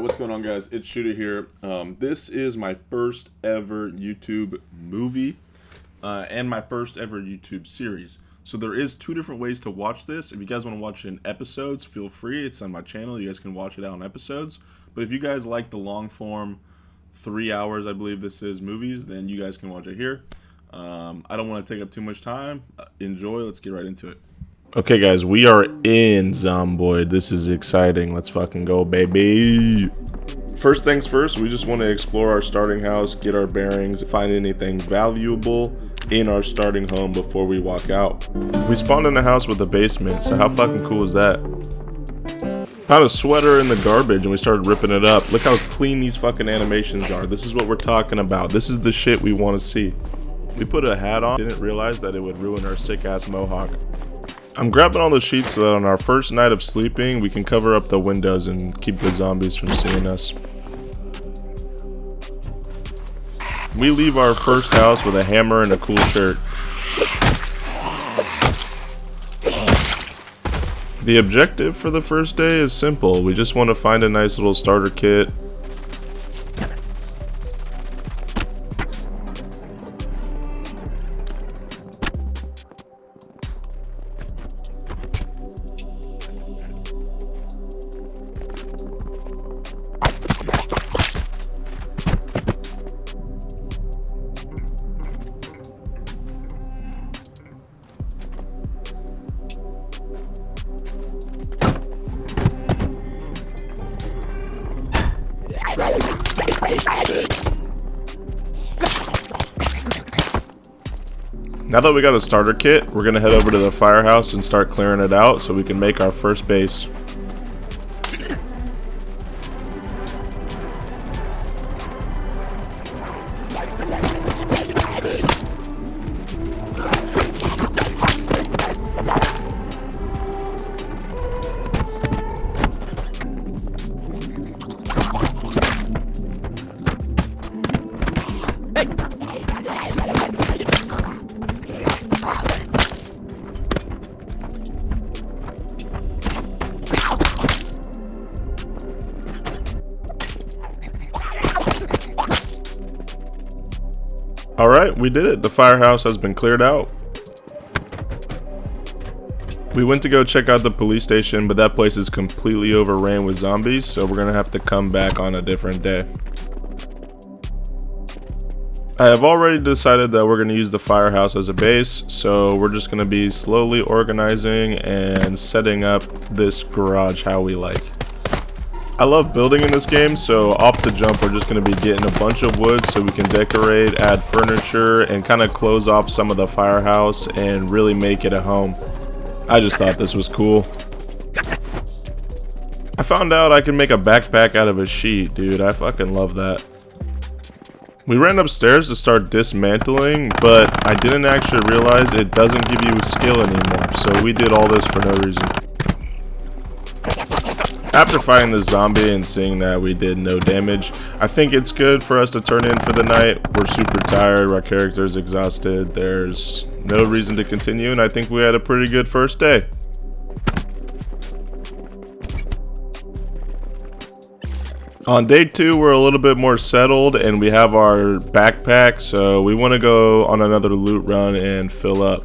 Alright, what's going on, guys? It's Shooter here. This is my first ever YouTube movie and my first ever YouTube series. So there is two different ways to watch this. If you guys want to watch it in episodes, feel free. It's on my channel. You guys can watch it out in episodes. But if you guys like the long form, 3 hours, I believe this is, movies, then you guys can watch it here. I don't want to take up too much time. Enjoy. Let's get right into it. Okay, guys, we are in Zomboid. This is exciting. Let's fucking go, baby. First things first, we just want to explore our starting house, get our bearings, find anything valuable in our starting home before we walk out. We spawned in a house with a basement, so how fucking cool is that? Found a sweater in the garbage and we started ripping it up. Look how clean these fucking animations are. This is what we're talking about. This is the shit we want to see. We put a hat on, didn't realize that it would ruin our sick-ass mohawk. I'm grabbing all the sheets so that on our first night of sleeping, we can cover up the windows and keep the zombies from seeing us. We leave our first house with a hammer and a cool shirt. The objective for the first day is simple. We just want to find a nice little starter kit. Now that we got a starter kit, we're gonna head over to the firehouse and start clearing it out so we can make our first base. Alright, we did it. The firehouse has been cleared out. We went to go check out the police station, but that place is completely overran with zombies, so we're gonna have to come back on a different day. I have already decided that we're gonna use the firehouse as a base, so we're just gonna be slowly organizing and setting up this garage how we like. I love building in this game, so off the jump we're just going to be getting a bunch of wood so we can decorate, add furniture, and kind of close off some of the firehouse and really make it a home. I just thought this was cool. I found out I can make a backpack out of a sheet, dude. I fucking love that. We ran upstairs to start dismantling, but I didn't actually realize it doesn't give you skill anymore, so we did all this for no reason. After fighting the zombie and seeing that we did no damage, I think it's good for us to turn in for the night. We're super tired, our character's exhausted, there's no reason to continue, and I think we had a pretty good first day. On day 2, we're a little bit more settled and we have our backpack, so we want to go on another loot run and fill up.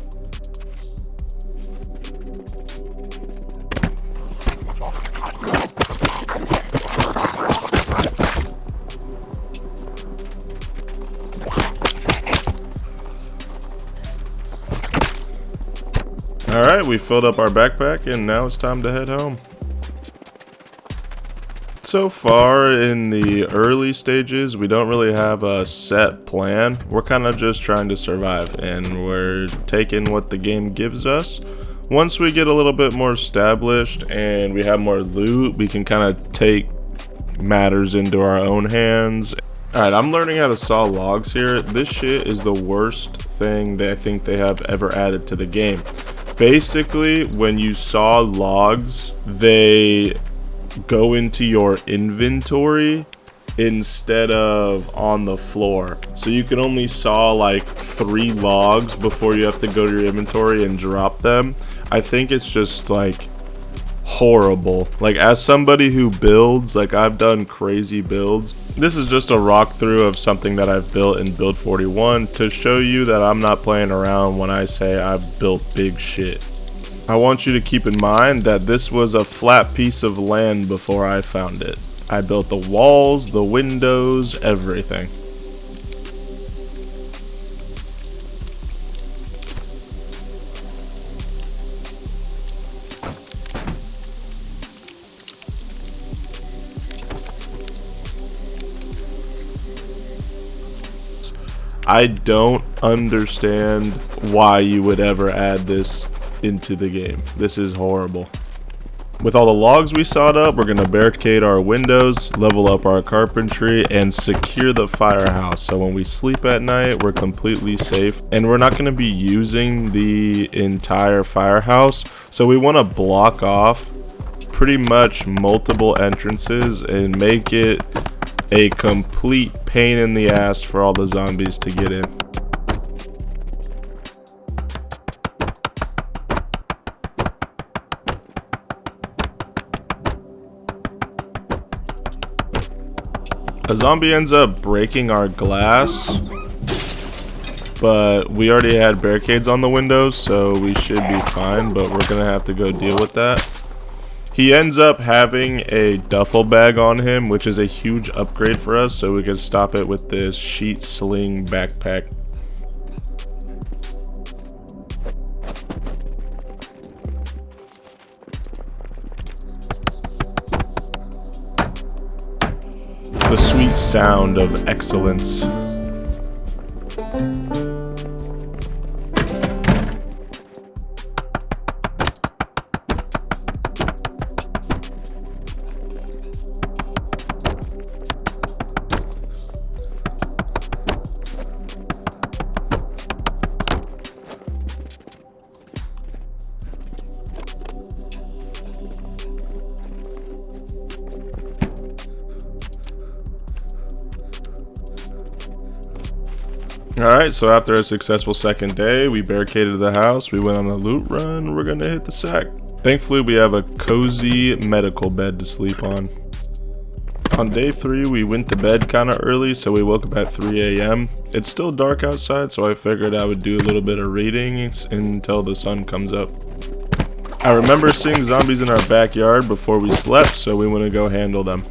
Alright, we filled up our backpack and now it's time to head home. So far in the early stages, we don't really have a set plan. We're kind of just trying to survive and we're taking what the game gives us. Once we get a little bit more established and we have more loot, we can kind of take matters into our own hands. Alright, I'm learning how to saw logs here. This shit is the worst thing that I think they have ever added to the game. Basically, when you saw logs, they go into your inventory instead of on the floor. So you can only saw like 3 logs before you have to go to your inventory and drop them. I think it's just like horrible. Like, as somebody who builds, like, I've done crazy builds. This is just a walk through of something that I've built in build 41 to show you that I'm not playing around when I say I've built big shit. I want you to keep in mind that this was a flat piece of land before I found it. I built the walls, the windows, everything. I don't understand why you would ever add this into the game. This is horrible. With all the logs we sawed up, we're going to barricade our windows, level up our carpentry, and secure the firehouse. So when we sleep at night, we're completely safe. And we're not going to be using the entire firehouse. So we want to block off pretty much multiple entrances and make it a complete pain in the ass for all the zombies to get in. A zombie ends up breaking our glass, but we already had barricades on the windows, so we should be fine, but we're gonna have to go deal with that. He ends up having a duffel bag on him, which is a huge upgrade for us, so we can stop it with this sheet sling backpack. The sweet sound of excellence. Alright, so after a successful second day, we barricaded the house, we went on a loot run, we're gonna hit the sack. Thankfully, we have a cozy medical bed to sleep on. On day 3, we went to bed kinda early, so we woke up at 3 a.m. It's still dark outside, so I figured I would do a little bit of reading until the sun comes up. I remember seeing zombies in our backyard before we slept, so we want to go handle them.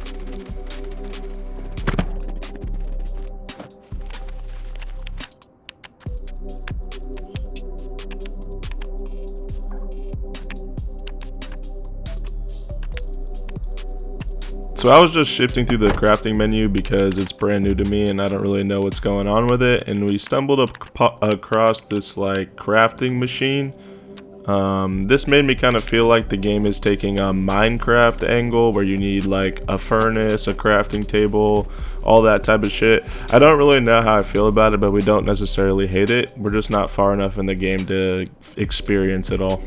So I was just shifting through the crafting menu because it's brand new to me and I don't really know what's going on with it, and we stumbled across this like crafting machine. This made me kind of feel like the game is taking a Minecraft angle where you need like a furnace, a crafting table, all that type of shit. I don't really know how I feel about it, but we don't necessarily hate it. We're just not far enough in the game to experience it all.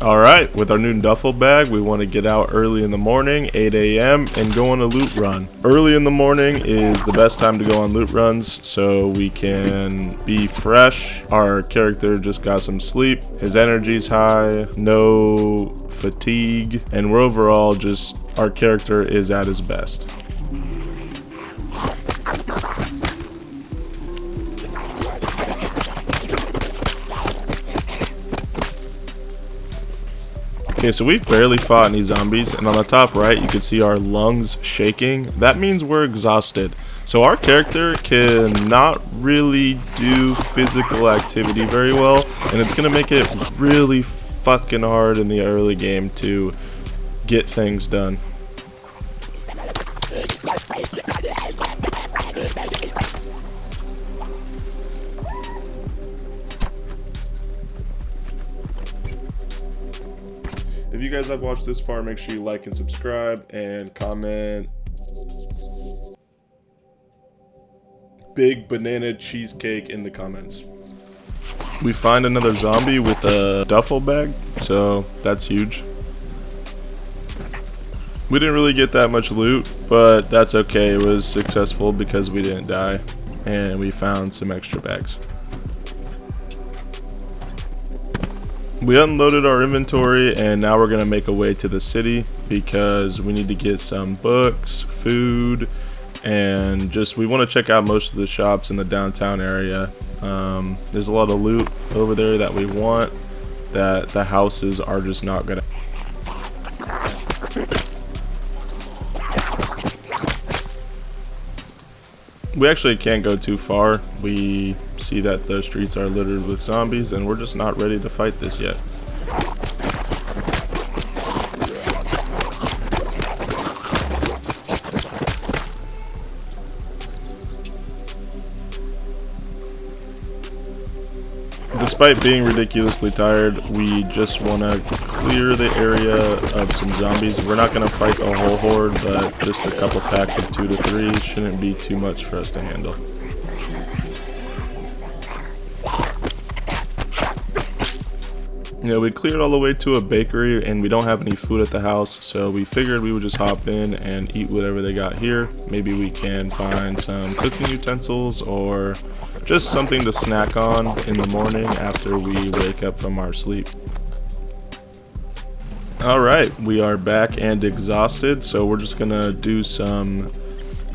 Alright, with our new duffel bag, we want to get out early in the morning, 8 a.m., and go on a loot run. Early in the morning is the best time to go on loot runs, so we can be fresh. Our character just got some sleep, his energy's high, no fatigue, and we're overall just, our character is at his best. Okay, so we've barely fought any zombies, and on the top right you can see our lungs shaking. That means we're exhausted. So our character can not really do physical activity very well, and it's gonna make it really fucking hard in the early game to get things done. If you guys have watched this far, make sure you like and subscribe and comment big banana cheesecake in the comments. We find another zombie with a duffel bag, so that's huge. We didn't really get that much loot, but that's okay. It was successful because we didn't die and we found some extra bags. We unloaded our inventory and now we're gonna make a way to the city because we need to get some books, food, and just we want to check out most of the shops in the downtown area. There's a lot of loot over there that we want that the houses are just not gonna. We actually can't go too far. We see that the streets are littered with zombies and we're just not ready to fight this yet. Despite being ridiculously tired, we just want to clear the area of some zombies. We're not going to fight the whole horde, but just a couple packs of 2 to 3 shouldn't be too much for us to handle. We cleared all the way to a bakery and we don't have any food at the house, so we figured we would just hop in and eat whatever they got here. Maybe we can find some cooking utensils or just something to snack on in the morning after we wake up from our sleep. Alright, we are back and exhausted, so we're just gonna do some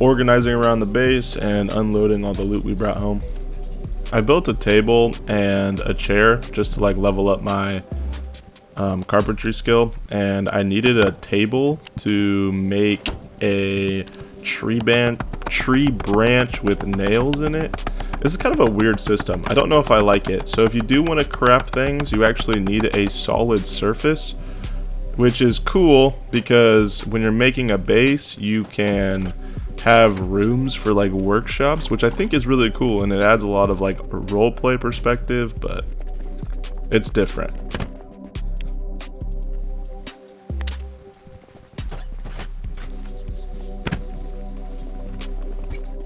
organizing around the base and unloading all the loot we brought home. I built a table and a chair just to like level up my carpentry skill, and I needed a table to make a tree branch with nails in it. This is kind of a weird system. I don't know if I like it. So if you do want to craft things, you actually need a solid surface, which is cool because when you're making a base, you can have rooms for like workshops, which I think is really cool, and it adds a lot of like roleplay perspective, but it's different.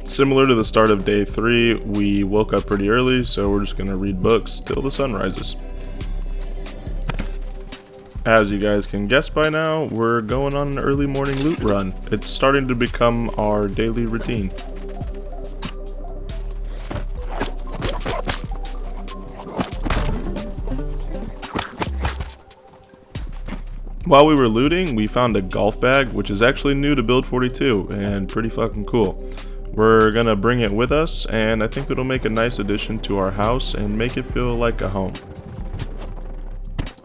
Similar to the start of day 3, we woke up pretty early, so we're just gonna read books till the sun rises. As you guys can guess by now, we're going on an early morning loot run. It's starting to become our daily routine. While we were looting, we found a golf bag, which is actually new to build 42 and pretty fucking cool. We're gonna bring it with us, and I think it'll make a nice addition to our house and make it feel like a home.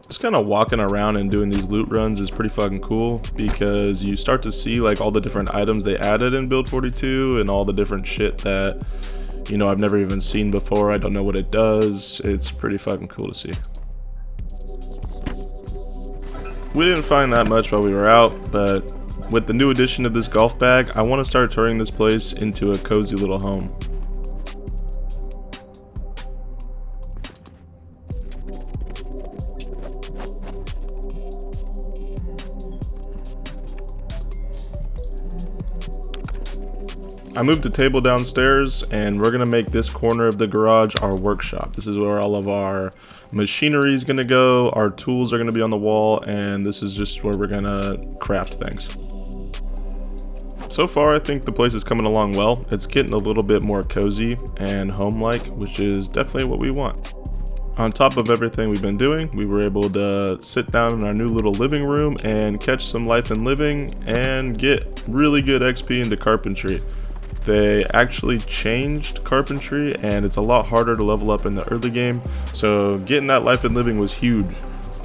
Just kind of walking around and doing these loot runs is pretty fucking cool because you start to see like all the different items they added in build 42 and all the different shit that, you know, I've never even seen before. I don't know what it does. It's pretty fucking cool to see. We didn't find that much while we were out, but with the new addition of this golf bag, I want to start turning this place into a cozy little home. I moved the table downstairs and we're gonna make this corner of the garage our workshop. This is where all of our machinery is gonna go, our tools are gonna be on the wall, and this is just where we're gonna craft things. So far, I think the place is coming along well. It's getting a little bit more cozy and home-like, which is definitely what we want. On top of everything we've been doing, we were able to sit down in our new little living room and catch some life in living and get really good XP into carpentry. They actually changed carpentry and it's a lot harder to level up in the early game, so getting that life in living was huge.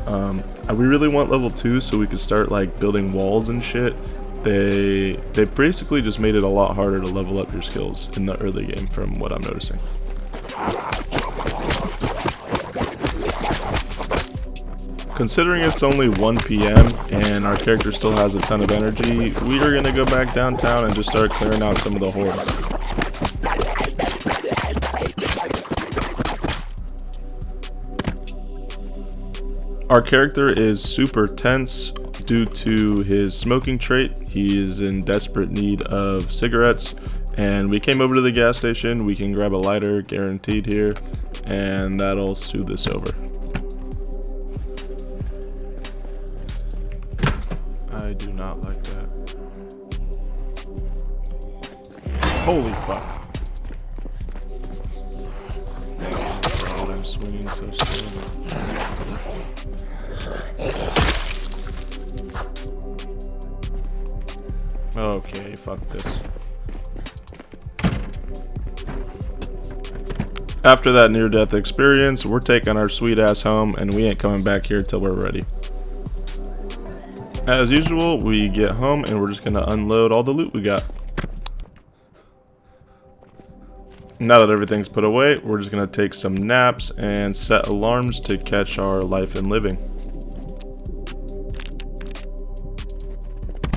We really want level 2 so we could start like building walls and shit. They basically just made it a lot harder to level up your skills in the early game from what I'm noticing. Considering it's only 1 PM and our character still has a ton of energy, we are going to go back downtown and just start clearing out some of the hordes. Our character is super tense due to his smoking trait. He is in desperate need of cigarettes, and we came over to the gas station. We can grab a lighter, guaranteed here, and that'll soothe this over. I do not like that. Holy fuck. I'm swinging so slow. Okay, fuck this. After that near-death experience, we're taking our sweet ass home and we ain't coming back here till we're ready. As usual, we get home and we're just gonna unload all the loot we got. Now that everything's put away, we're just gonna take some naps and set alarms to catch our life and living.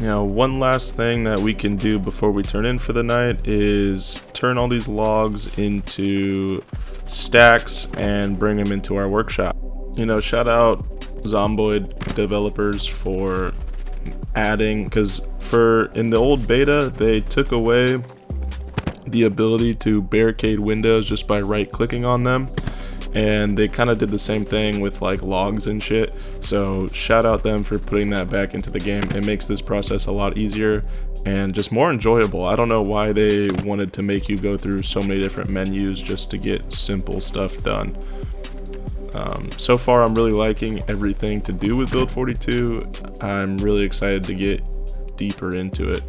Now, one last thing that we can do before we turn in for the night is turn all these logs into stacks and bring them into our workshop. You know, shout out Zomboid developers for adding, because in the old beta, they took away the ability to barricade windows just by right clicking on them, and they kind of did the same thing with like logs and shit. So shout out them for putting that back into the game. It makes this process a lot easier and just more enjoyable. I don't know why they wanted to make you go through so many different menus just to get simple stuff done. So far I'm really liking everything to do with Build 42. I'm really excited to get deeper into it.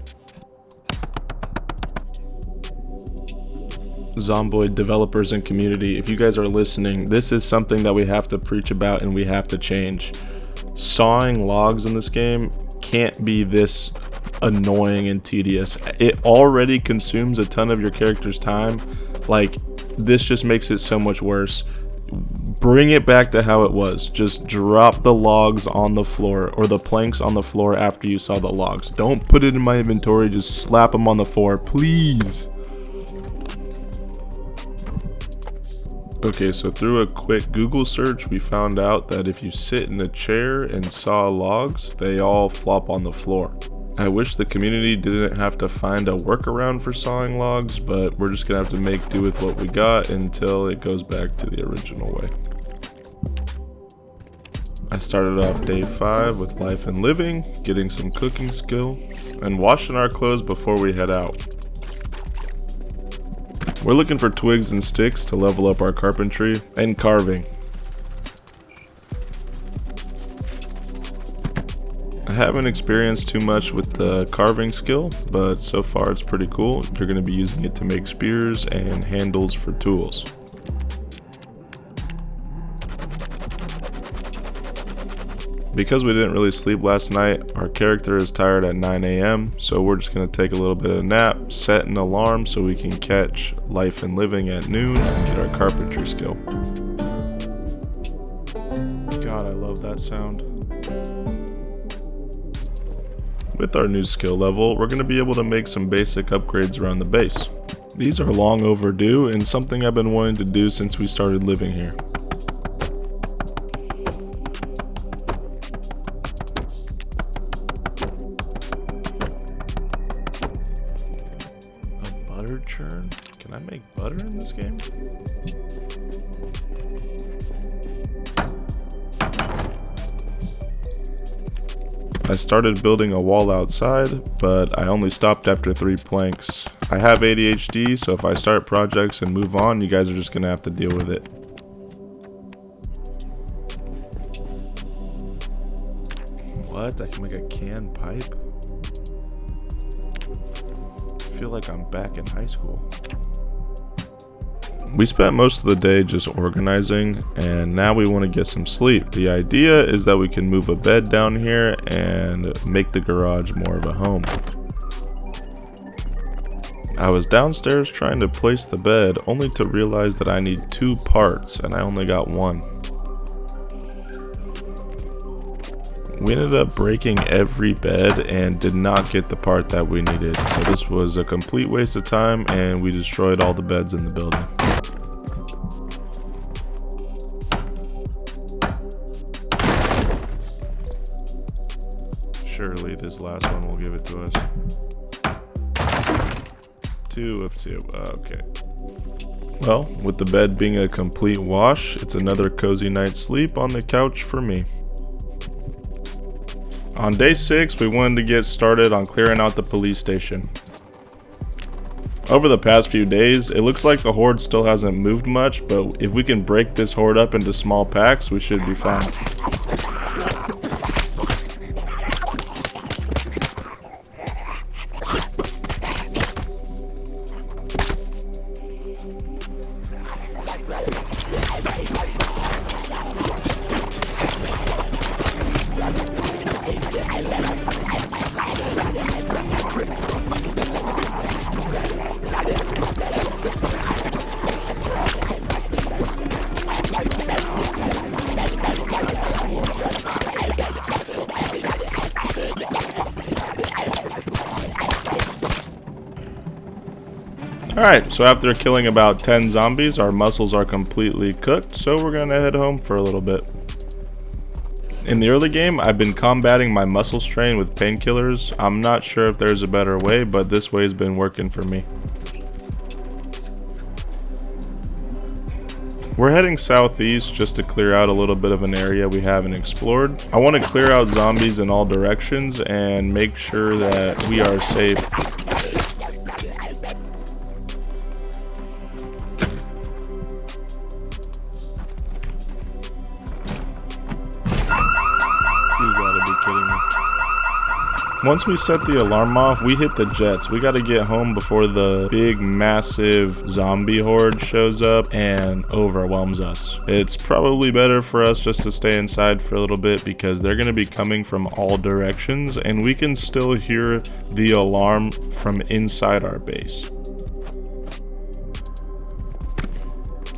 Zomboid developers and community, if you guys are listening, this is something that we have to preach about and we have to change. Sawing logs in this game can't be this annoying and tedious. It already consumes a ton of your character's time. Like, this just makes it so much worse. Bring it back to how it was. Just drop the logs on the floor, or the planks on the floor after you saw the logs. Don't put it in my inventory, just slap them on the floor, please. Okay, so through a quick Google search, we found out that if you sit in a chair and saw logs, they all flop on the floor. I wish the community didn't have to find a workaround for sawing logs, but we're just gonna have to make do with what we got until it goes back to the original way. I started off day 5 with life and living, getting some cooking skill, and washing our clothes before we head out. We're looking for twigs and sticks to level up our carpentry and carving. I haven't experienced too much with the carving skill, but so far it's pretty cool. You're going to be using it to make spears and handles for tools. Because we didn't really sleep last night, our character is tired at 9 AM, so we're just going to take a little bit of a nap, set an alarm so we can catch life and living at noon and get our carpentry skill. God, I love that sound. With our new skill level, we're going to be able to make some basic upgrades around the base. These are long overdue and something I've been wanting to do since we started living here. Butter churn? Can I make butter in this game? I started building a wall outside, but I only stopped after 3 planks. I have ADHD, so if I start projects and move on, you guys are just gonna have to deal with it. What? I can make a can pipe? I feel like I'm back in high school. We spent most of the day just organizing, and now we want to get some sleep. The idea is that we can move a bed down here and make the garage more of a home. I was downstairs trying to place the bed, only to realize that I need 2 parts, and I only got 1. We ended up breaking every bed and did not get the part that we needed, so this was a complete waste of time and we destroyed all the beds in the building. Surely this last one will give it to us. 2 of 2, okay. Well, with the bed being a complete wash, it's another cozy night's sleep on the couch for me. On day 6, we wanted to get started on clearing out the police station. Over the past few days, it looks like the Horde still hasn't moved much, but if we can break this Horde up into small packs, we should be fine. Alright, so after killing about 10 zombies, our muscles are completely cooked, so we're gonna head home for a little bit. In the early game, I've been combating my muscle strain with painkillers. I'm not sure if there's a better way, but this way's been working for me. We're heading southeast just to clear out a little bit of an area we haven't explored. I want to clear out zombies in all directions and make sure that we are safe. Once we set the alarm off, we hit the jets. We gotta get home before the big, massive zombie horde shows up and overwhelms us. It's probably better for us just to stay inside for a little bit because they're gonna be coming from all directions and we can still hear the alarm from inside our base.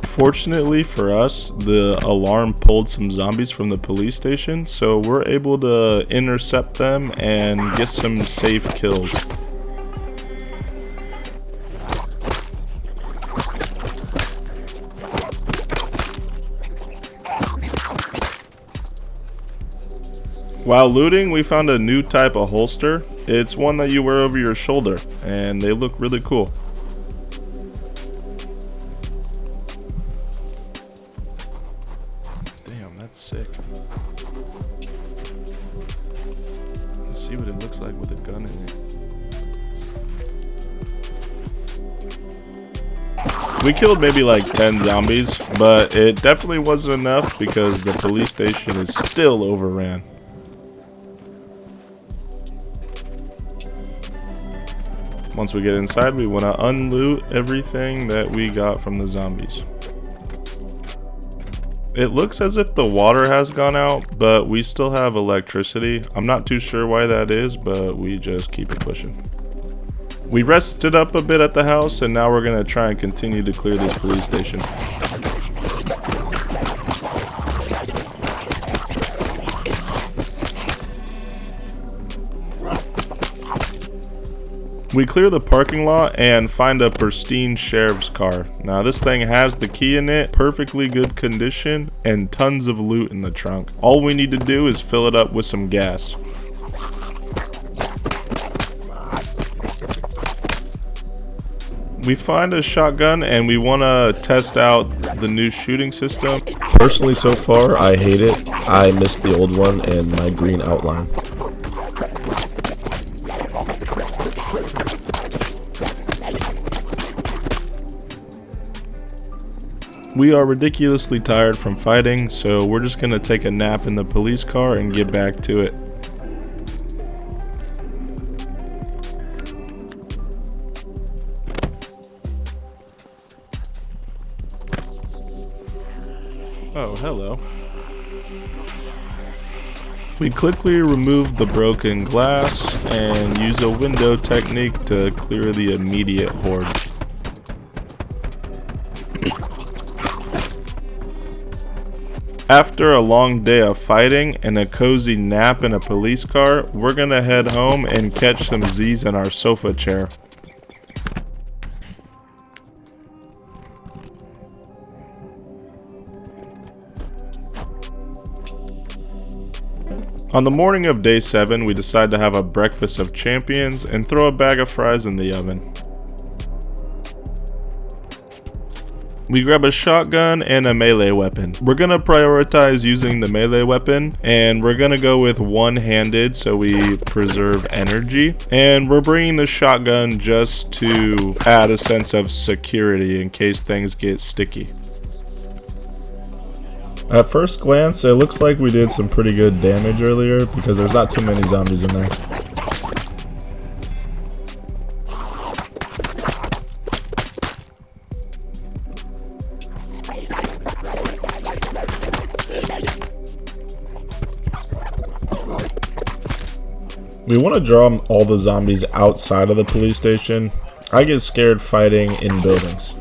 Fortunately for us, the alarm pulled some zombies from the police station, so we're able to intercept them and get some safe kills. While looting, we found a new type of holster. It's one that you wear over your shoulder, and they look really cool. That's sick. Let's see what it looks like with a gun in it. We killed maybe like 10 zombies, but it definitely wasn't enough because the police station is still overran. Once we get inside, we want to unloot everything that we got from the zombies. It looks as if the water has gone out, but we still have electricity. I'm not too sure why that is, but we just keep it pushing. We rested up a bit at the house, and now we're gonna try and continue to clear this police station. We clear the parking lot and find a pristine sheriff's car. Now this thing has the key in it, perfectly good condition, and tons of loot in the trunk. All we need to do is fill it up with some gas. We find a shotgun and we want to test out the new shooting system. Personally, so far, I hate it. I miss the old one and my green outline. We are ridiculously tired from fighting, so we're just gonna take a nap in the police car and get back to it. Oh, hello. We quickly remove the broken glass and use a window technique to clear the immediate horde. After a long day of fighting and a cozy nap in a police car, we're gonna head home and catch some Z's in our sofa chair. On the morning of day 7, we decide to have a breakfast of champions and throw a bag of fries in the oven. We grab a shotgun and a melee weapon. We're gonna prioritize using the melee weapon, and we're gonna go with one-handed so we preserve energy. And we're bringing the shotgun just to add a sense of security in case things get sticky. At first glance, it looks like we did some pretty good damage earlier because there's not too many zombies in there. We want to draw all the zombies outside of the police station. I get scared fighting in buildings.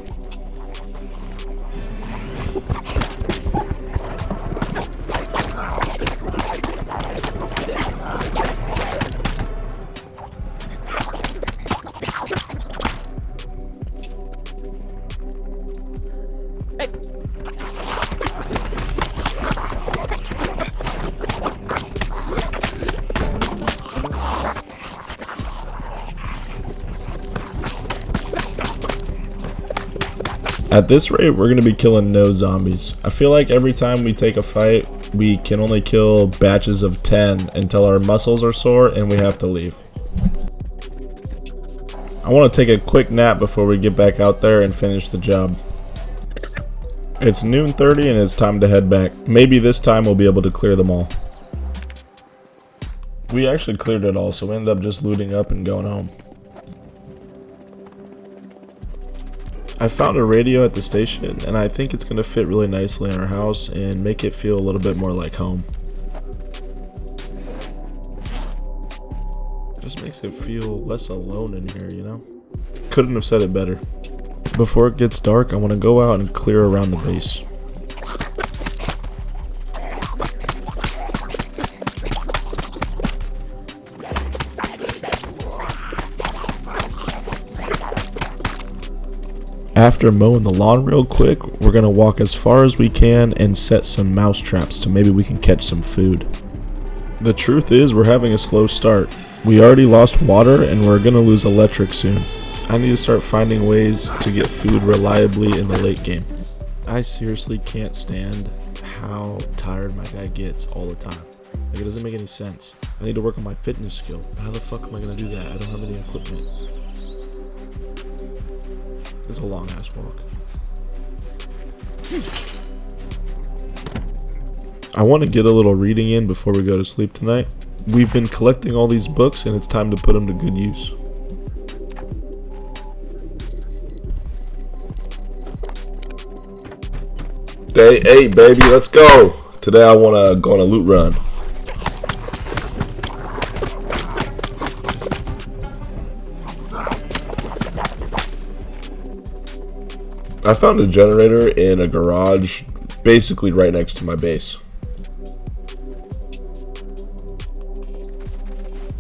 At this rate, we're going to be killing no zombies. I feel like every time we take a fight, we can only kill batches of 10 until our muscles are sore and we have to leave. I want to take a quick nap before we get back out there and finish the job. It's noon 30 and it's time to head back. Maybe this time we'll be able to clear them all. We actually cleared it all, so we ended up just looting up and going home. I found a radio at the station, and I think it's going to fit really nicely in our house and make it feel a little bit more like home. Just makes it feel less alone in here, you know? Couldn't have said it better. Before it gets dark, I want to go out and clear around the base. After mowing the lawn real quick, we're going to walk as far as we can and set some mouse traps so maybe we can catch some food. The truth is we're having a slow start. We already lost water and we're going to lose electric soon. I need to start finding ways to get food reliably in the late game. I seriously can't stand how tired my guy gets all the time. Like, it doesn't make any sense. I need to work on my fitness skill. How the fuck am I going to do that? I don't have any equipment. It's a long ass walk. I want to get a little reading in before we go to sleep tonight. We've been collecting all these books and it's time to put them to good use. Day 8, baby, let's go! Today I want to go on a loot run. I found a generator in a garage basically right next to my base.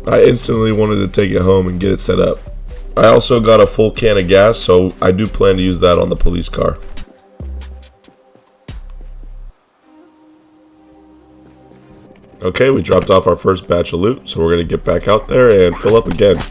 I instantly wanted to take it home and get it set up. I also got a full can of gas, so I do plan to use that on the police car. Okay, we dropped off our first batch of loot, so we're going to get back out there and fill up again.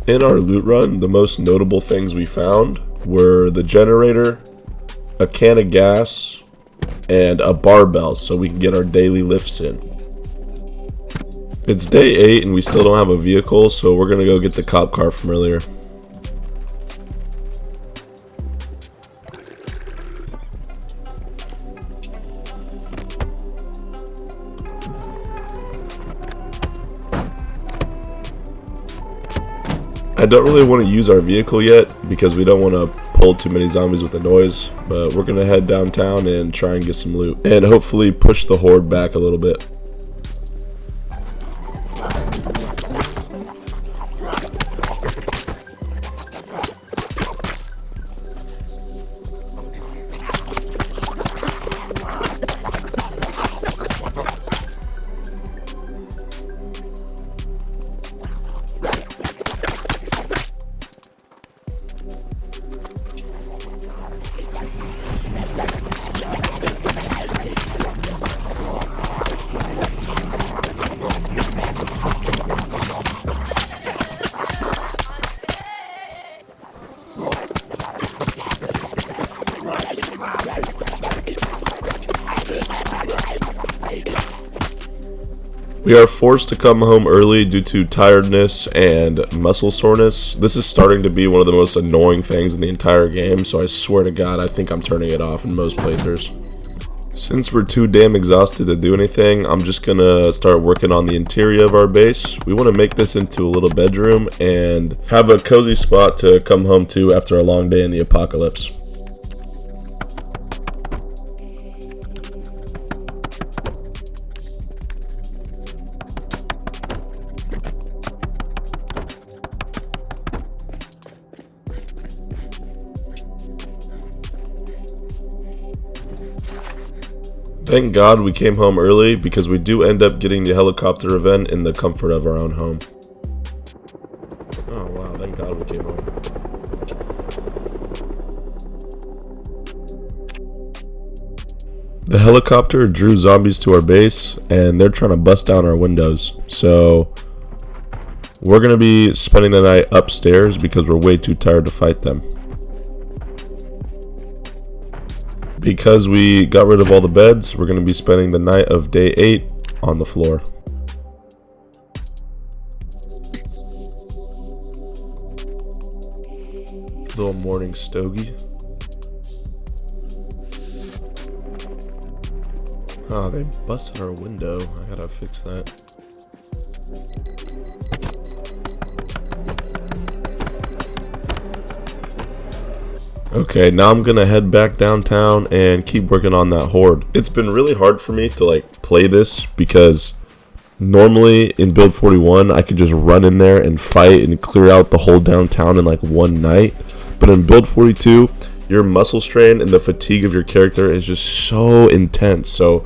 In our loot run, the most notable things we found were the generator, a can of gas, and a barbell so we can get our daily lifts in. It's day 8 and we still don't have a vehicle, so we're gonna go get the cop car from earlier. I don't really want to use our vehicle yet because we don't want to pull too many zombies with the noise, but we're going to head downtown and try and get some loot and hopefully push the horde back a little bit. We are forced to come home early due to tiredness and muscle soreness. This is starting to be one of the most annoying things in the entire game, so I swear to God, I think I'm turning it off in most playthroughs. Since we're too damn exhausted to do anything, I'm just gonna start working on the interior of our base. We want to make this into a little bedroom and have a cozy spot to come home to after a long day in the apocalypse. Thank God we came home early, because we do end up getting the helicopter event in the comfort of our own home. Oh wow, thank God we came home. The helicopter drew zombies to our base, and they're trying to bust down our windows. So we're going to be spending the night upstairs because we're way too tired to fight them. Because we got rid of all the beds, we're going to be spending the night of day 8 on the floor. Little morning stogie. Oh, they busted our window. I gotta fix that. Okay, now I'm gonna head back downtown and keep working on that horde. It's been really hard for me to play this because normally in build 41 I could just run in there and fight and clear out the whole downtown in one night. But in build 42, your muscle strain and the fatigue of your character is just so intense. So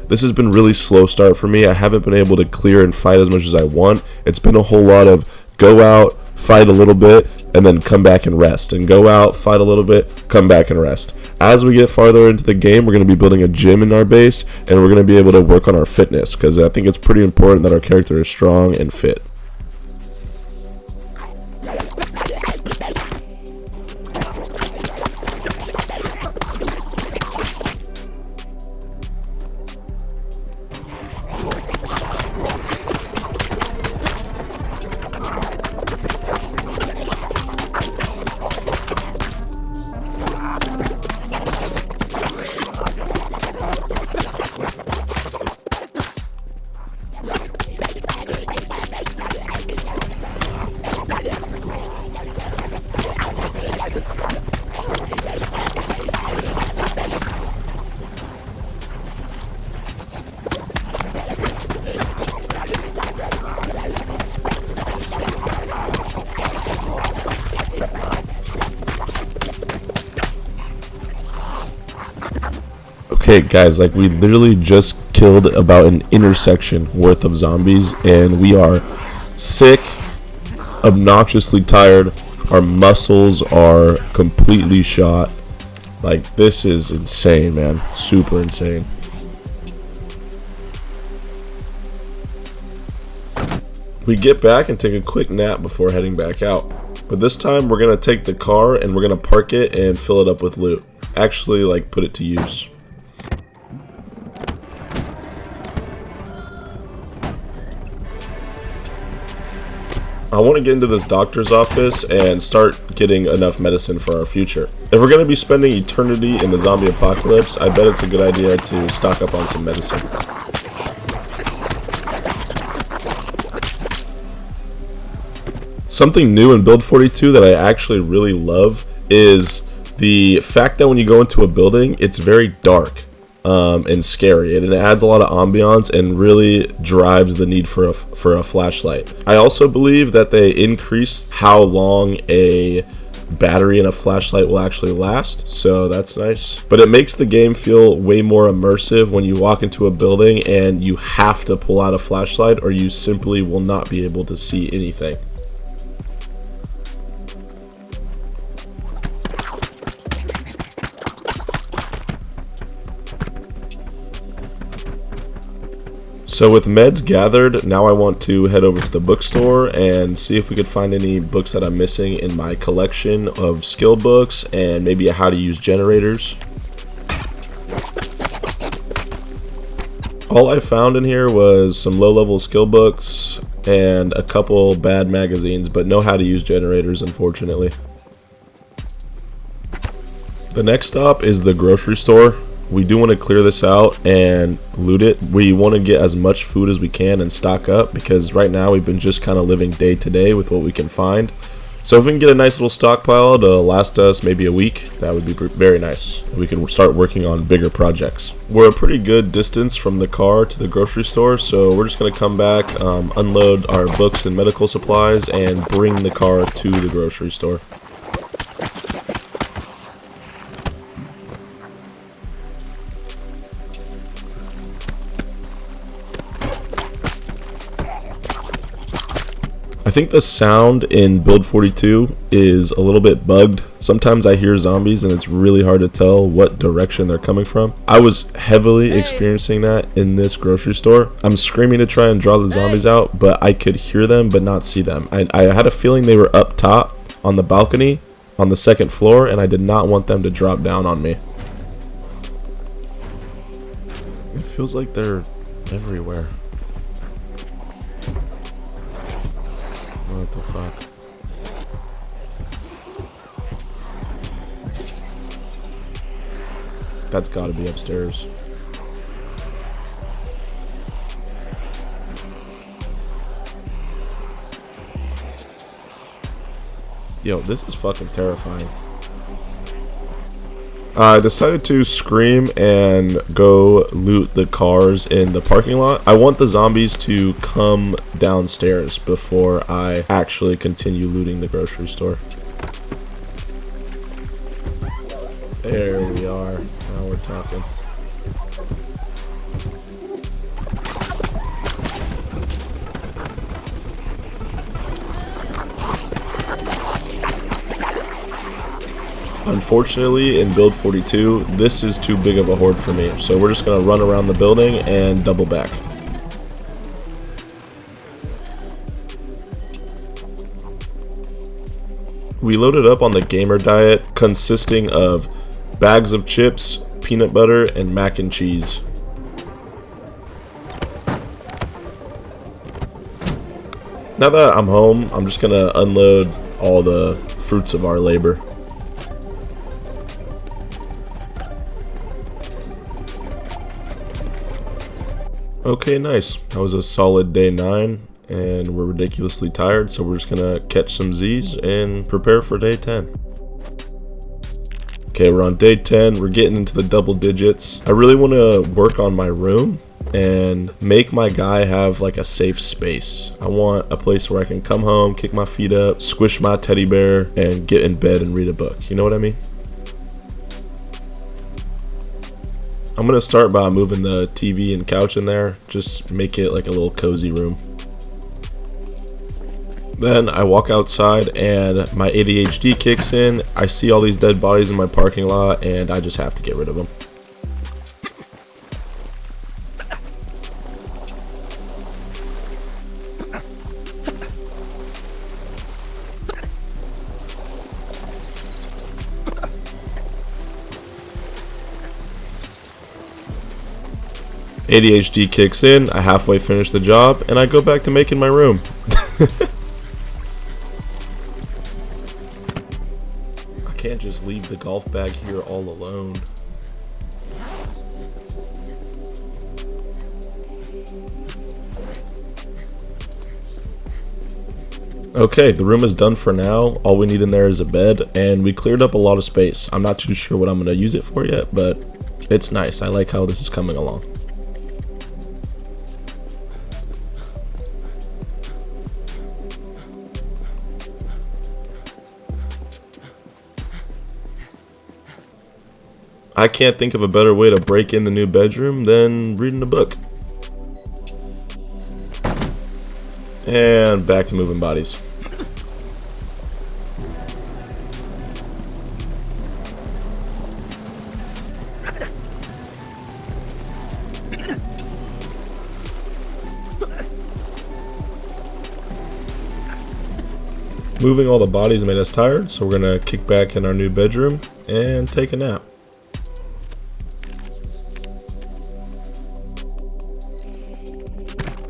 this has been really slow start for me. I haven't been able to clear and fight as much as I want. It's been a whole lot of go out, fight a little bit, and then come back and rest, and go out, fight a little bit, come back and rest. As we get farther into the game, we're going to be building a gym in our base, and we're going to be able to work on our fitness, because I think it's pretty important that our character is strong and fit. Okay guys, we literally just killed about an intersection worth of zombies, and we are sick, obnoxiously tired, our muscles are completely shot. This is insane, man. Super insane. We get back and take a quick nap before heading back out. But this time we're gonna take the car and we're gonna park it and fill it up with loot. Actually, put it to use. I want to get into this doctor's office and start getting enough medicine for our future. If we're going to be spending eternity in the zombie apocalypse, I bet it's a good idea to stock up on some medicine. Something new in build 42 that I actually really love is the fact that when you go into a building, it's very dark and scary, and it adds a lot of ambiance and really drives the need for a flashlight. I also believe that they increase how long a battery in a flashlight will actually last, so that's nice. But it makes the game feel way more immersive when you walk into a building and you have to pull out a flashlight or you simply will not be able to see anything. So with meds gathered, now I want to head over to the bookstore and see if we could find any books that I'm missing in my collection of skill books and maybe how to use generators. All I found in here was some low-level skill books and a couple bad magazines, but no how to use generators, unfortunately. The next stop is the grocery store. We do want to clear this out and loot it. We want to get as much food as we can and stock up, because right now we've been just kind of living day to day with what we can find. So if we can get a nice little stockpile to last us maybe a week, that would be very nice. We can start working on bigger projects. We're a pretty good distance from the car to the grocery store, so we're just going to come back, unload our books and medical supplies, and bring the car to the grocery store. I think the sound in build 42 is a little bit bugged. Sometimes I hear zombies and it's really hard to tell what direction they're coming from. I was heavily experiencing that in this grocery store. I'm screaming to try and draw the zombies out, but I could hear them but not see them. I had a feeling they were up top on the balcony on the second floor, and I did not want them to drop down on me. It feels like they're everywhere. What the fuck? That's gotta be upstairs. Yo, this is fucking terrifying. I decided to scream and go loot the cars in the parking lot. I want the zombies to come downstairs before I actually continue looting the grocery store. There we are. Now we're talking. Unfortunately, in build 42, this is too big of a horde for me, so we're just going to run around the building and double back. We loaded up on the gamer diet, consisting of bags of chips, peanut butter, and mac and cheese. Now that I'm home, I'm just going to unload all the fruits of our labor. Okay, nice. That was a solid day 9, and we're ridiculously tired, so we're just gonna catch some Z's and prepare for day 10. Okay, we're on day 10. We're getting into the double digits. I really want to work on my room and make my guy have like a safe space. I want a place where I can come home, kick my feet up, squish my teddy bear, and get in bed and read a book. You know what I mean? I'm going to start by moving the TV and couch in there, just make it like a little cozy room. Then I walk outside and my ADHD kicks in. I see all these dead bodies in my parking lot and I just have to get rid of them. ADHD kicks in, I halfway finish the job, and I go back to making my room. I can't just leave the golf bag here all alone. Okay, the room is done for now. All we need in there is a bed, and we cleared up a lot of space. I'm not too sure what I'm going to use it for yet, but it's nice. I like how this is coming along. I can't think of a better way to break in the new bedroom than reading a book. And back to moving bodies. Moving all the bodies made us tired, so we're gonna kick back in our new bedroom and take a nap.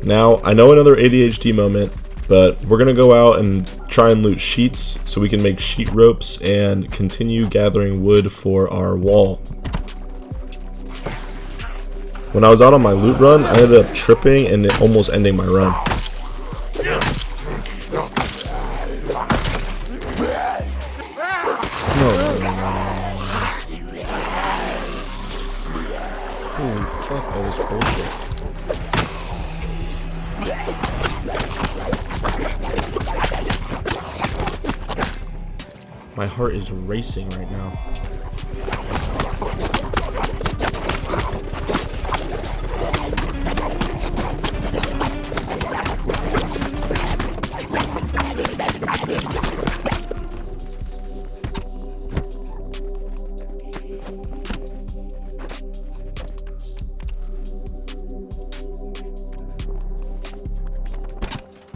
Now, I know another ADHD moment, but we're gonna go out and try and loot sheets so we can make sheet ropes and continue gathering wood for our wall. When I was out on my loot run, I ended up tripping and almost ending my run. Holy fuck, all this bullshit. My heart is racing right now.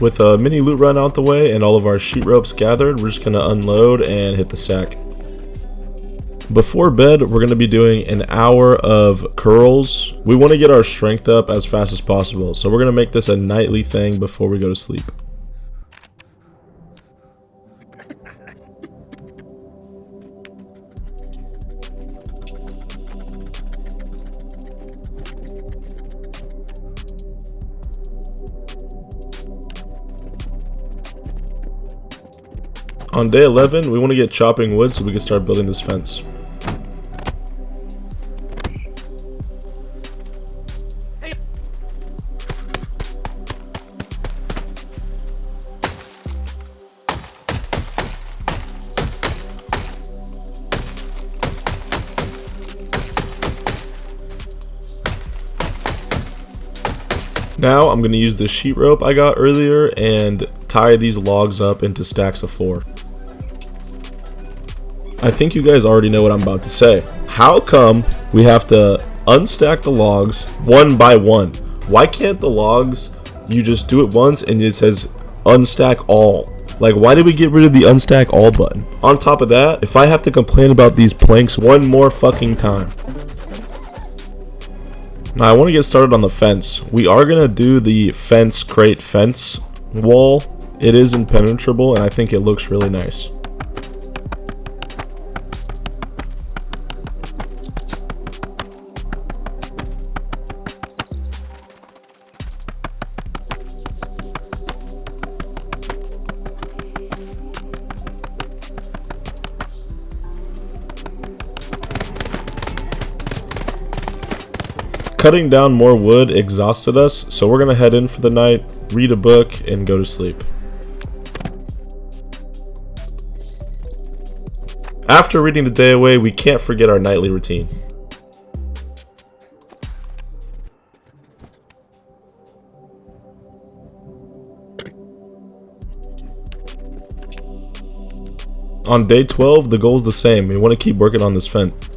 With a mini loot run out the way and all of our sheet ropes gathered, we're just going to unload and hit the sack. Before bed, we're going to be doing an hour of curls. We want to get our strength up as fast as possible, so we're going to make this a nightly thing before we go to sleep. On day 11, we want to get chopping wood so we can start building this fence. Now I'm going to use the sheet rope I got earlier and tie these logs up into stacks of 4. I think you guys already know what I'm about to say. How come we have to unstack the logs one by one? Why can't the logs, you just do it once and it says unstack all? Like, why did we get rid of the unstack all button? On top of that, if I have to complain about these planks one more fucking time. Now I want to get started on the fence. We are going to do the fence crate fence wall. It is impenetrable and I think it looks really nice. Cutting down more wood exhausted us, so we're gonna head in for the night, read a book, and go to sleep. After reading the day away, we can't forget our nightly routine. On day 12, the goal is the same. We want to keep working on this fence.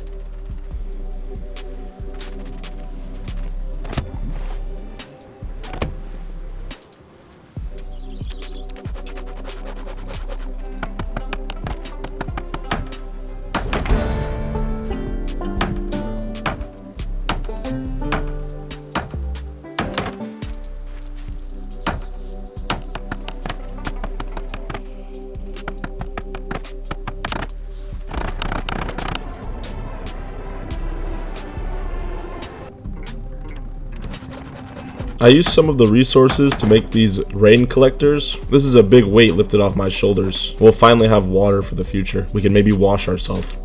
I used some of the resources to make these rain collectors. This is a big weight lifted off my shoulders. We'll finally have water for the future. We can maybe wash ourselves.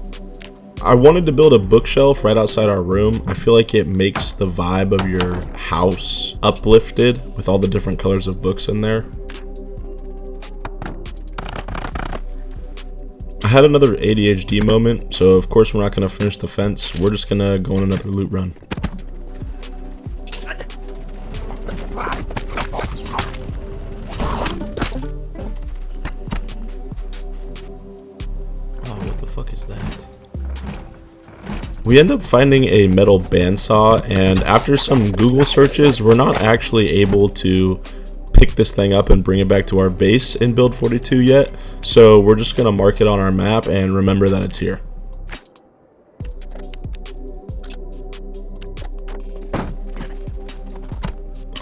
I wanted to build a bookshelf right outside our room. I feel like it makes the vibe of your house uplifted with all the different colors of books in there. I had another ADHD moment, so of course we're not going to finish the fence. We're just going to go on another loot run. We end up finding a metal bandsaw, and after some Google searches, we're not actually able to pick this thing up and bring it back to our base in build 42 yet, so we're just going to mark it on our map and remember that it's here.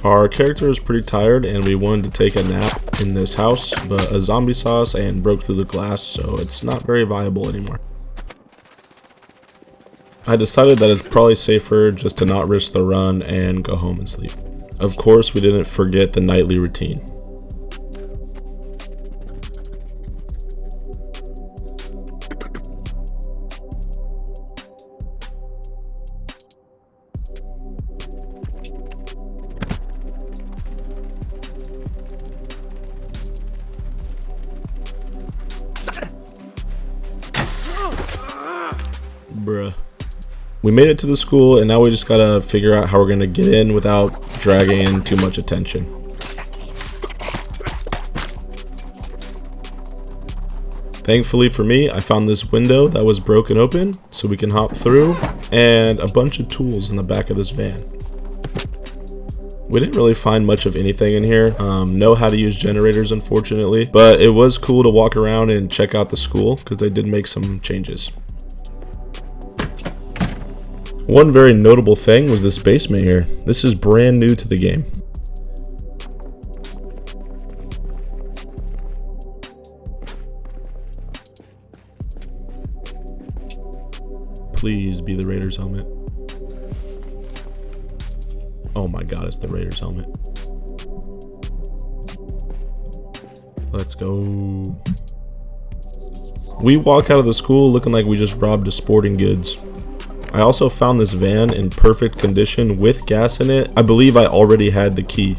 Our character is pretty tired and we wanted to take a nap in this house, but a zombie saw us and broke through the glass, so it's not very viable anymore. I decided that it's probably safer just to not risk the run and go home and sleep. Of course, we didn't forget the nightly routine. Bruh. We made it to the school and now we just gotta figure out how we're gonna get in without dragging in too much attention. Thankfully for me, I found this window that was broken open so we can hop through, and a bunch of tools in the back of this van. We didn't really find much of anything in here, know how to use generators unfortunately, but it was cool to walk around and check out the school because they did make some changes. One very notable thing was this basement here. This is brand new to the game. Please be the Raiders helmet. Oh my god, it's the Raiders helmet. Let's go. We walk out of the school looking like we just robbed a sporting goods. I also found this van in perfect condition with gas in it. I believe I already had the key.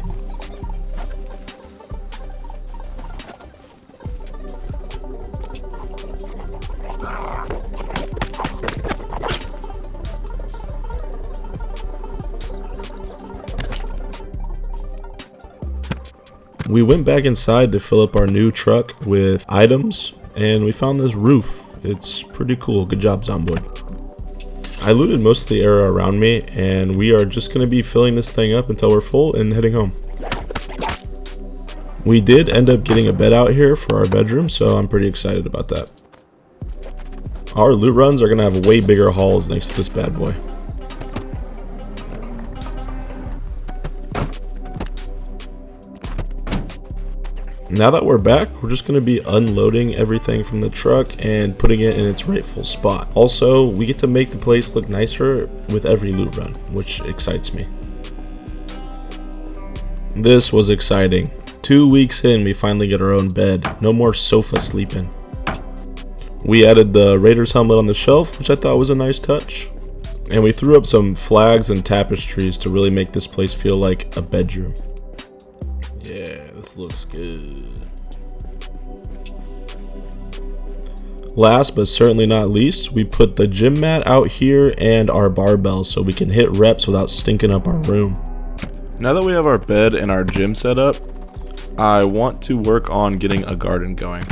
We went back inside to fill up our new truck with items, and we found this roof. It's pretty cool. Good job, Zomboid. I looted most of the area around me, and we are just going to be filling this thing up until we're full and heading home. We did end up getting a bed out here for our bedroom, so I'm pretty excited about that. Our loot runs are going to have way bigger hauls thanks to this bad boy. Now that we're back, we're just going to be unloading everything from the truck and putting it in its rightful spot. Also, we get to make the place look nicer with every loot run, which excites me. This was exciting. 2 weeks in, we finally get our own bed. No more sofa sleeping. We added the Raiders helmet on the shelf, which I thought was a nice touch. And we threw up some flags and tapestries to really make this place feel like a bedroom. Yeah, this looks good. Last but certainly not least, we put the gym mat out here and our barbells so we can hit reps without stinking up our room. Now that we have our bed and our gym set up, I want to work on getting a garden going.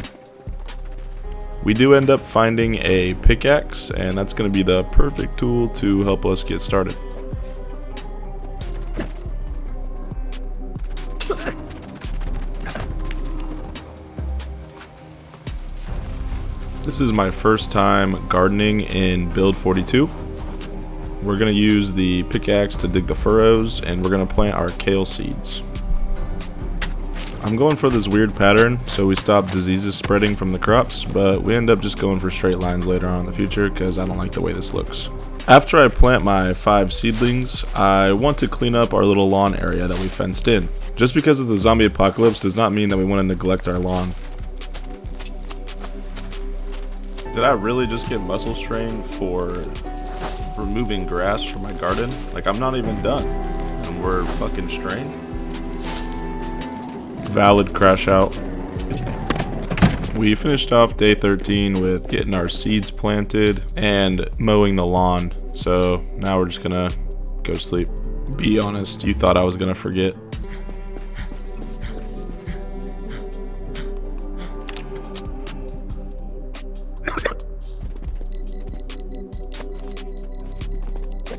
We do end up finding a pickaxe, and that's going to be the perfect tool to help us get started. This is my first time gardening in build 42. We're going to use the pickaxe to dig the furrows, and we're going to plant our kale seeds. I'm going for this weird pattern so we stop diseases spreading from the crops, but we end up just going for straight lines later on in the future because I don't like the way this looks. After I plant my 5 seedlings, I want to clean up our little lawn area that we fenced in. Just because of the zombie apocalypse does not mean that we want to neglect our lawn. Did I really just get muscle strain for removing grass from my garden? Like, I'm not even done and we're fucking strained. Valid crash out. We finished off day 13 with getting our seeds planted and mowing the lawn. So now we're just gonna go sleep. Be honest, you thought I was gonna forget.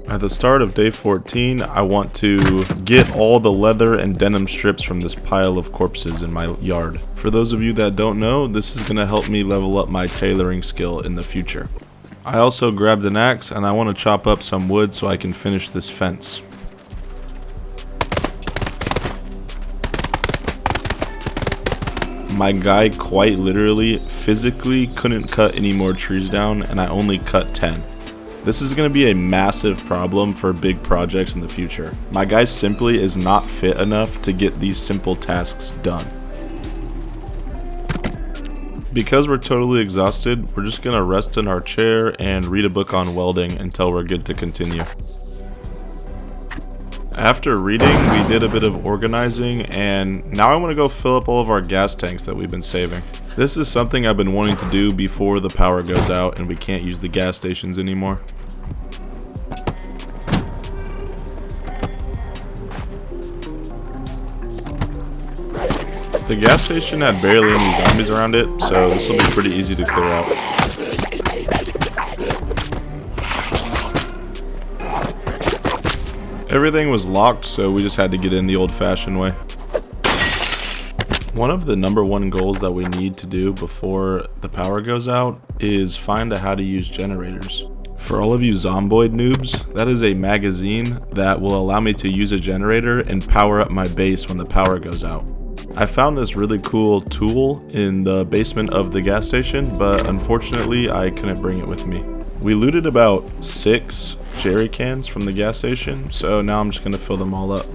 At the start of day 14, I want to get all the leather and denim strips from this pile of corpses in my yard. For those of you that don't know, this is going to help me level up my tailoring skill in the future. I also grabbed an axe and I want to chop up some wood so I can finish this fence. my guy quite literally physically couldn't cut any more trees down, and I only cut 10. This is going to be a massive problem for big projects in the future. My guy simply is not fit enough to get these simple tasks done. Because we're totally exhausted, we're just going to rest in our chair and read a book on welding until we're good to continue. After reading, we did a bit of organizing, and now I want to go fill up all of our gas tanks that we've been saving. This is something I've been wanting to do before the power goes out and we can't use the gas stations anymore. The gas station had barely any zombies around it, so this will be pretty easy to clear out. Everything was locked, so we just had to get in the old-fashioned way. One of the #1 goals that we need to do before the power goes out is find out how to use generators. For all of you Zomboid noobs, that is a magazine that will allow me to use a generator and power up my base when the power goes out. I found this really cool tool in the basement of the gas station, but unfortunately I couldn't bring it with me. We looted about 6 jerry cans from the gas station, so now I'm just going to fill them all up.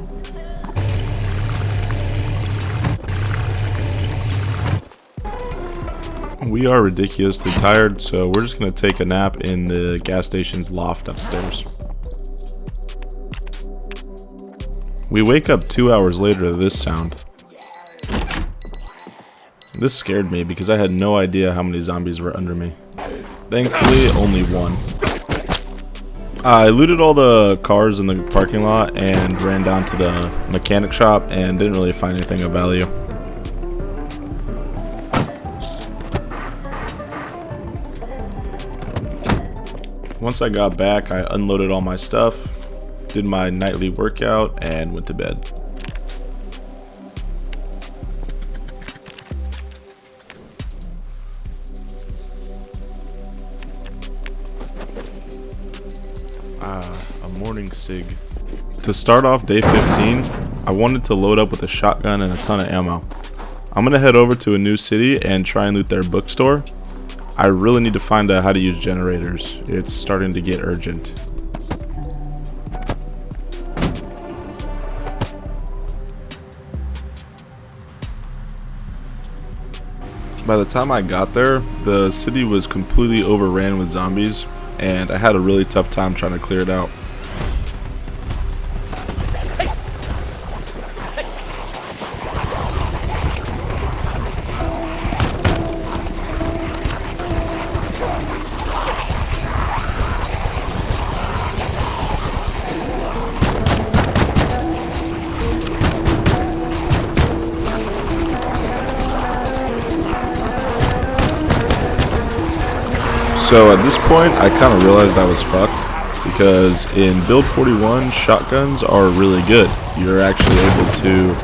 We are ridiculously tired, so we're just going to take a nap in the gas station's loft upstairs. We wake up 2 hours later to this sound. This scared me because I had no idea how many zombies were under me. Thankfully, only one. I looted all the cars in the parking lot and ran down to the mechanic shop and didn't really find anything of value. Once I got back, I unloaded all my stuff, did my nightly workout, and went to bed. A morning cig. To start off day 15, I wanted to load up with a shotgun and a ton of ammo. I'm gonna head over to a new city and try and loot their bookstore. I really need to find out how to use generators. It's starting to get urgent. By the time I got there, the city was completely overran with zombies, and I had a really tough time trying to clear it out. So at this point, I kind of realized I was fucked, because in build 41, shotguns are really good. You're actually able to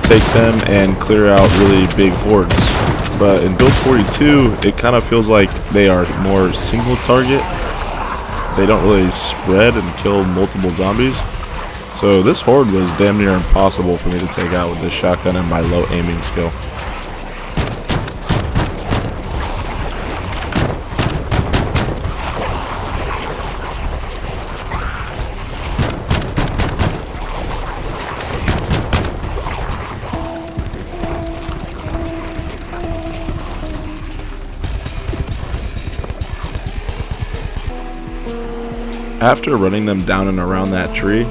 take them and clear out really big hordes. But in build 42, it kind of feels like they are more single target. They don't really spread and kill multiple zombies. So this horde was damn near impossible for me to take out with this shotgun and my low aiming skill. After running them down and around that tree,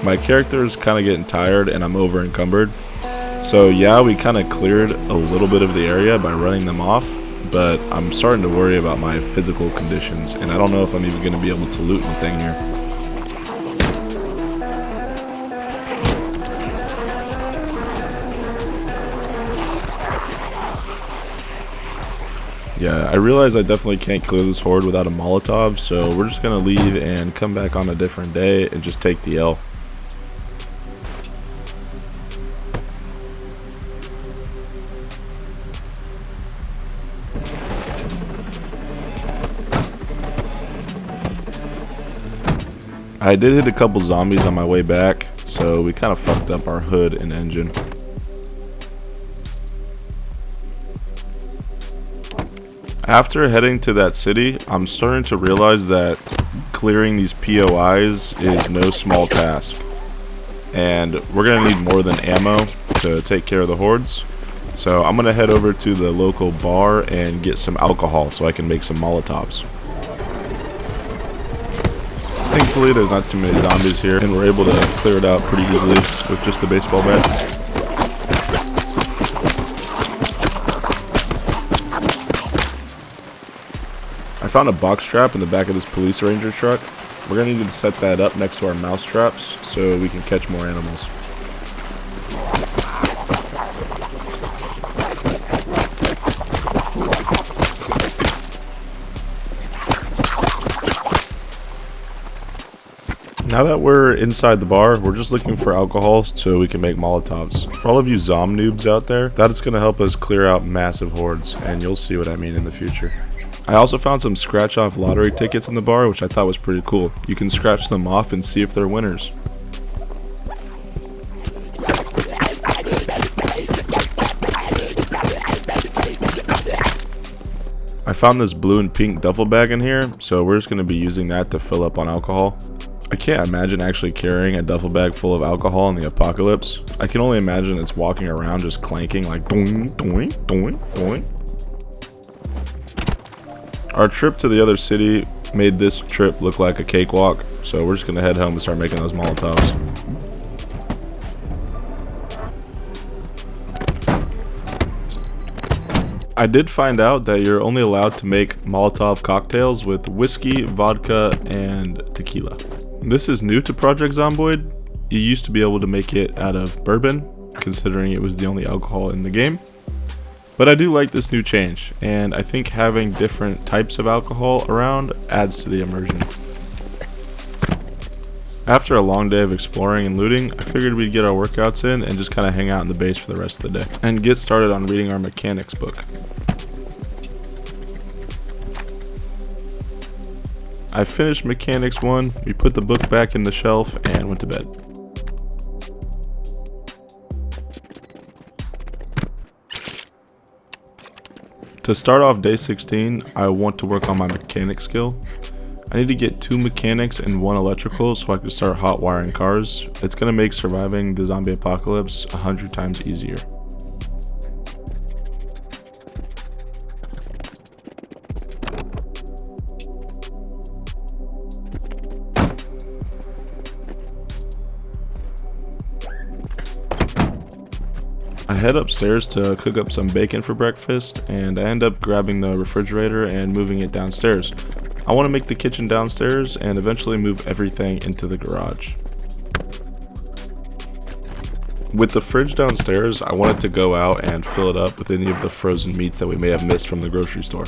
my character is kind of getting tired and I'm over encumbered. So yeah, we kind of cleared a little bit of the area by running them off, but I'm starting to worry about my physical conditions, and I don't know if I'm even going to be able to loot anything here. Yeah, I realize I definitely can't clear this horde without a Molotov, so we're just gonna leave and come back on a different day and just take the L. I did hit a couple zombies on my way back, so we kind of fucked up our hood and engine. After heading to that city, I'm starting to realize that clearing these POIs is no small task. And we're going to need more than ammo to take care of the hordes. So I'm going to head over to the local bar and get some alcohol so I can make some Molotovs. Thankfully there's not too many zombies here and we're able to clear it out pretty easily with just a baseball bat. I found a box trap in the back of this police ranger truck. We're going to need to set that up next to our mouse traps so we can catch more animals. Now that we're inside the bar, we're just looking for alcohol so we can make Molotovs. For all of you Zom noobs out there, that is going to help us clear out massive hordes, and you'll see what I mean in the future. I also found some scratch-off lottery tickets in the bar, which I thought was pretty cool. You can scratch them off and see if they're winners. I found this blue and pink duffel bag in here, so we're just going to be using that to fill up on alcohol. I can't imagine actually carrying a duffel bag full of alcohol in the apocalypse. I can only imagine it's walking around just clanking like doing, doing, doing, doing. Our trip to the other city made this trip look like a cakewalk, so we're just going to head home and start making those Molotovs. I did find out that you're only allowed to make Molotov cocktails with whiskey, vodka, and tequila. This is new to Project Zomboid. You used to be able to make it out of bourbon, considering it was the only alcohol in the game. But I do like this new change, and I think having different types of alcohol around adds to the immersion. After a long day of exploring and looting, I figured we'd get our workouts in and just kind of hang out in the base for the rest of the day, and get started on reading our mechanics book. I finished Mechanics 1, we put the book back in the shelf, and went to bed. To start off day 16, I want to work on my mechanic skill. I need to get 2 mechanics and 1 electrical so I can start hot wiring cars. It's going to make surviving the zombie apocalypse 100 times easier. I head upstairs to cook up some bacon for breakfast, and I end up grabbing the refrigerator and moving it downstairs. I want to make the kitchen downstairs and eventually move everything into the garage. With the fridge downstairs, I wanted to go out and fill it up with any of the frozen meats that we may have missed from the grocery store.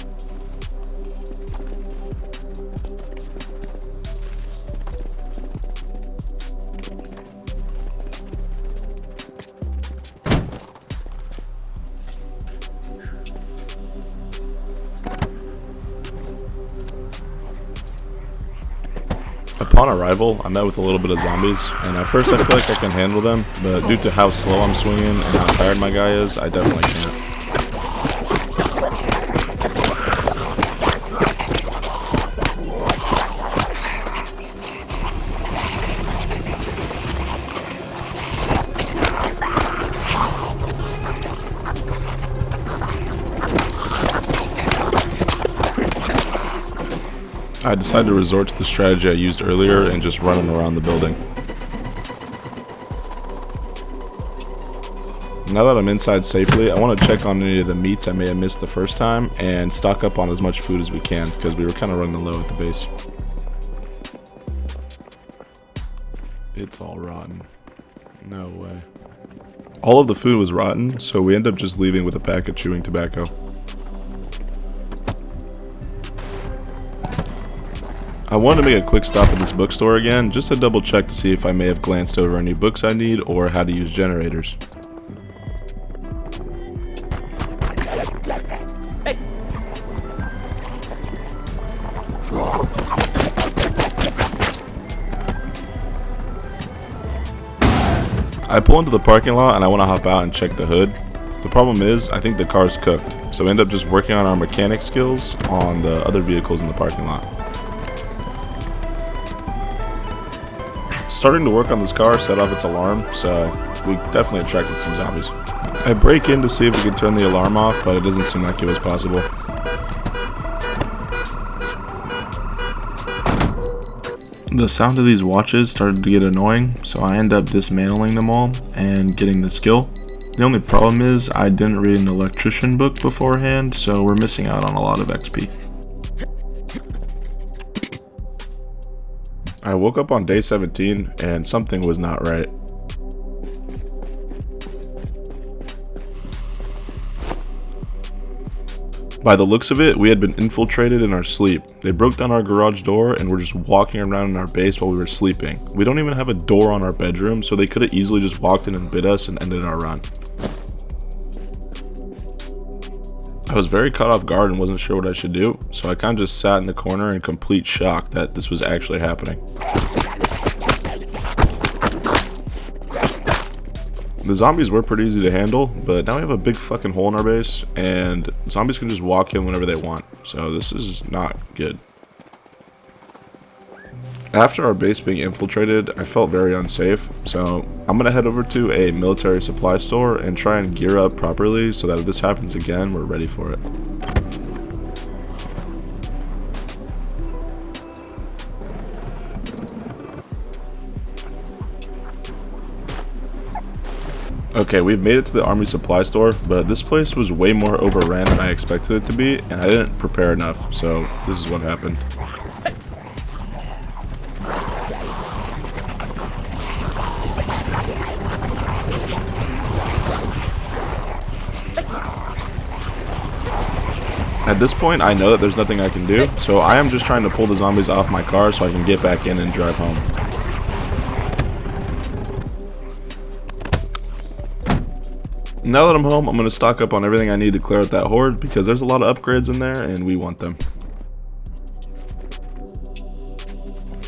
Upon arrival, I met with a little bit of zombies, and at first I feel like I can handle them, but due to how slow I'm swinging and how tired my guy is, I definitely can't. I decided to resort to the strategy I used earlier and just run him around the building. Now that I'm inside safely, I want to check on any of the meats I may have missed the first time and stock up on as much food as we can because we were kind of running low at the base. It's all rotten. No way. All of the food was rotten, so we end up just leaving with a pack of chewing tobacco. I wanted to make a quick stop at this bookstore again, just to double check to see if I may have glanced over any books I need or how to use generators. Hey. I pull into the parking lot and I want to hop out and check the hood. The problem is, I think the car's cooked, so we end up just working on our mechanic skills on the other vehicles in the parking lot. Starting to work on this car set off its alarm, so we definitely attracted some zombies. I break in to see if we can turn the alarm off, but it doesn't seem like it was possible. The sound of these watches started to get annoying, so I end up dismantling them all and getting the skill. The only problem is I didn't read an electrician book beforehand, so we're missing out on a lot of XP. I woke up on day 17 and something was not right. By the looks of it, we had been infiltrated in our sleep. They broke down our garage door and were just walking around in our base while we were sleeping. We don't even have a door on our bedroom, so they could have easily just walked in and bit us and ended our run. I was very caught off guard and wasn't sure what I should do, so I kind of just sat in the corner in complete shock that this was actually happening. The zombies were pretty easy to handle, but now we have a big fucking hole in our base, and zombies can just walk in whenever they want, so this is not good. After our base being infiltrated, I felt very unsafe, so I'm gonna head over to a military supply store and try and gear up properly so that if this happens again, we're ready for it. Okay, we've made it to the Armory supply store, but this place was way more overran than I expected it to be, and I didn't prepare enough, so this is what happened. At this point, I know that there's nothing I can do, so I am just trying to pull the zombies off my car so I can get back in and drive home. Now that I'm home, I'm going to stock up on everything I need to clear out that horde because there's a lot of upgrades in there and we want them.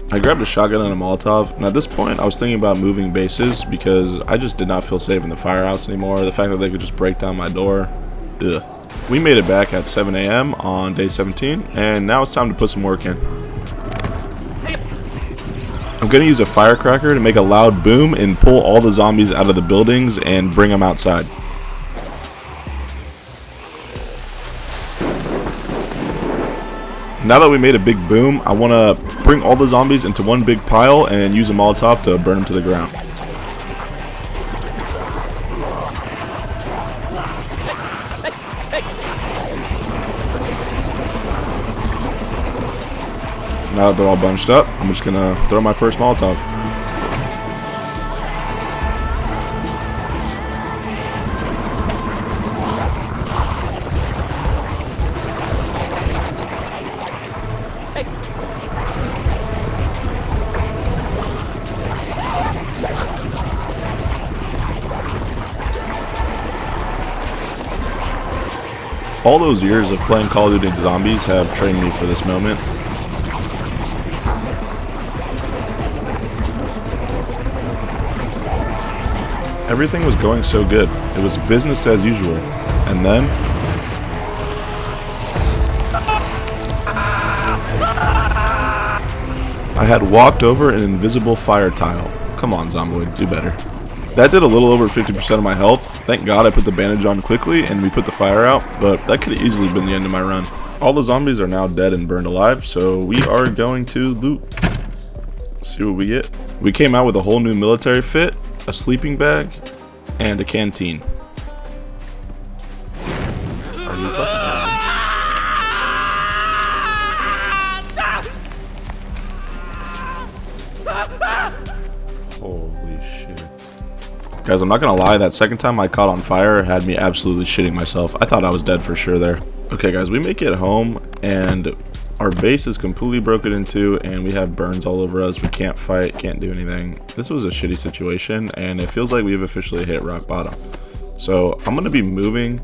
I grabbed a shotgun and a Molotov, and at this point I was thinking about moving bases because I just did not feel safe in the Firehouse anymore. The fact that they could just break down my door, ugh. We made it back at 7 a.m. on day 17, and now it's time to put some work in. I'm going to use a firecracker to make a loud boom and pull all the zombies out of the buildings and bring them outside. Now that we made a big boom, I want to bring all the zombies into one big pile and use a Molotov to burn them to the ground. Now that they're all bunched up, I'm just gonna throw my first Molotov. All those years of playing Call of Duty Zombies have trained me for this moment. Everything was going so good. It was business as usual. And then I had walked over an invisible fire tile. Come on, Zomboid, do better. That did a little over 50% of my health. Thank God I put the bandage on quickly and we put the fire out, but that could have easily been the end of my run. All the zombies are now dead and burned alive, so we are going to loot. See what we get. We came out with a whole new military fit, a sleeping bag, and a canteen. Are you fucking kidding me? Holy shit. Guys, I'm not gonna lie, that second time I caught on fire had me absolutely shitting myself. I thought I was dead for sure there. Okay guys, we make it home and our base is completely broken into and we have burns all over us. We can't fight, can't do anything. This was a shitty situation and it feels like we've officially hit rock bottom. So I'm gonna be moving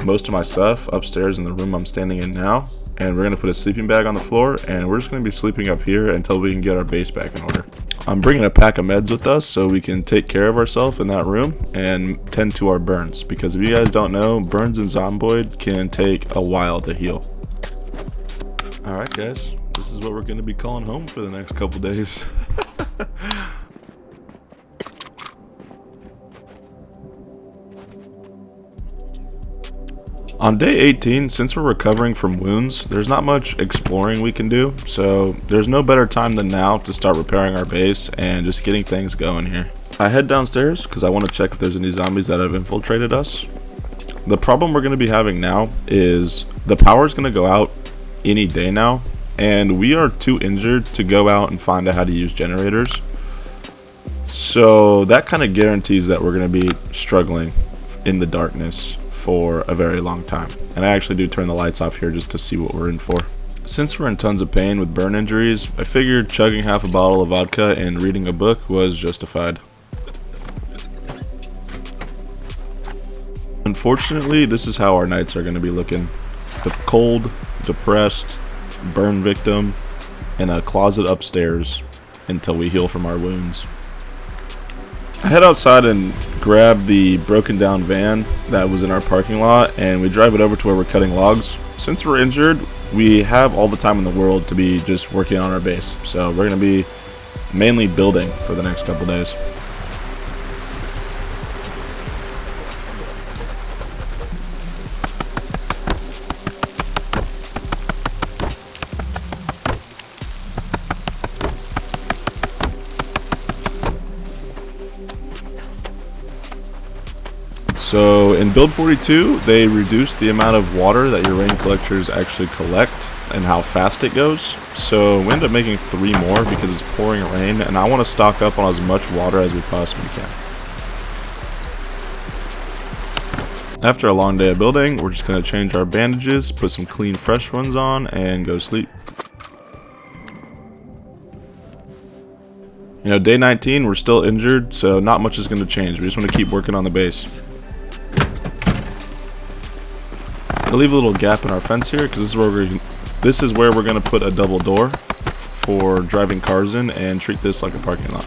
most of my stuff upstairs in the room I'm standing in now, and we're gonna put a sleeping bag on the floor and we're just gonna be sleeping up here until we can get our base back in order. I'm bringing a pack of meds with us so we can take care of ourselves in that room and tend to our burns. Because if you guys don't know, burns in Zomboid can take a while to heal. Alright guys, this is what we're going to be calling home for the next couple days. On day 18, since we're recovering from wounds, there's not much exploring we can do, so there's no better time than now to start repairing our base and just getting things going here. I head downstairs because I want to check if there's any zombies that have infiltrated us. The problem we're going to be having now is the power is going to go out any day now, and we are too injured to go out and find out how to use generators. So that kind of guarantees that we're going to be struggling in the darkness for a very long time. And I actually do turn the lights off here just to see what we're in for. Since we're in tons of pain with burn injuries, I figured chugging half a bottle of vodka and reading a book was justified. Unfortunately, this is how our nights are going to be looking. The cold, depressed, burn victim, in a closet upstairs until we heal from our wounds. I head outside and grab the broken down van that was in our parking lot, and we drive it over to where we're cutting logs. Since we're injured, we have all the time in the world to be just working on our base, so we're going to be mainly building for the next couple days. So in build 42, they reduced the amount of water that your rain collectors actually collect and how fast it goes. So we end up making 3 more because it's pouring rain, and I want to stock up on as much water as we possibly can. After a long day of building, we're just going to change our bandages, put some clean fresh ones on, and go sleep. You know, day 19, we're still injured, so not much is going to change. We just want to keep working on the base. I'll leave a little gap in our fence here because this is where we're going to put a double door for driving cars in and treat this like a parking lot.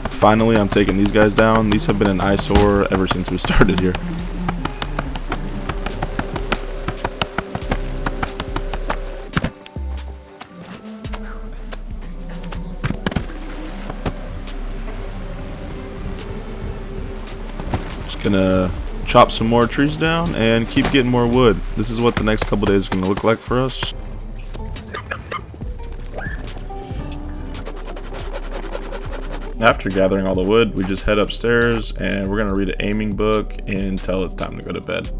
Finally, I'm taking these guys down. These have been an eyesore ever since we started here. Just gonna chop some more trees down and keep getting more wood. This is what the next couple days is going to look like for us. After gathering all the wood, we just head upstairs and we're going to read an aiming book until it's time to go to bed.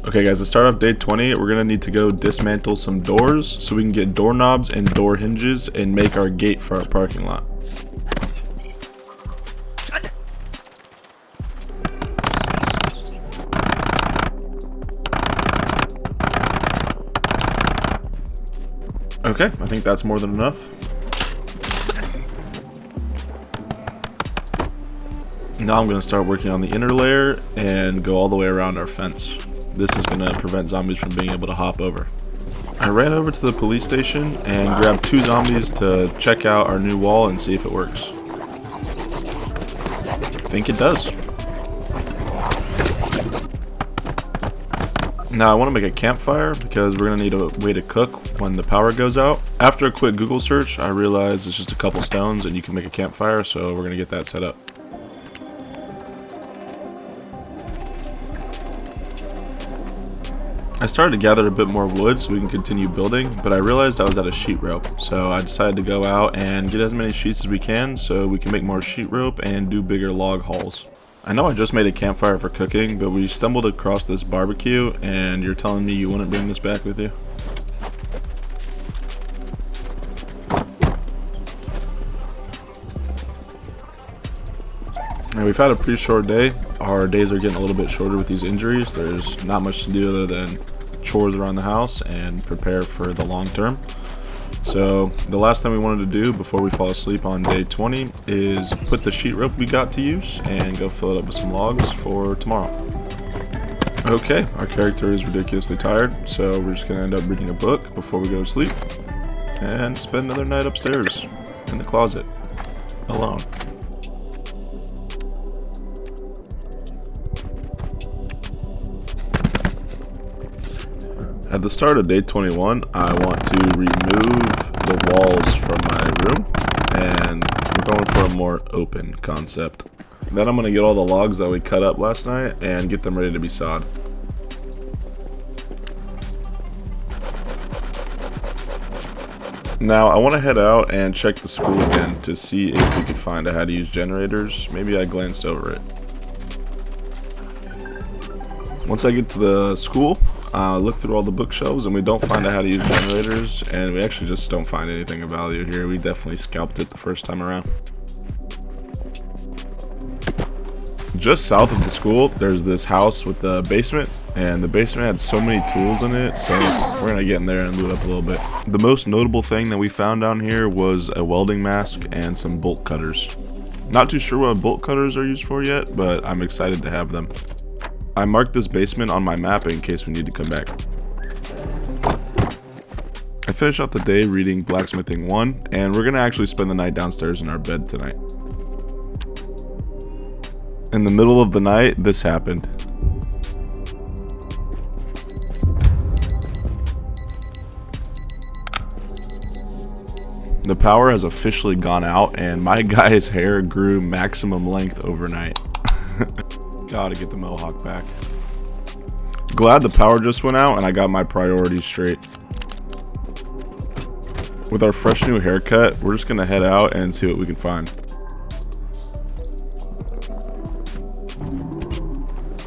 Okay guys, to start off day 20, we're going to need to go dismantle some doors so we can get doorknobs and door hinges and make our gate for our parking lot. Okay, I think that's more than enough. Now I'm going to start working on the inner layer and go all the way around our fence. This is going to prevent zombies from being able to hop over. I ran over to the police station and grabbed 2 zombies to check out our new wall and see if it works. I think it does. Now I want to make a campfire because we're going to need a way to cook when the power goes out. After a quick Google search, I realized it's just a couple stones and you can make a campfire, so we're going to get that set up. I started to gather a bit more wood so we can continue building, but I realized I was out of sheet rope, so I decided to go out and get as many sheets as we can so we can make more sheet rope and do bigger log hauls. I know I just made a campfire for cooking, but we stumbled across this barbecue and you're telling me you wouldn't bring this back with you? Now we've had a pretty short day. Our days are getting a little bit shorter with these injuries. There's not much to do other than chores around the house and prepare for the long term. So the last thing we wanted to do before we fall asleep on day 20 is put the sheet rope we got to use and go fill it up with some logs for tomorrow. Okay, our character is ridiculously tired, so we're just gonna end up reading a book before we go to sleep and spend another night upstairs in the closet alone. At the start of day 21, I want to remove the walls from my room, and we're going for a more open concept. Then I'm going to get all the logs that we cut up last night and get them ready to be sawed. Now I want to head out and check the school again to see if we could find out how to use generators. Maybe I glanced over it. Once I get to the school, look through all the bookshelves and we don't find out how to use generators, and we actually just don't find anything of value here. We definitely scalped it the first time around. Just south of the school, there's this house with the basement, and the basement had so many tools in it, so we're gonna get in there and loot up a little bit. The most notable thing that we found down here was a welding mask and some bolt cutters. Not too sure what bolt cutters are used for yet, but I'm excited to have them. I marked this basement on my map in case we need to come back. I finished off the day reading Blacksmithing 1, and we're gonna actually spend the night downstairs in our bed tonight. In the middle of the night, this happened. The power has officially gone out, and my guy's hair grew maximum length overnight. Gotta get the mohawk back. Glad the power just went out and I got my priorities straight. With our fresh new haircut, we're just gonna head out and see what we can find.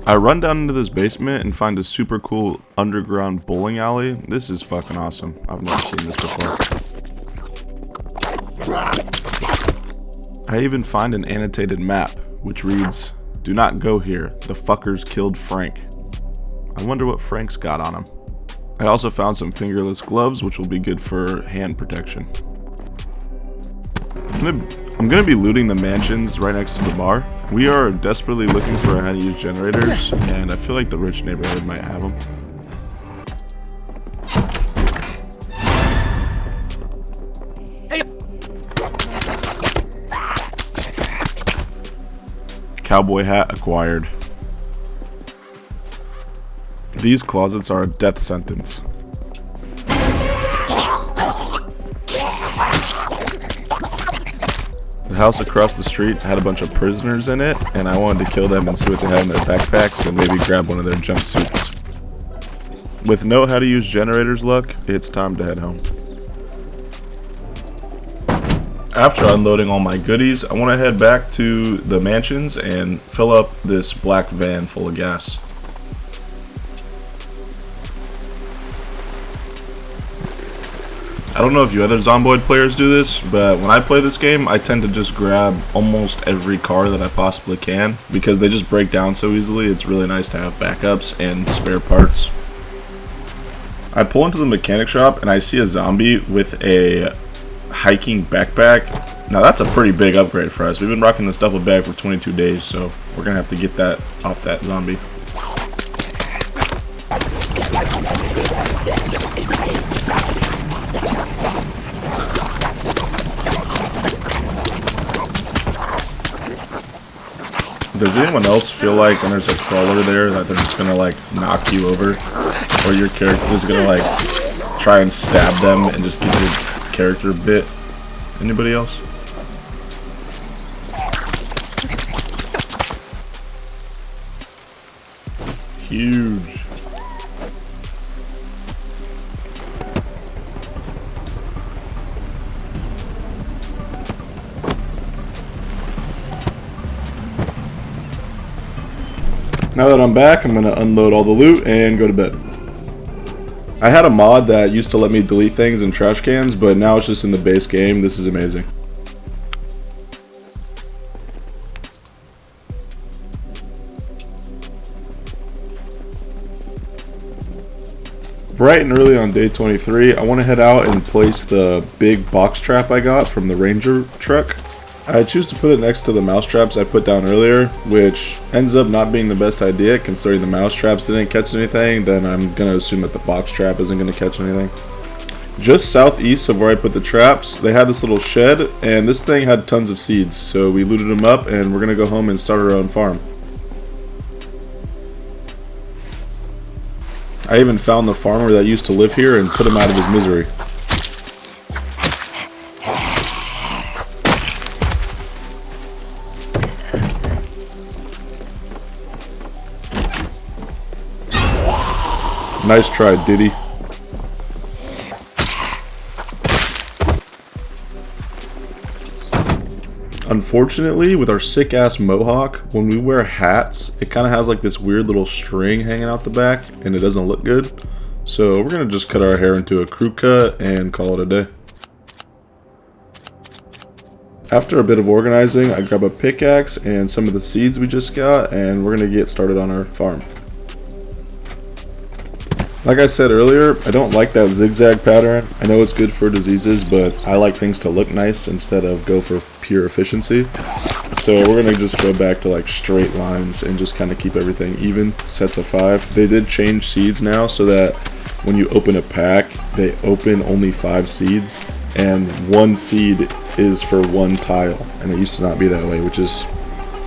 I run down into this basement and find a super cool underground bowling alley. This is fucking awesome. I've never seen this before. I even find an annotated map, which reads, "Do not go here. The fuckers killed Frank." I wonder what Frank's got on him. I also found some fingerless gloves, which will be good for hand protection. I'm gonna be looting the mansions right next to the bar. We are desperately looking for how to use generators, and I feel like the rich neighborhood might have them. Cowboy hat acquired. These closets are a death sentence. The house across the street had a bunch of prisoners in it, and I wanted to kill them and see what they had in their backpacks and maybe grab one of their jumpsuits. With know how to use generators luck, it's time to head home. After unloading all my goodies, I want to head back to the mansions and fill up this black van full of gas. I don't know if you other Zomboid players do this, but when I play this game, I tend to just grab almost every car that I possibly can because they just break down so easily. It's really nice to have backups and spare parts. I pull into the mechanic shop and I see a zombie with a hiking backpack. Now that's a pretty big upgrade for us. We've been rocking this duffel bag for 22 days, so we're gonna have to get that off that zombie. Does anyone else feel like when there's a crawler there that they're just gonna like knock you over, or your character's gonna like try and stab them and just get your character bit? Anybody else? Huge. Now that I'm back, I'm going to unload all the loot and go to bed. I had a mod that used to let me delete things in trash cans, but now it's just in the base game. This is amazing. Bright and early on day 23, I want to head out and place the big box trap I got from the Ranger truck. I choose to put it next to the mousetraps I put down earlier, which ends up not being the best idea considering the mousetraps didn't catch anything. Then I'm going to assume that the box trap isn't going to catch anything. Just southeast of where I put the traps, they had this little shed, and this thing had tons of seeds. So we looted them up, and we're going to go home and start our own farm. I even found the farmer that used to live here and put him out of his misery. Nice try, Diddy. Unfortunately, with our sick-ass mohawk, when we wear hats, it kind of has like this weird little string hanging out the back, and it doesn't look good. So we're going to just cut our hair into a crew cut and call it a day. After a bit of organizing, I grab a pickaxe and some of the seeds we just got, and we're going to get started on our farm. Like I said earlier, I don't like that zigzag pattern. I know it's good for diseases, but I like things to look nice instead of go for pure efficiency. So we're going to just go back to like straight lines and just kind of keep everything even, sets of 5. They did change seeds now so that when you open a pack, they open only 5 seeds, and 1 seed is for 1 tile, and it used to not be that way, which is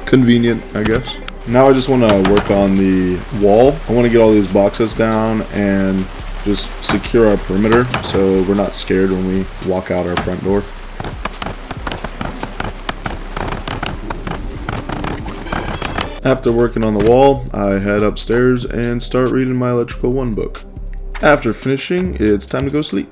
convenient, I guess. Now I just want to work on the wall. I want to get all these boxes down and just secure our perimeter so we're not scared when we walk out our front door. After working on the wall, I head upstairs and start reading my Electrical 1 book. After finishing, it's time to go sleep.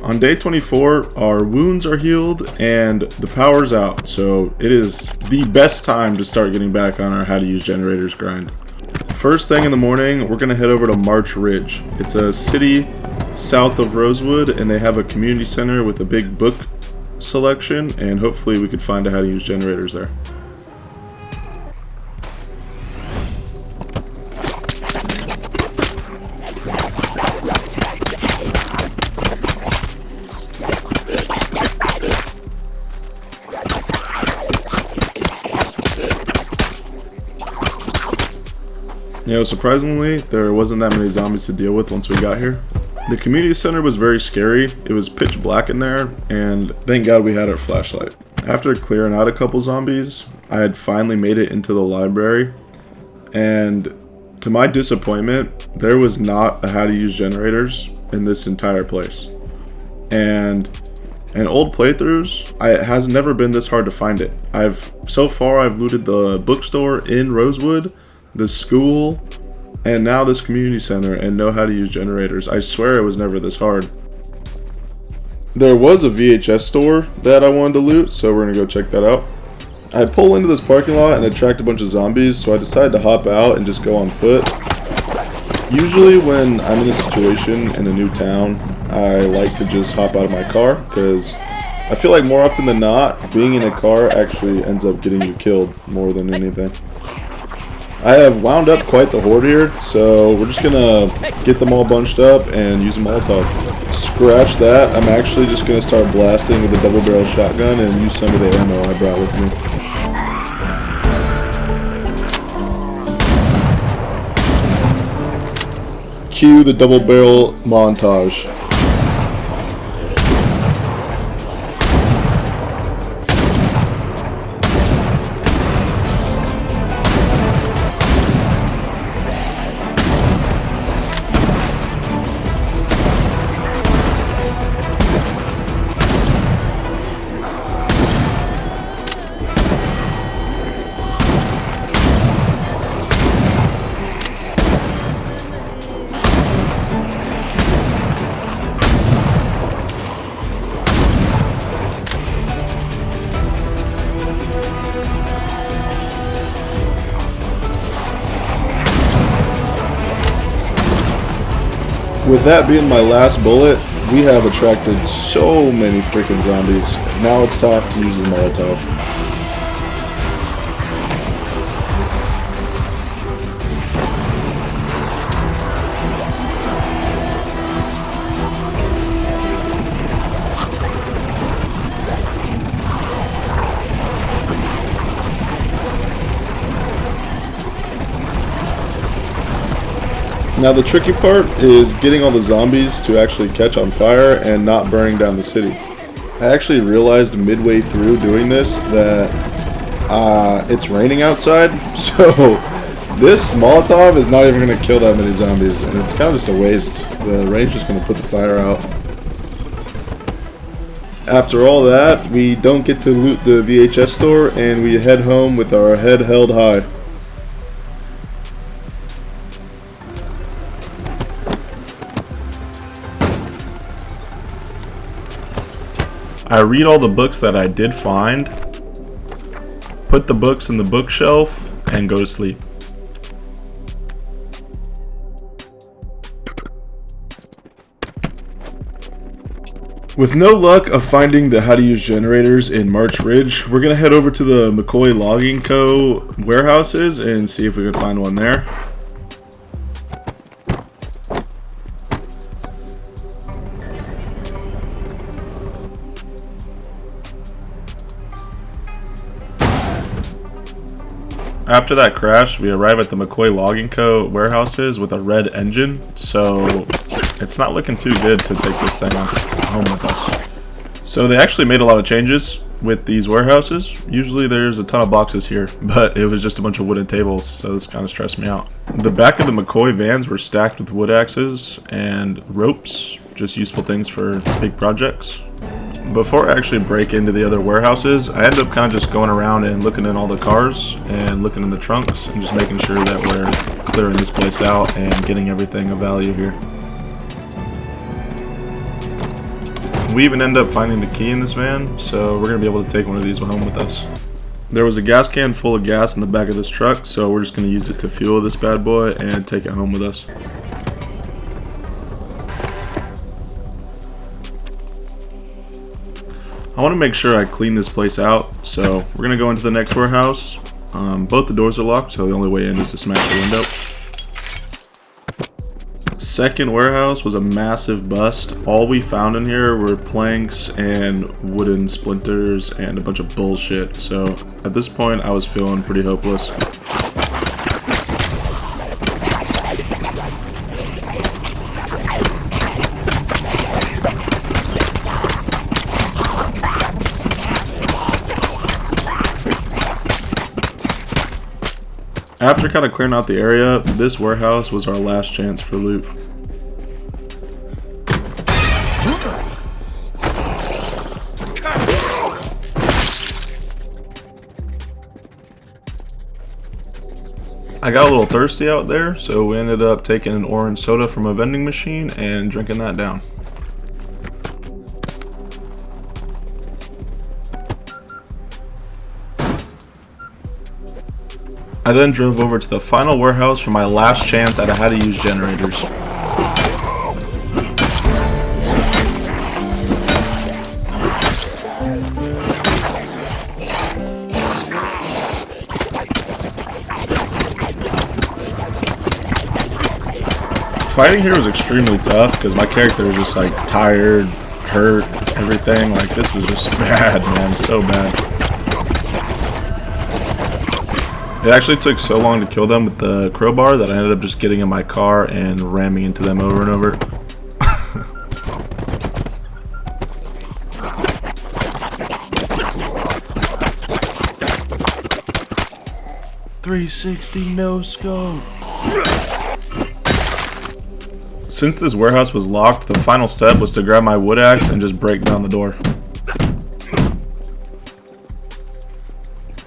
On day 24, our wounds are healed and the power's out, so it is the best time to start getting back on our how to use generators grind. First thing in the morning, we're going to head over to March Ridge. It's a city south of Rosewood, and they have a community center with a big book selection, and hopefully we could find out how to use generators there. You know, surprisingly, there wasn't that many zombies to deal with once we got here. The community center was very scary. It was pitch black in there, and thank God we had our flashlight. After clearing out a couple zombies, I had finally made it into the library, and to my disappointment, there was not a how to use generators in this entire place. And in old playthroughs, it has never been this hard to find it. So far I've looted the bookstore in Rosewood, the school, and now this community center, and know how to use generators. I swear it was never this hard. There was a VHS store that I wanted to loot, so we're gonna go check that out. I pull into this parking lot and attract a bunch of zombies, so I decided to hop out and just go on foot. Usually when I'm in a situation in a new town, I like to just hop out of my car, because I feel like more often than not, being in a car actually ends up getting you killed more than anything. I have wound up quite the horde here, so we're just gonna get them all bunched up and use a Molotov. Scratch that, I'm actually just gonna start blasting with a double barrel shotgun and use some of the ammo I brought with me. Cue the double barrel montage. With that being my last bullet, we have attracted so many freaking zombies. Now it's time to use the Molotov. Now the tricky part is getting all the zombies to actually catch on fire and not burning down the city. I actually realized midway through doing this that it's raining outside, so this Molotov is not even going to kill that many zombies, and it's kind of just a waste. The rain's just going to put the fire out. After all that, we don't get to loot the VHS store, and we head home with our head held high. I read all the books that I did find, put the books in the bookshelf, and go to sleep. With no luck of finding the how to use generators in March Ridge, we're going to head over to the McCoy Logging Co. warehouses and see if we can find one there. After that crash, we arrive at the McCoy Logging Co. warehouses with a red engine, so it's not looking too good to take this thing home with us. So they actually made a lot of changes with these warehouses. Usually there's a ton of boxes here, but it was just a bunch of wooden tables, so this kind of stressed me out. The back of the McCoy vans were stacked with wood axes and ropes, just useful things for big projects. Before I actually break into the other warehouses, I end up kind of just going around and looking in all the cars and looking in the trunks and just making sure that we're clearing this place out and getting everything of value here. We even end up finding the key in this van, so we're going to be able to take one of these home with us. There was a gas can full of gas in the back of this truck, so we're just going to use it to fuel this bad boy and take it home with us. I want to make sure I clean this place out, so we're going to go into the next warehouse. Both the doors are locked, so the only way in is to smash the window. Second warehouse was a massive bust. All we found in here were planks and wooden splinters and a bunch of bullshit, so at this point I was feeling pretty hopeless. After kind of clearing out the area, this warehouse was our last chance for loot. I got a little thirsty out there, so we ended up taking an orange soda from a vending machine and drinking that down. I then drove over to the final warehouse for my last chance at how to use generators. Fighting here was extremely tough because my character was just like tired, hurt, everything. Like this was just bad, man, so bad. It actually took so long to kill them with the crowbar that I ended up just getting in my car and ramming into them over and over. .360 no scope. Since this warehouse was locked, the final step was to grab my wood axe and just break down the door.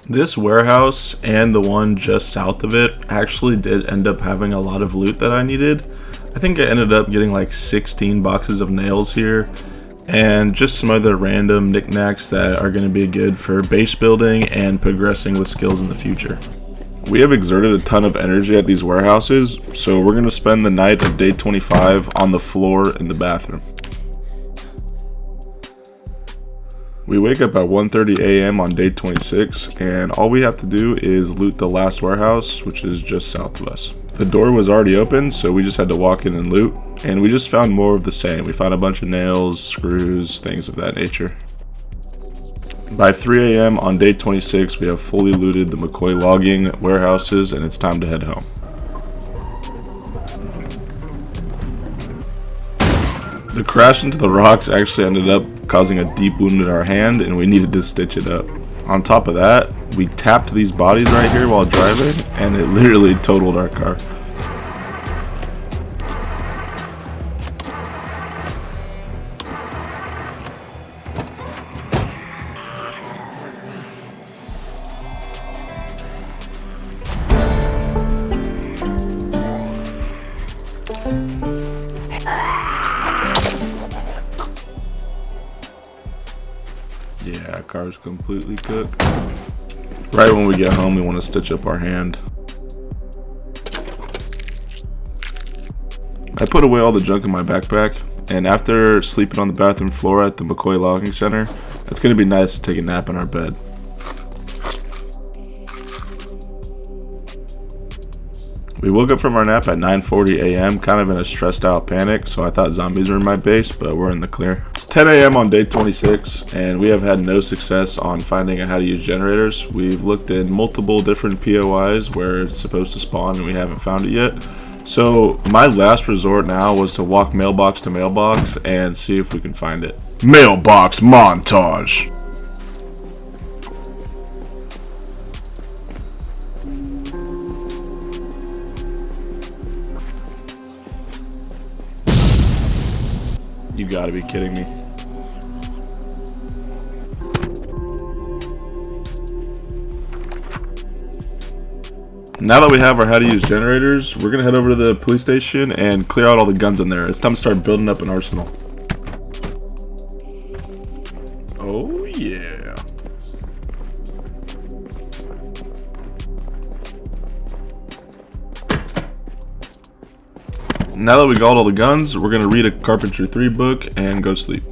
This warehouse and the one just south of it actually did end up having a lot of loot that I needed. I think I ended up getting like 16 boxes of nails here and just some other random knickknacks that are going to be good for base building and progressing with skills in the future. We have exerted a ton of energy at these warehouses, so we're going to spend the night of day 25 on the floor in the bathroom. We wake up at 1:30 a.m. on day 26, and all we have to do is loot the last warehouse, which is just south of us. The door was already open, so we just had to walk in and loot, and we just found more of the same. We found a bunch of nails, screws, things of that nature. By 3 a.m. on day 26, we have fully looted the McCoy Logging warehouses, and it's time to head home. The crash into the rocks actually ended up causing a deep wound in our hand, and we needed to stitch it up. On top of that, we tapped these bodies right here while driving, and it literally totaled our car. Yeah, car's completely cooked. Right when we get home, we want to stitch up our hand. I put away all the junk in my backpack, and after sleeping on the bathroom floor at the McCoy Logging Center, it's going to be nice to take a nap in our bed. We woke up from our nap at 9:40 a.m. kind of in a stressed out panic, so I thought zombies were in my base, but we're in the clear. It's 10 a.m. on day 26, and we have had no success on finding out how to use generators. We've looked in multiple different POIs where it's supposed to spawn, and we haven't found it yet. So my last resort now was to walk mailbox to mailbox and see if we can find it. Mailbox montage. You gotta be kidding me. Now that we have our how to use generators, we're gonna head over to the police station and clear out all the guns in there. It's time to start building up an arsenal. Oh yeah. Now that we got all the guns, we're going to read a Carpentry 3 book and go to sleep.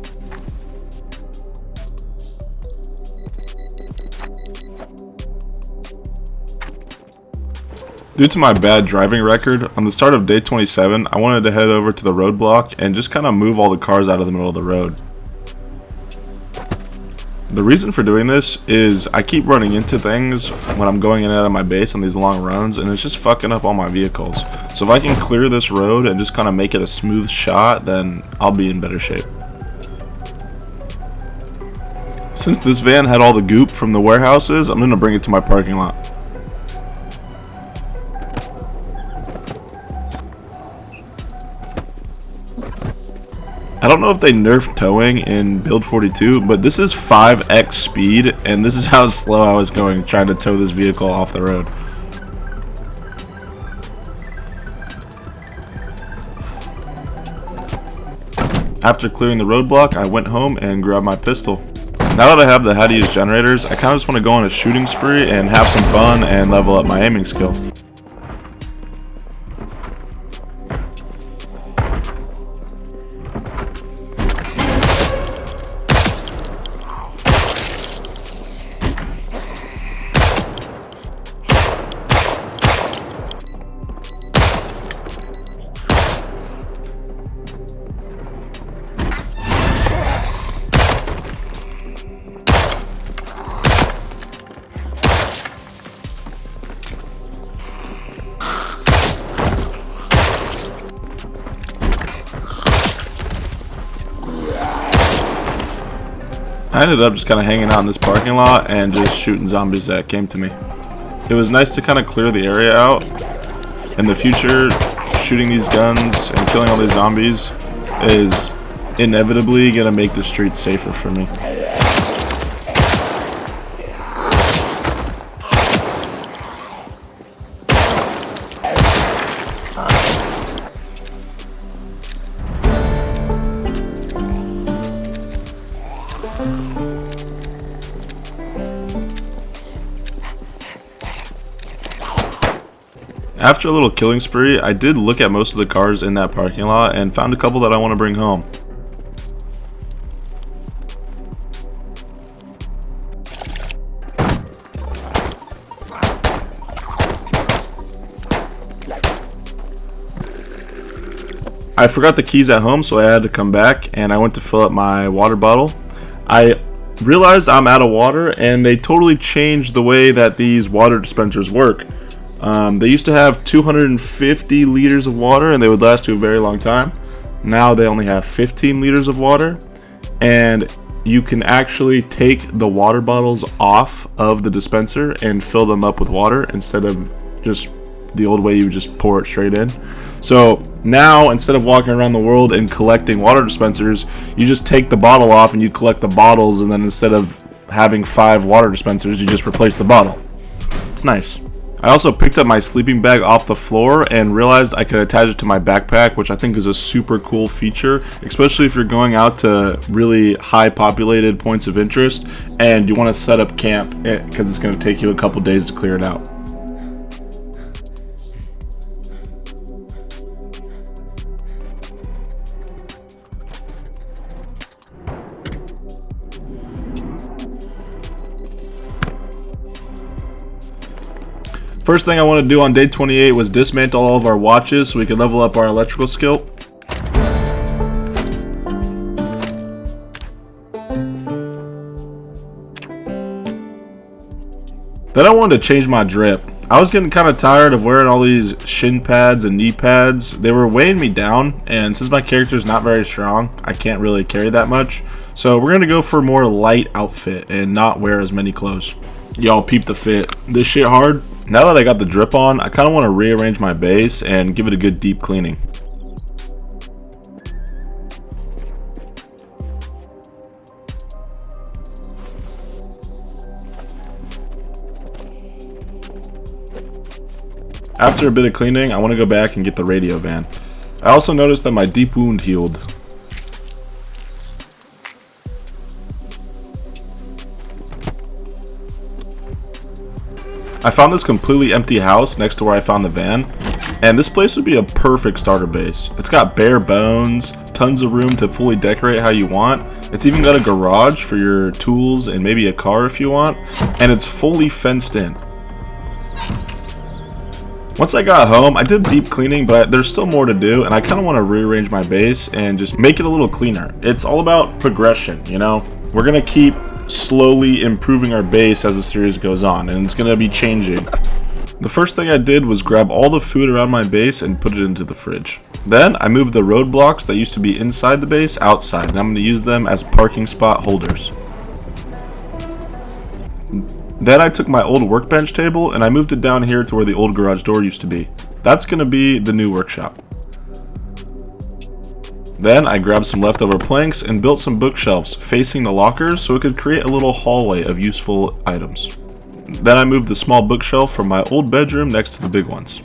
Due to my bad driving record, on the start of day 27, I wanted to head over to the roadblock and just kind of move all the cars out of the middle of the road. The reason for doing this is I keep running into things when I'm going in and out of my base on these long runs, and it's just fucking up all my vehicles. So if I can clear this road and just kind of make it a smooth shot, then I'll be in better shape. Since this van had all the goop from the warehouses, I'm going to bring it to my parking lot. I don't know if they nerfed towing in build 42, but this is 5x speed, and this is how slow I was going trying to tow this vehicle off the road. After clearing the roadblock, I went home and grabbed my pistol. Now that I have the how to use generators, I kind of just want to go on a shooting spree and have some fun and level up my aiming skill. I ended up just kind of hanging out in this parking lot and just shooting zombies that came to me. It was nice to kind of clear the area out. In the future, shooting these guns and killing all these zombies is inevitably going to make the streets safer for me. After a little killing spree, I did look at most of the cars in that parking lot and found a couple that I want to bring home. I forgot the keys at home, so I had to come back and I went to fill up my water bottle. I realized I'm out of water and they totally changed the way that these water dispensers work. They used to have 250 liters of water and they would last you a very long time. Now they only have 15 liters of water, and you can actually take the water bottles off of the dispenser and fill them up with water instead of just the old way you just pour it straight in. So now, instead of walking around the world and collecting water dispensers, you just take the bottle off and you collect the bottles, and then instead of having 5 water dispensers, you just replace the bottle. It's nice. I also picked up my sleeping bag off the floor and realized I could attach it to my backpack, which I think is a super cool feature, especially if you're going out to really high populated points of interest and you want to set up camp, because it's going to take you a couple days to clear it out. First thing I want to do on day 28 was dismantle all of our watches so we could level up our electrical skill. Then I wanted to change my drip. I was getting kind of tired of wearing all these shin pads and knee pads. They were weighing me down, and since my character's not very strong, I can't really carry that much. So we're going to go for a more light outfit and not wear as many clothes. Y'all peep the fit. This shit hard. Now that I got the drip on, I kind of want to rearrange my base and give it a good deep cleaning. After a bit of cleaning, I want to go back and get the radio van. I also noticed that my deep wound healed. I found this completely empty house next to where I found the van, and this place would be a perfect starter base. It's got bare bones, tons of room to fully decorate how you want. It's even got a garage for your tools and maybe a car if you want, and it's fully fenced in. Once I got home, I did deep cleaning, but there's still more to do, and I kind of want to rearrange my base and just make it a little cleaner. It's all about progression, you know? We're going to keep slowly improving our base as the series goes on, and it's going to be changing. The first thing I did was grab all the food around my base and put it into the fridge. Then I moved the roadblocks that used to be inside the base outside, and I'm going to use them as parking spot holders. Then I took my old workbench table and I moved it down here to where the old garage door used to be. That's going to be the new workshop. Then I grabbed some leftover planks and built some bookshelves facing the lockers so it could create a little hallway of useful items. Then I moved the small bookshelf from my old bedroom next to the big ones.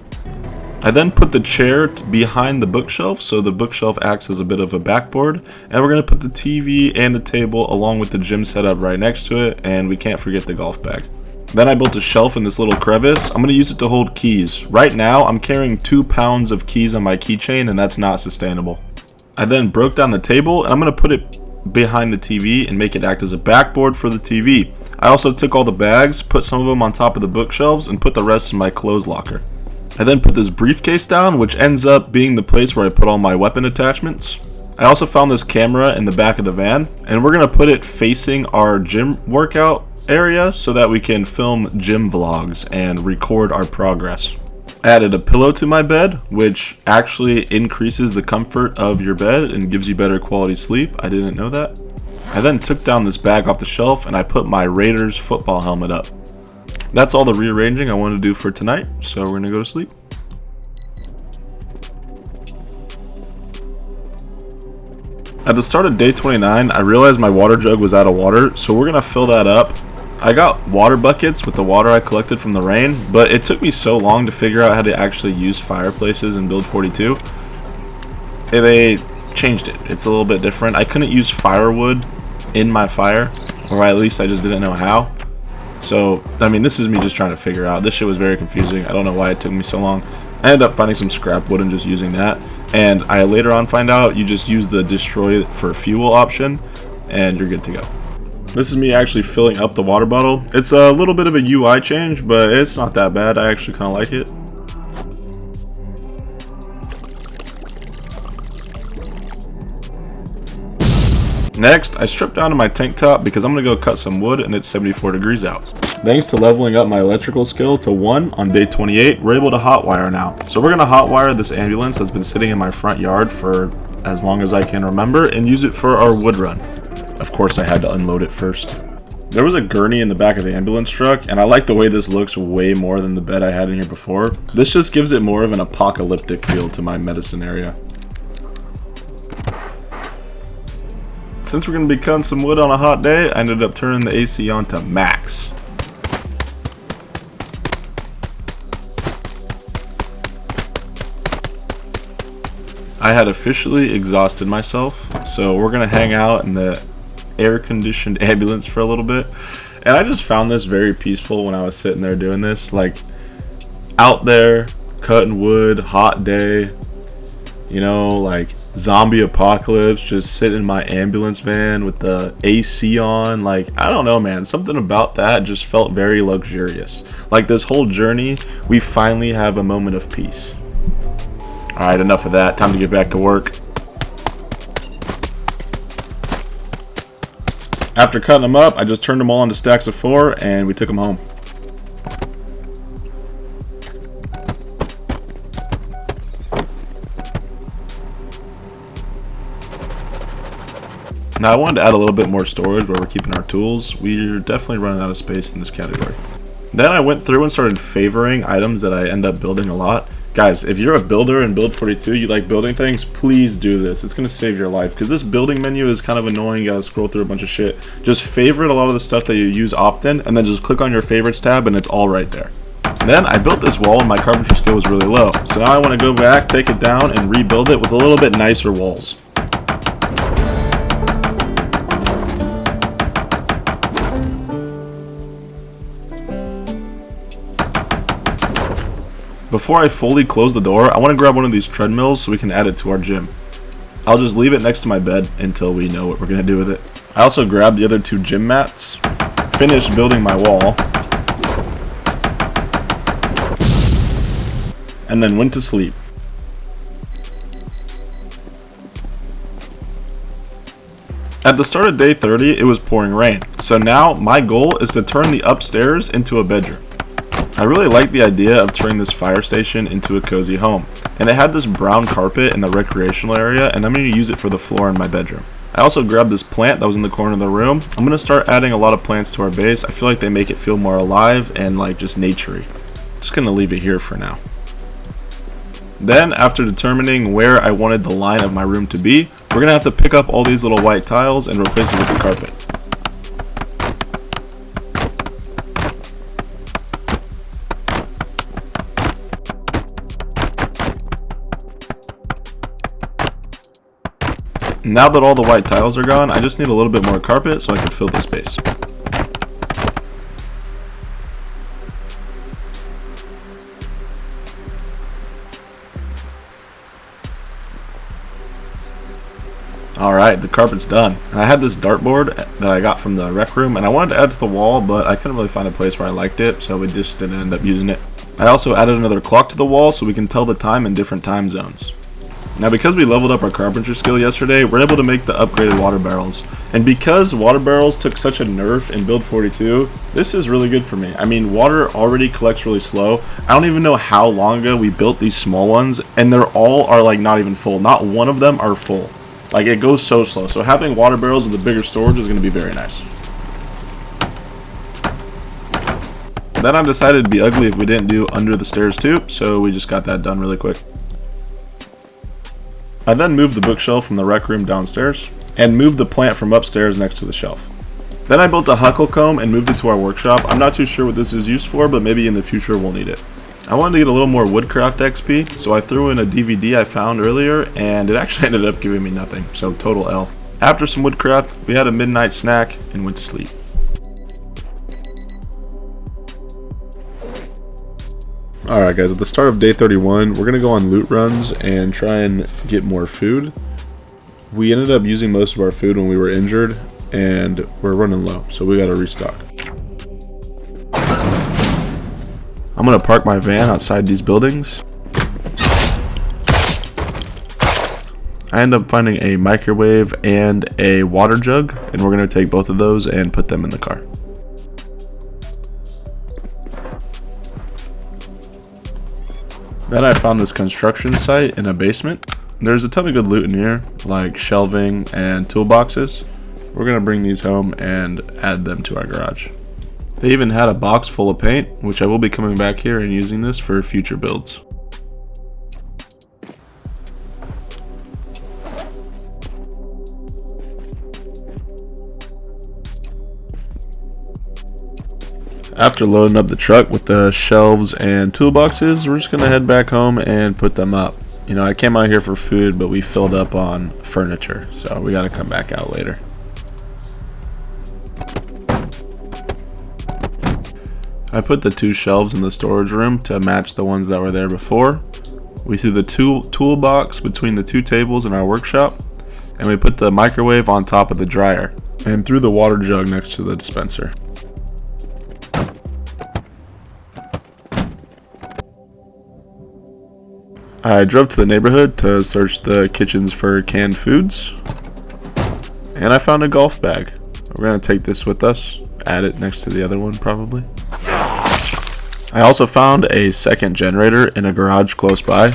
I then put the chair behind the bookshelf so the bookshelf acts as a bit of a backboard, and we're going to put the TV and the table along with the gym setup right next to it, and we can't forget the golf bag. Then I built a shelf in this little crevice. I'm going to use it to hold keys. Right now I'm carrying 2 pounds of keys on my keychain, and that's not sustainable. I then broke down the table and I'm going to put it behind the TV and make it act as a backboard for the TV. I also took all the bags, put some of them on top of the bookshelves, and put the rest in my clothes locker. I then put this briefcase down, which ends up being the place where I put all my weapon attachments. I also found this camera in the back of the van, and we're going to put it facing our gym workout area so that we can film gym vlogs and record our progress. I added a pillow to my bed, which actually increases the comfort of your bed and gives you better quality sleep. I didn't know that. I then took down this bag off the shelf and I put my Raiders football helmet up. That's all the rearranging I wanted to do for tonight, so we're going to go to sleep. At the start of day 29, I realized my water jug was out of water, so we're going to fill that up. I got water buckets with the water I collected from the rain, but it took me so long to figure out how to actually use fireplaces in build 42. They changed it. It's a little bit different. I couldn't use firewood in my fire, or at least I just didn't know how. So, I mean, this is me just trying to figure out. This shit was very confusing. I don't know why it took me so long. I ended up finding some scrap wood and just using that. And I later on find out you just use the destroy for fuel option, and you're good to go. This is me actually filling up the water bottle. It's a little bit of a UI change, but it's not that bad. I actually kind of like it. Next, I stripped down to my tank top because I'm going to go cut some wood and it's 74 degrees out. Thanks to leveling up my electrical skill to 1 on day 28, we're able to hotwire now. So we're going to hotwire this ambulance that's been sitting in my front yard for as long as I can remember and use it for our wood run. Of course, I had to unload it first. There was a gurney in the back of the ambulance truck, and I like the way this looks way more than the bed I had in here before. This just gives it more of an apocalyptic feel to my medicine area. Since we're going to be cutting some wood on a hot day, I ended up turning the AC on to max. I had officially exhausted myself, so we're going to hang out in the air-conditioned ambulance for a little bit. And I just found this very peaceful when I was sitting there doing this. Like, out there, cutting wood, hot day, you know, like zombie apocalypse, just sitting in my ambulance van with the AC on. Like, I don't know, man, something about that just felt very luxurious. Like, this whole journey, we finally have a moment of peace. Alright, enough of that, time to get back to work. After cutting them up, I just turned them all into stacks of 4 and we took them home. Now I wanted to add a little bit more storage where we're keeping our tools. We're definitely running out of space in this category. Then I went through and started favoring items that I end up building a lot. Guys, if you're a builder in Build 42, you like building things, please do this. It's going to save your life because this building menu is kind of annoying. You got to scroll through a bunch of shit. Just favorite a lot of the stuff that you use often and then just click on your favorites tab and it's all right there. Then I built this wall and my carpentry skill was really low. So now I want to go back, take it down, and rebuild it with a little bit nicer walls. Before I fully close the door, I want to grab one of these treadmills so we can add it to our gym. I'll just leave it next to my bed until we know what we're going to do with it. I also grabbed the other 2 gym mats, finished building my wall, and then went to sleep. At the start of day 30, it was pouring rain, so now my goal is to turn the upstairs into a bedroom. I really like the idea of turning this fire station into a cozy home, and it had this brown carpet in the recreational area, and I'm going to use it for the floor in my bedroom. I also grabbed this plant that was in the corner of the room. I'm going to start adding a lot of plants to our base. I feel like they make it feel more alive and like just naturey. Just going to leave it here for now. Then, after determining where I wanted the line of my room to be, we're going to have to pick up all these little white tiles and replace it with the carpet. Now that all the white tiles are gone, I just need a little bit more carpet so I can fill the space. Alright, the carpet's done. And I had this dartboard that I got from the rec room and I wanted to add to the wall, but I couldn't really find a place where I liked it, so we just didn't end up using it. I also added another clock to the wall so we can tell the time in different time zones. Now, because we leveled up our carpentry skill yesterday, we're able to make the upgraded water barrels. And because water barrels took such a nerf in Build 42, this is really good for me. I mean, water already collects really slow. I don't even know how long ago we built these small ones, and they're all are like not even full. Not one of them are full. Like, it goes so slow. So having water barrels with a bigger storage is going to be very nice. Then I decided it'd be ugly if we didn't do under the stairs too, so we just got that done really quick. I then moved the bookshelf from the rec room downstairs and moved the plant from upstairs next to the shelf. Then I built a huckle comb and moved it to our workshop. I'm not too sure what this is used for, but maybe in the future we'll need it. I wanted to get a little more woodcraft XP, so I threw in a DVD I found earlier and it actually ended up giving me nothing, so total L. After some woodcraft, we had a midnight snack and went to sleep. Alright guys, at the start of day 31, we're going to go on loot runs and try and get more food. We ended up using most of our food when we were injured, and we're running low, so we got to restock. I'm going to park my van outside these buildings. I end up finding a microwave and a water jug, and we're going to take both of those and put them in the car. Then I found this construction site in a basement. There's a ton of good loot in here, like shelving and toolboxes. We're gonna bring these home and add them to our garage. They even had a box full of paint, which I will be coming back here and using this for future builds. After loading up the truck with the shelves and toolboxes, we're just gonna head back home and put them up. You know, I came out here for food, but we filled up on furniture, so we gotta come back out later. I put the 2 shelves in the storage room to match the ones that were there before. We threw the toolbox between the 2 tables in our workshop, and we put the microwave on top of the dryer, and threw the water jug next to the dispenser. I drove to the neighborhood to search the kitchens for canned foods, and I found a golf bag. We're going to take this with us, add it next to the other one probably. I also found a second generator in a garage close by.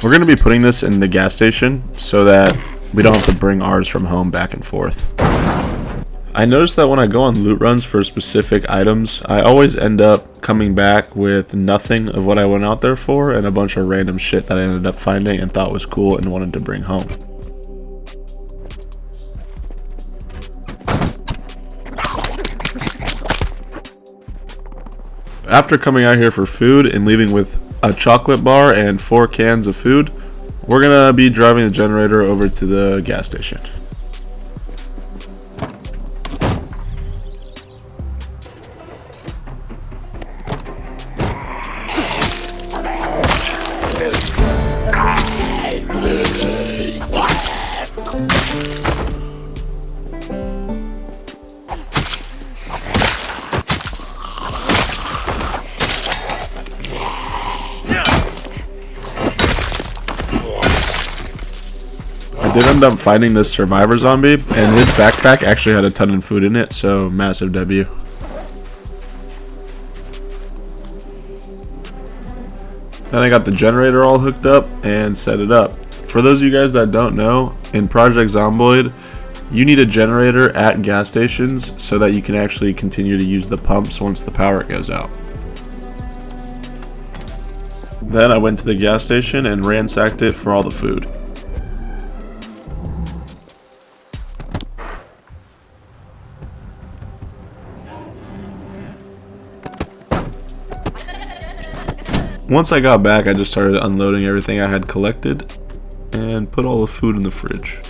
We're going to be putting this in the gas station so that we don't have to bring ours from home back and forth. I noticed that when I go on loot runs for specific items, I always end up coming back with nothing of what I went out there for and a bunch of random shit that I ended up finding and thought was cool and wanted to bring home. After coming out here for food and leaving with a chocolate bar and 4 cans of food, we're gonna be driving the generator over to the gas station. I did end up finding this survivor zombie, and his backpack actually had a ton of food in it, so massive W. Then I got the generator all hooked up and set it up. For those of you guys that don't know, in Project Zomboid, you need a generator at gas stations so that you can actually continue to use the pumps once the power goes out. Then I went to the gas station and ransacked it for all the food. Once I got back, I just started unloading everything I had collected and put all the food in the fridge.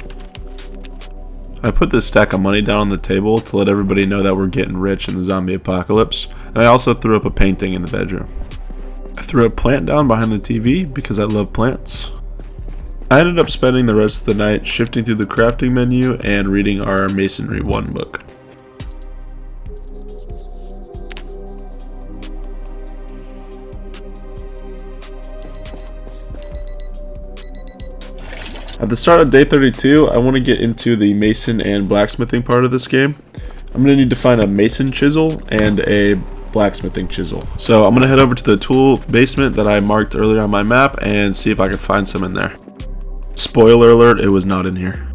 I put this stack of money down on the table to let everybody know that we're getting rich in the zombie apocalypse, and I also threw up a painting in the bedroom. I threw a plant down behind the TV because I love plants. I ended up spending the rest of the night shifting through the crafting menu and reading our Masonry 1 book. At the start of day 32, I want to get into the mason and blacksmithing part of this game. I'm going to need to find a mason chisel and a blacksmithing chisel. So I'm going to head over to the tool basement that I marked earlier on my map and see if I can find some in there. Spoiler alert, it was not in here.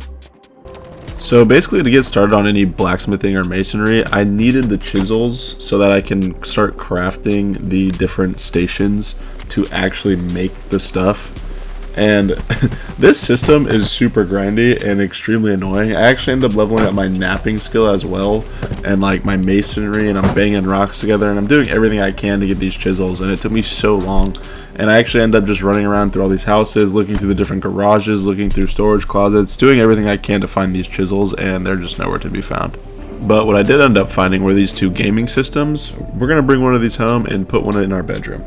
So basically, to get started on any blacksmithing or masonry, I needed the chisels so that I can start crafting the different stations to actually make the stuff. And this system is super grindy and extremely annoying. I actually end up leveling up my napping skill as well, and like my masonry, and I'm banging rocks together, and I'm doing everything I can to get these chisels, and it took me so long. And I actually end up just running around through all these houses, looking through the different garages, looking through storage closets, doing everything I can to find these chisels, and they're just nowhere to be found. But what I did end up finding were these 2 gaming systems. We're going to bring one of these home and put one in our bedroom.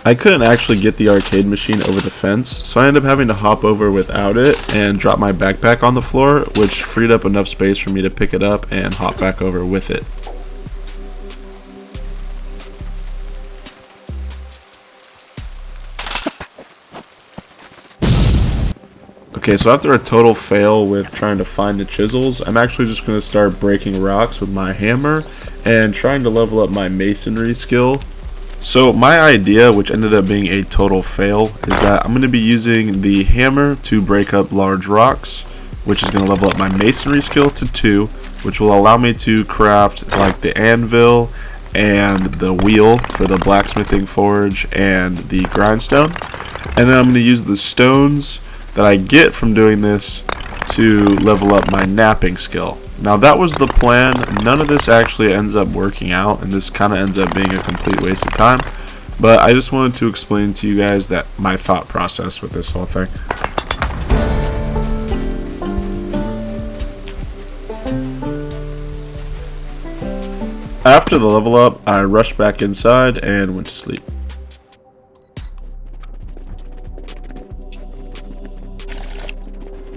I couldn't actually get the arcade machine over the fence, so I ended up having to hop over without it and drop my backpack on the floor, which freed up enough space for me to pick it up and hop back over with it. Okay, so after a total fail with trying to find the chisels, I'm actually just going to start breaking rocks with my hammer and trying to level up my masonry skill So my idea, which ended up being a total fail, is that I'm going to be using the hammer to break up large rocks, which is going to level up my masonry skill to 2, which will allow me to craft like the anvil and the wheel for the blacksmithing forge and the grindstone. And then I'm going to use the stones that I get from doing this to level up my knapping skill. Now that was the plan. None of this actually ends up working out, and this kind of ends up being a complete waste of time. But I just wanted to explain to you guys that my thought process with this whole thing. After the level up, I rushed back inside and went to sleep.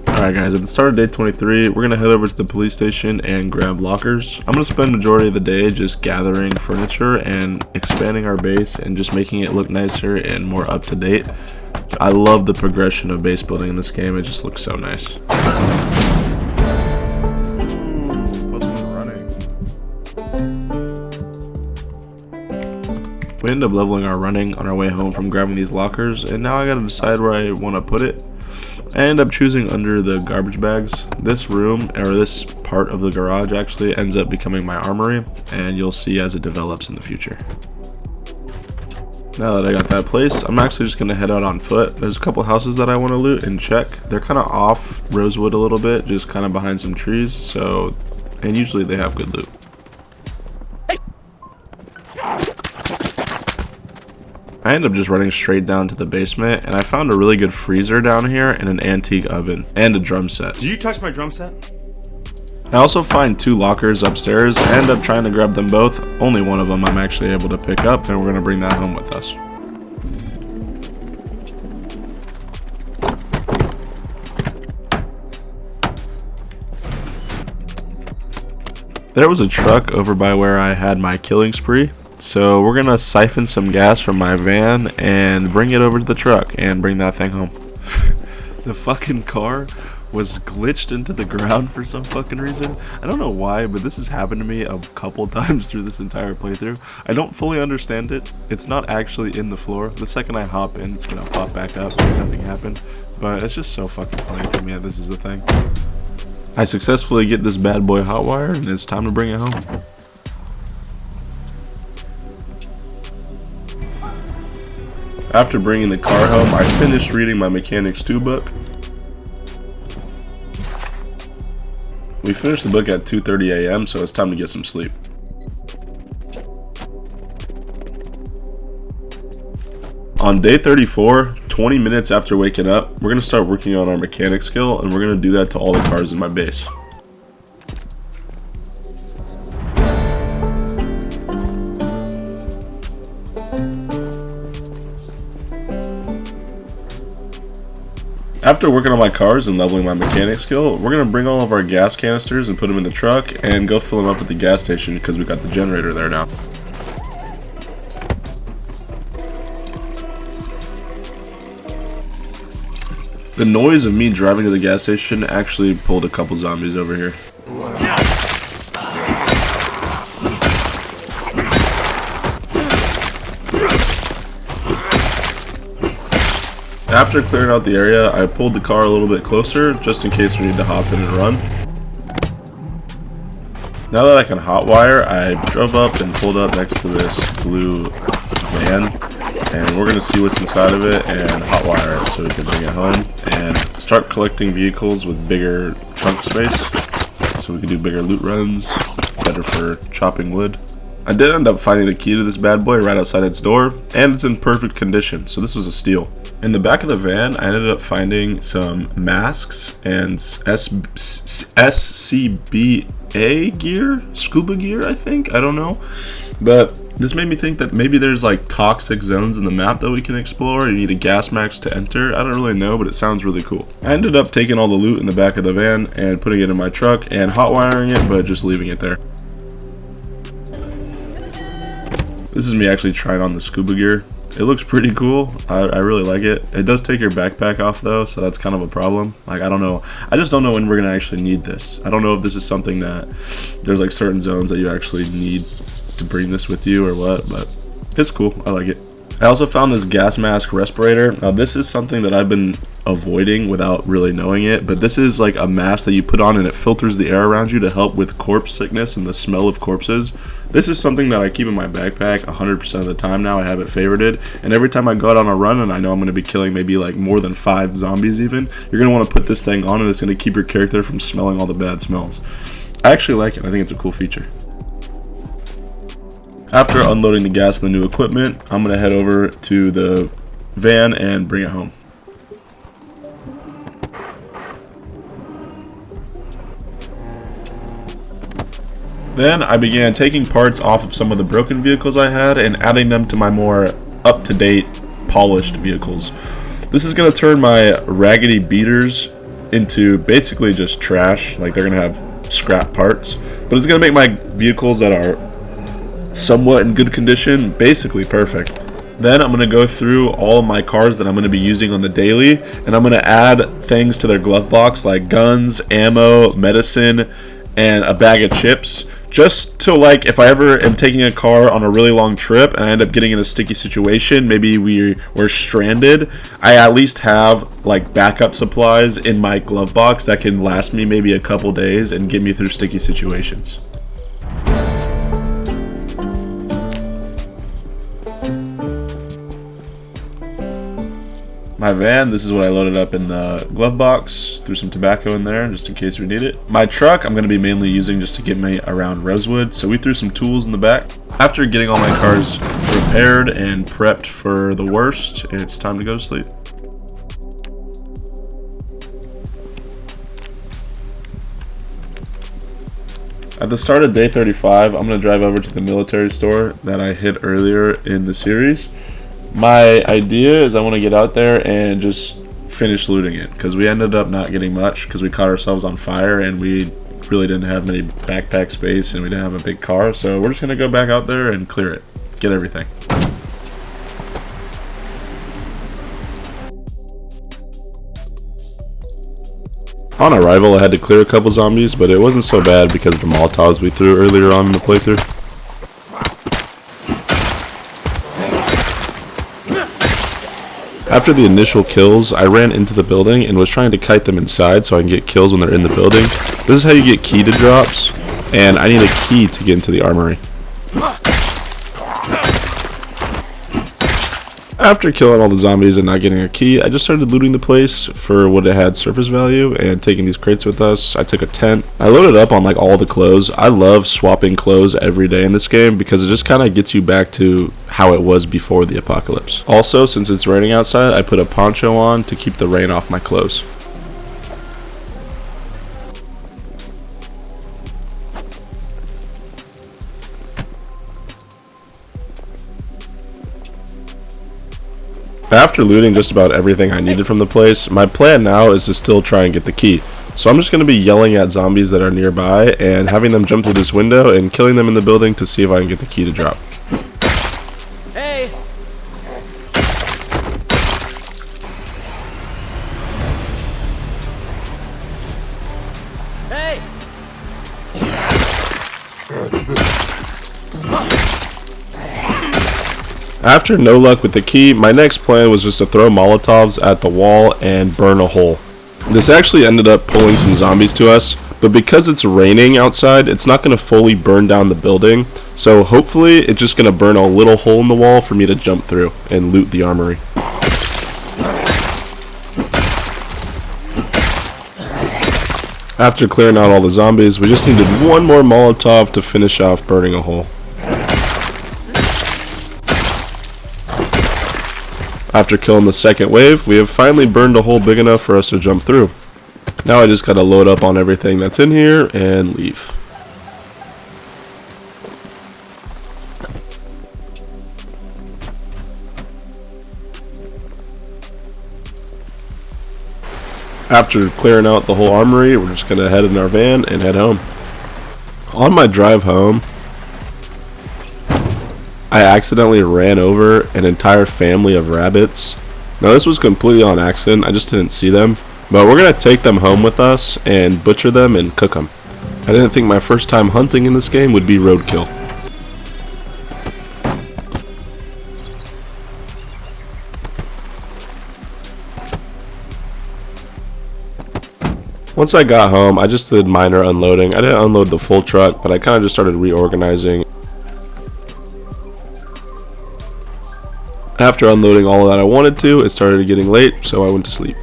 Alright guys, at the start of day 23, we're going to head over to the police station and grab lockers. I'm going to spend the majority of the day just gathering furniture and expanding our base and just making it look nicer and more up to date. I love the progression of base building in this game, it just looks so nice. We ended up leveling our running on our way home from grabbing these lockers, and now I gotta decide where I want to put it. I end up choosing under the garbage bags. This room, or this part of the garage actually, ends up becoming my armory, and you'll see as it develops in the future. Now that I got that place, I'm actually just gonna head out on foot. There's a couple houses that I want to loot and check. They're kind of off Rosewood a little bit, just kind of behind some trees, so, and usually they have good loot. I ended up just running straight down to the basement, and I found a really good freezer down here and an antique oven and a drum set. Did you touch my drum set? I also find 2 lockers upstairs. I end up trying to grab them both. Only one of them I'm actually able to pick up, and we're going to bring that home with us. There was a truck over by where I had my killing spree. So we're gonna siphon some gas from my van and bring it over to the truck and bring that thing home. The fucking car was glitched into the ground for some fucking reason. I don't know why, but this has happened to me a couple times through this entire playthrough. I don't fully understand it. It's not actually in the floor. The second I hop in, it's gonna pop back up like nothing happened. But it's just so fucking funny to me that this is a thing. I successfully get this bad boy hot wired, and it's time to bring it home. After bringing the car home, I finished reading my Mechanics 2 book. We finished the book at 2:30 a.m., so it's time to get some sleep. On day 34, 20 minutes after waking up, we're going to start working on our mechanic skill, and we're going to do that to all the cars in my base. After working on my cars and leveling my mechanic skill, we're going to bring all of our gas canisters and put them in the truck and go fill them up at the gas station because we got the generator there now. The noise of me driving to the gas station actually pulled a couple zombies over here. After clearing out the area, I pulled the car a little bit closer just in case we need to hop in and run. Now that I can hotwire, I drove up and pulled up next to this blue van, and we're going to see what's inside of it and hotwire it so we can bring it home and start collecting vehicles with bigger trunk space so we can do bigger loot runs, better for chopping wood. I did end up finding the key to this bad boy right outside its door, and it's in perfect condition, so this was a steal. In the back of the van, I ended up finding some masks and SCBA gear? Scuba gear, I think? I don't know. But this made me think that maybe there's like toxic zones in the map that we can explore. You need a gas max to enter. I don't really know, but it sounds really cool. I ended up taking all the loot in the back of the van and putting it in my truck and hot wiring it, but just leaving it there. This is me actually trying on the scuba gear. It looks pretty cool. I really like it. It does take your backpack off though, so that's kind of a problem. Like, I don't know. I just don't know when we're gonna actually need this. I don't know if this is something that there's like certain zones that you actually need to bring this with you or what, but It's cool. I like it. I also found this gas mask respirator. Now this is something that I've been avoiding without really knowing it, but this is like a mask that you put on and it filters the air around you to help with corpse sickness and the smell of corpses. This is something that I keep in my backpack 100% of the time now. I have it favorited, and every time I go out on a run and I know I'm going to be killing maybe like more than 5 zombies even, you're going to want to put this thing on and it's going to keep your character from smelling all the bad smells. I actually like it. I think it's a cool feature. After unloading the gas and the new equipment, I'm going to head over to the van and bring it home. Then I began taking parts off of some of the broken vehicles I had and adding them to my more up-to-date, polished vehicles. This is going to turn my raggedy beaters into basically just trash, like they're going to have scrap parts, but it's going to make my vehicles that are somewhat in good condition basically perfect. Then I'm going to go through all of my cars that I'm going to be using on the daily, and I'm going to add things to their glove box like guns, ammo, medicine, and a bag of chips, just to, like, if I ever am taking a car on a really long trip and I end up getting in a sticky situation, maybe we're stranded, I at least have like backup supplies in my glove box that can last me maybe a couple days and get me through sticky situations. My van, this is what I loaded up in the glove box. Threw some tobacco in there just in case we need it. My truck, I'm going to be mainly using just to get me around Rosewood, so we threw some tools in the back. After getting all my cars repaired and prepped for the worst, it's time to go to sleep. At the start of day 35, I'm going to drive over to the military store that I hit earlier in the series. My idea is I want to get out there and just finish looting it, because we ended up not getting much because we caught ourselves on fire and we really didn't have many backpack space and we didn't have a big car, so we're just going to go back out there and clear it, get everything. On arrival, I had to clear a couple zombies, but it wasn't so bad because of the Molotovs we threw earlier on in the playthrough. After the initial kills, I ran into the building and was trying to kite them inside so I can get kills when they're in the building. This is how you get key to drops, and I need a key to get into the armory. After killing all the zombies and not getting a key, I just started looting the place for what it had surface value and taking these crates with us. I took a tent. I loaded up on like all the clothes. I love swapping clothes every day in this game because it just kind of gets you back to how it was before the apocalypse. Also, since it's raining outside, I put a poncho on to keep the rain off my clothes. After looting just about everything I needed from the place, my plan now is to still try and get the key. So I'm just going to be yelling at zombies that are nearby and having them jump through this window and killing them in the building to see if I can get the key to drop. Hey! Hey! After no luck with the key, my next plan was just to throw Molotovs at the wall and burn a hole. This actually ended up pulling some zombies to us, but because it's raining outside, it's not going to fully burn down the building, so hopefully it's just going to burn a little hole in the wall for me to jump through and loot the armory. After clearing out all the zombies, we just needed one more Molotov to finish off burning a hole. After killing the second wave, we have finally burned a hole big enough for us to jump through. Now I just gotta load up on everything that's in here and leave. After clearing out the whole armory, we're just gonna head in our van and head home. On my drive home, I accidentally ran over an entire family of rabbits. Now this was completely on accident, I just didn't see them. But we're going to take them home with us and butcher them and cook them. I didn't think my first time hunting in this game would be roadkill. Once I got home, I just did minor unloading. I didn't unload the full truck, but I kind of just started reorganizing. After unloading all that I wanted to, it started getting late, so I went to sleep.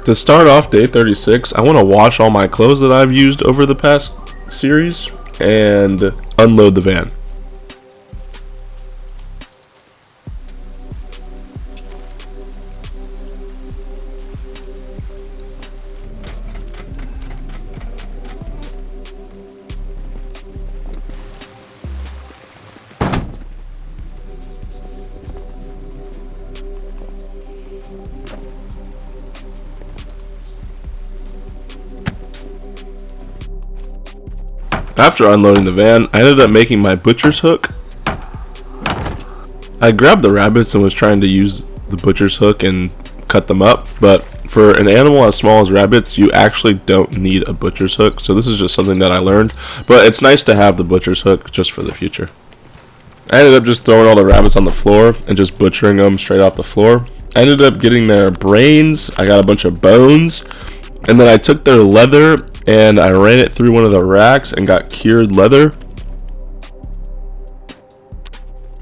To start off day 36, I want to wash all my clothes that I've used over the past series and unload the van. After unloading the van, I ended up making my butcher's hook. I grabbed the rabbits and was trying to use the butcher's hook and cut them up, but for an animal as small as rabbits, you actually don't need a butcher's hook, so this is just something that I learned, but it's nice to have the butcher's hook just for the future. I ended up just throwing all the rabbits on the floor and just butchering them straight off the floor. I ended up getting their brains, I got a bunch of bones, and then I took their leather and I ran it through one of the racks and got cured leather.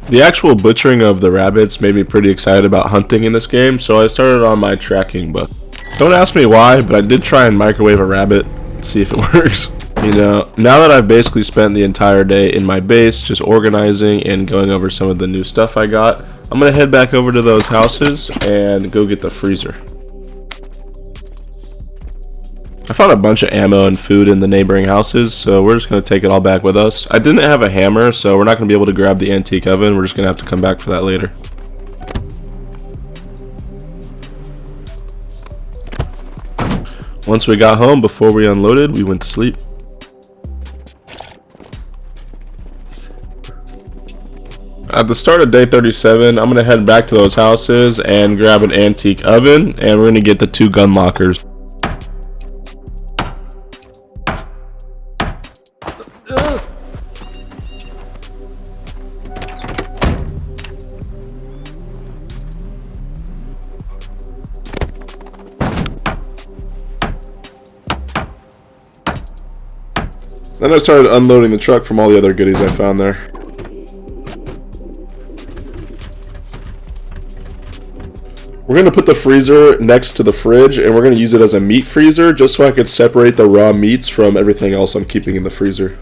The actual butchering of the rabbits made me pretty excited about hunting in this game, so I started on my tracking book. Don't ask me why, but I did try and microwave a rabbit, see if it works. You know, now that I've basically spent the entire day in my base just organizing and going over some of the new stuff I got, I'm gonna head back over to those houses and go get the freezer. I found a bunch of ammo and food in the neighboring houses, so we're just going to take it all back with us. I didn't have a hammer, so we're not going to be able to grab the antique oven. We're just going to have to come back for that later. Once we got home, before we unloaded, we went to sleep. At the start of day 37, I'm going to head back to those houses and grab an antique oven, and we're going to get the 2 gun lockers. Then I started unloading the truck from all the other goodies I found there. We're going to put the freezer next to the fridge, and we're going to use it as a meat freezer just so I could separate the raw meats from everything else I'm keeping in the freezer.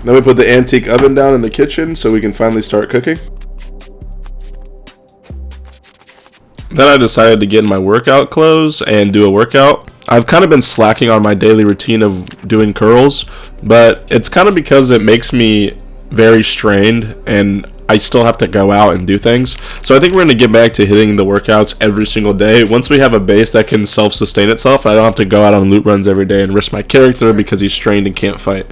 Then we put the antique oven down in the kitchen so we can finally start cooking. Then I decided to get in my workout clothes and do a workout. I've kind of been slacking on my daily routine of doing curls, but it's kind of because it makes me very strained and I still have to go out and do things. So I think we're going to get back to hitting the workouts every single day. Once we have a base that can self-sustain itself, I don't have to go out on loot runs every day and risk my character because he's strained and can't fight.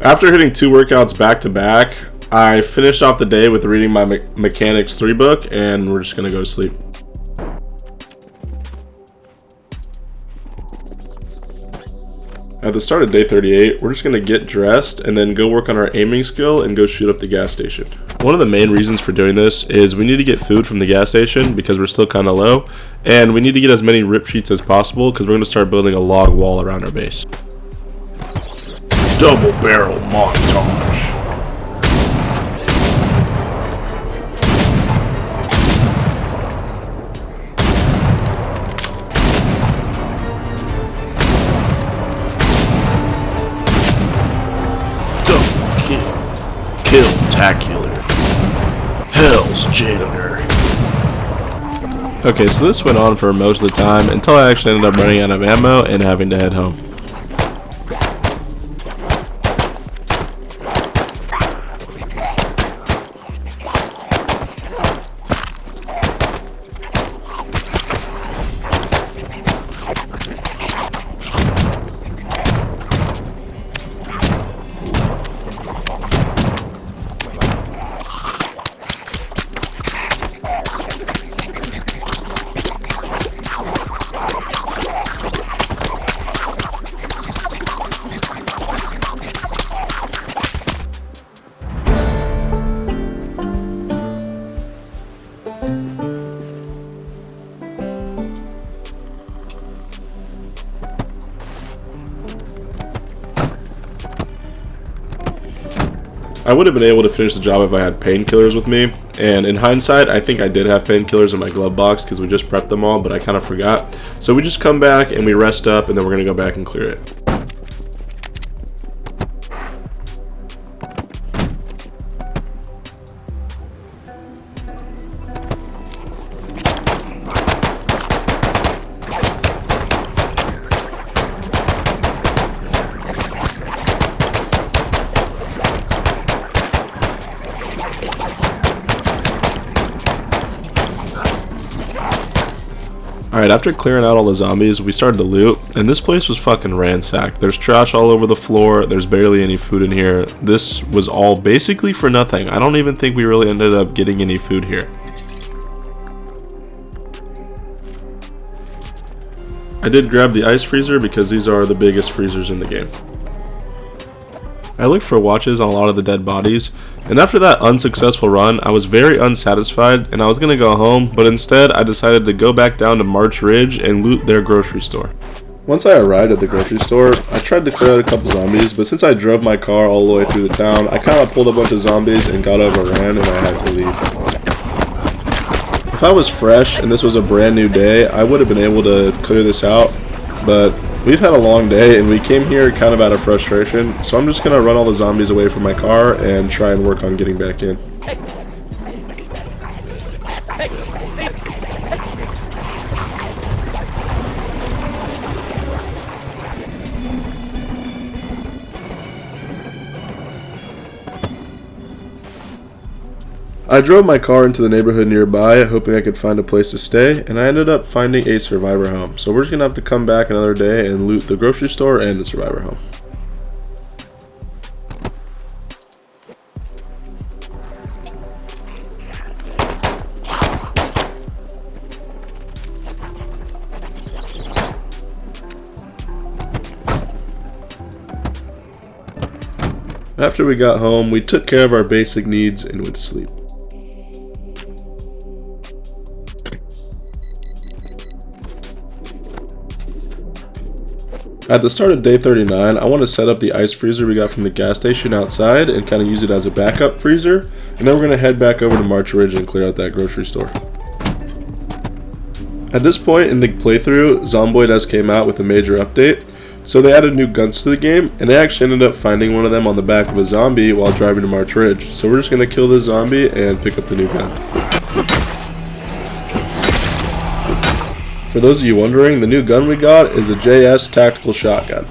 After hitting 2 workouts back to back, I finished off the day with reading my Mechanics 3 book, and we're just going to go to sleep. At the start of day 38, we're just going to get dressed and then go work on our aiming skill and go shoot up the gas station. One of the main reasons for doing this is we need to get food from the gas station because we're still kind of low, and we need to get as many rip sheets as possible because we're going to start building a log wall around our base. Double barrel montage. Kill-tacular. Hell's janitor. Okay, so this went on for most of the time until I actually ended up running out of ammo and having to head home. I would have been able to finish the job if I had painkillers with me, and in hindsight, I think I did have painkillers in my glove box because we just prepped them all, but I kind of forgot. So we just come back and we rest up, and then we're going to go back and clear it. Alright, after clearing out all the zombies, we started to loot, and this place was fucking ransacked. There's trash all over the floor, there's barely any food in here. This was all basically for nothing. I don't even think we really ended up getting any food here. I did grab the ice freezer because these are the biggest freezers in the game. I looked for watches on a lot of the dead bodies, and after that unsuccessful run, I was very unsatisfied and I was going to go home, but instead I decided to go back down to March Ridge and loot their grocery store. Once I arrived at the grocery store, I tried to clear out a couple zombies, but since I drove my car all the way through the town, I kind of pulled a bunch of zombies and got overran and I had to leave. If I was fresh and this was a brand new day, I would have been able to clear this out, but we've had a long day and we came here kind of out of frustration, so I'm just going to run all the zombies away from my car and try and work on getting back in. I drove my car into the neighborhood nearby, hoping I could find a place to stay, and I ended up finding a survivor home. So we're just going to have to come back another day and loot the grocery store and the survivor home. After we got home, we took care of our basic needs and went to sleep. At the start of day 39, I want to set up the ice freezer we got from the gas station outside and kind of use it as a backup freezer, and then we're going to head back over to March Ridge and clear out that grocery store. At this point in the playthrough, Zomboid has came out with a major update, so they added new guns to the game, and they actually ended up finding one of them on the back of a zombie while driving to March Ridge. So we're just going to kill this zombie and pick up the new gun. For those of you wondering, the new gun we got is a JS tactical shotgun.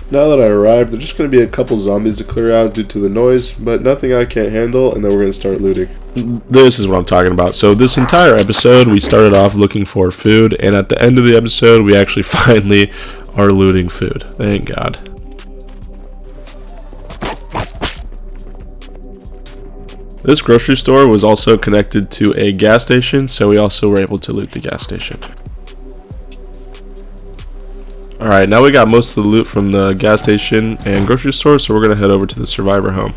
Now that I arrived, there's just going to be a couple zombies to clear out due to the noise, but nothing I can't handle, and then we're going to start looting. This is what I'm talking about. So this entire episode, we started off looking for food, and at the end of the episode, we actually finally are looting food. Thank God. This grocery store was also connected to a gas station, so we also were able to loot the gas station. Alright, now we got most of the loot from the gas station and grocery store, so we're going to head over to the survivor home.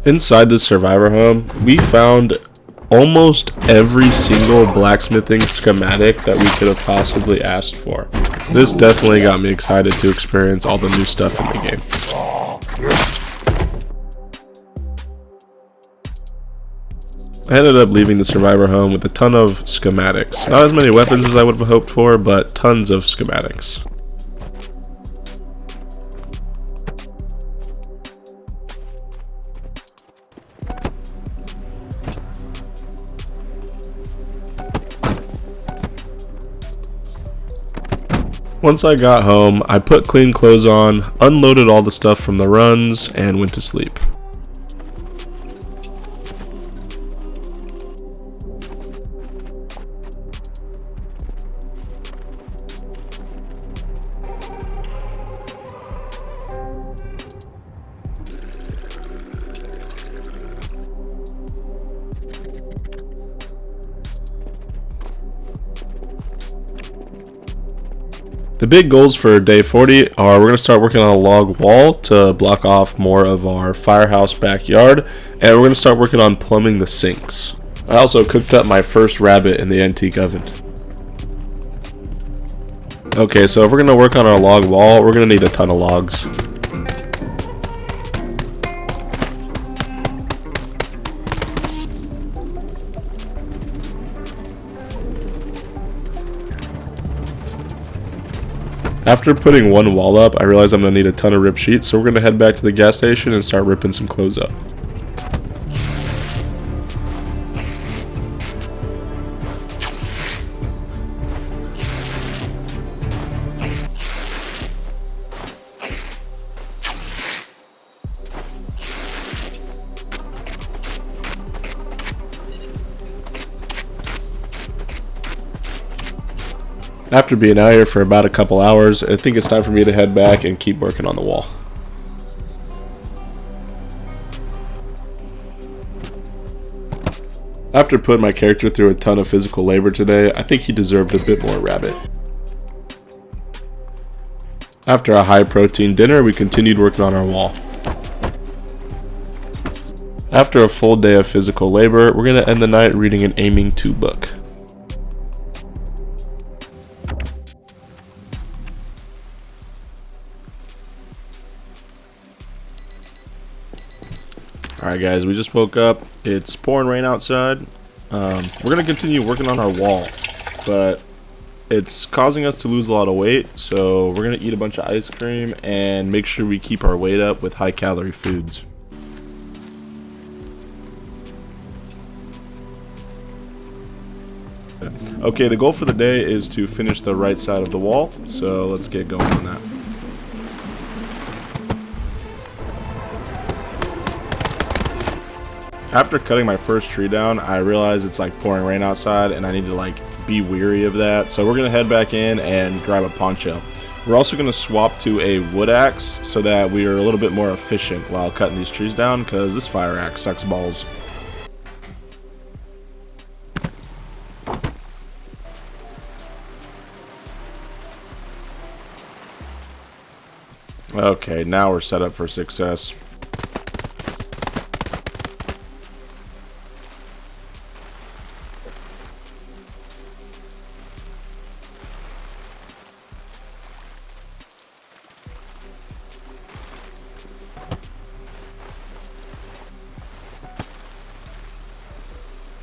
Inside the survivor home, we found almost every single blacksmithing schematic that we could have possibly asked for. This definitely got me excited to experience all the new stuff in the game. I ended up leaving the survivor home with a ton of schematics. Not as many weapons as I would have hoped for, but tons of schematics. Once I got home, I put clean clothes on, unloaded all the stuff from the runs, and went to sleep. The big goals for day 40 are we're going to start working on a log wall to block off more of our firehouse backyard, and we're going to start working on plumbing the sinks. I also cooked up my first rabbit in the antique oven. Okay, so if we're going to work on our log wall, we're going to need a ton of logs. After putting one wall up, I realized I'm going to need a ton of ripped sheets, so we're going to head back to the gas station and start ripping some clothes up. After being out here for about a couple hours, I think it's time for me to head back and keep working on the wall. After putting my character through a ton of physical labor today, I think he deserved a bit more rabbit. After a high protein dinner, we continued working on our wall. After a full day of physical labor, we're going to end the night reading an Aiming 2 book. Alright guys, we just woke up. It's pouring rain outside. We're going to continue working on our wall, but it's causing us to lose a lot of weight, so we're going to eat a bunch of ice cream and make sure we keep our weight up with high calorie foods. Okay, the goal for the day is to finish the right side of the wall, so let's get going on that. After cutting my first tree down, I realized it's like pouring rain outside and I need to like be weary of that. So we're going to head back in and grab a poncho. We're also going to swap to a wood axe so that we are a little bit more efficient while cutting these trees down, because this fire axe sucks balls. Okay, now we're set up for success.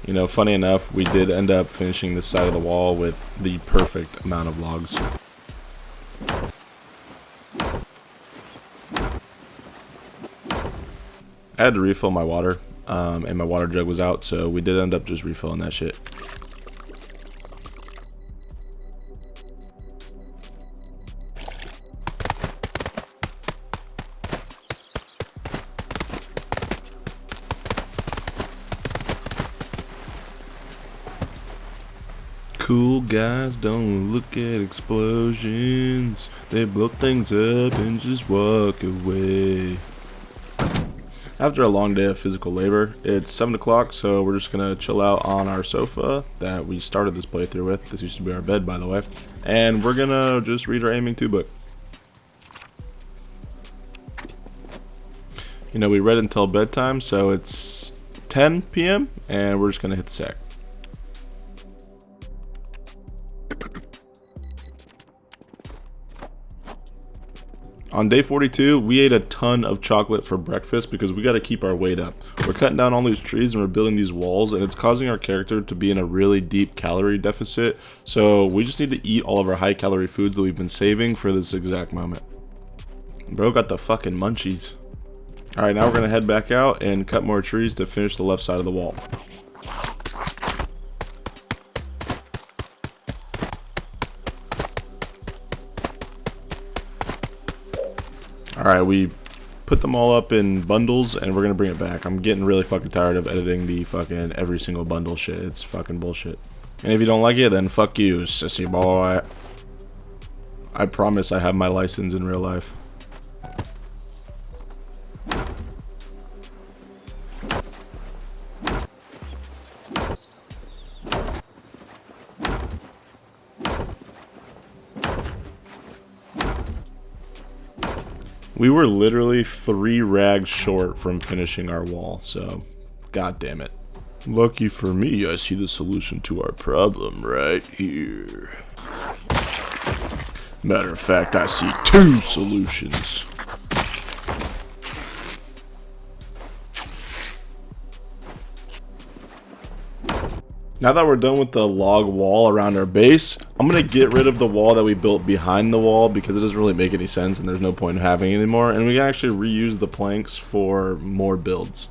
You know, funny enough, we did end up finishing this side of the wall with the perfect amount of logs. I had to refill my water, and my water jug was out, so we did end up just refilling that shit. Cool guys don't look at explosions. They blow things up and just walk away. After a long day of physical labor, it's 7 o'clock, so we're just gonna chill out on our sofa that we started this playthrough with. This used to be our bed, by the way. And we're gonna just read our Aiming 2 book. You know, we read until bedtime, so it's 10 p.m. and we're just gonna hit the sack. On day 42, we ate a ton of chocolate for breakfast because we got to keep our weight up. We're cutting down all these trees and we're building these walls, and it's causing our character to be in a really deep calorie deficit. So we just need to eat all of our high calorie foods that we've been saving for this exact moment. Bro got the fucking munchies. Alright, now we're going to head back out and cut more trees to finish the left side of the wall. Alright, we put them all up in bundles and we're gonna bring it back. I'm getting really fucking tired of editing the fucking every single bundle shit. It's fucking bullshit. And if you don't like it, then fuck you, sissy boy. I promise I have my license in real life. We were literally 3 rags short from finishing our wall, so god damn it. Lucky for me, I see the solution to our problem right here. Matter of fact, I see 2 solutions. Now that we're done with the log wall around our base, I'm going to get rid of the wall that we built behind the wall because it doesn't really make any sense and there's no point in having it anymore. And we can actually reuse the planks for more builds.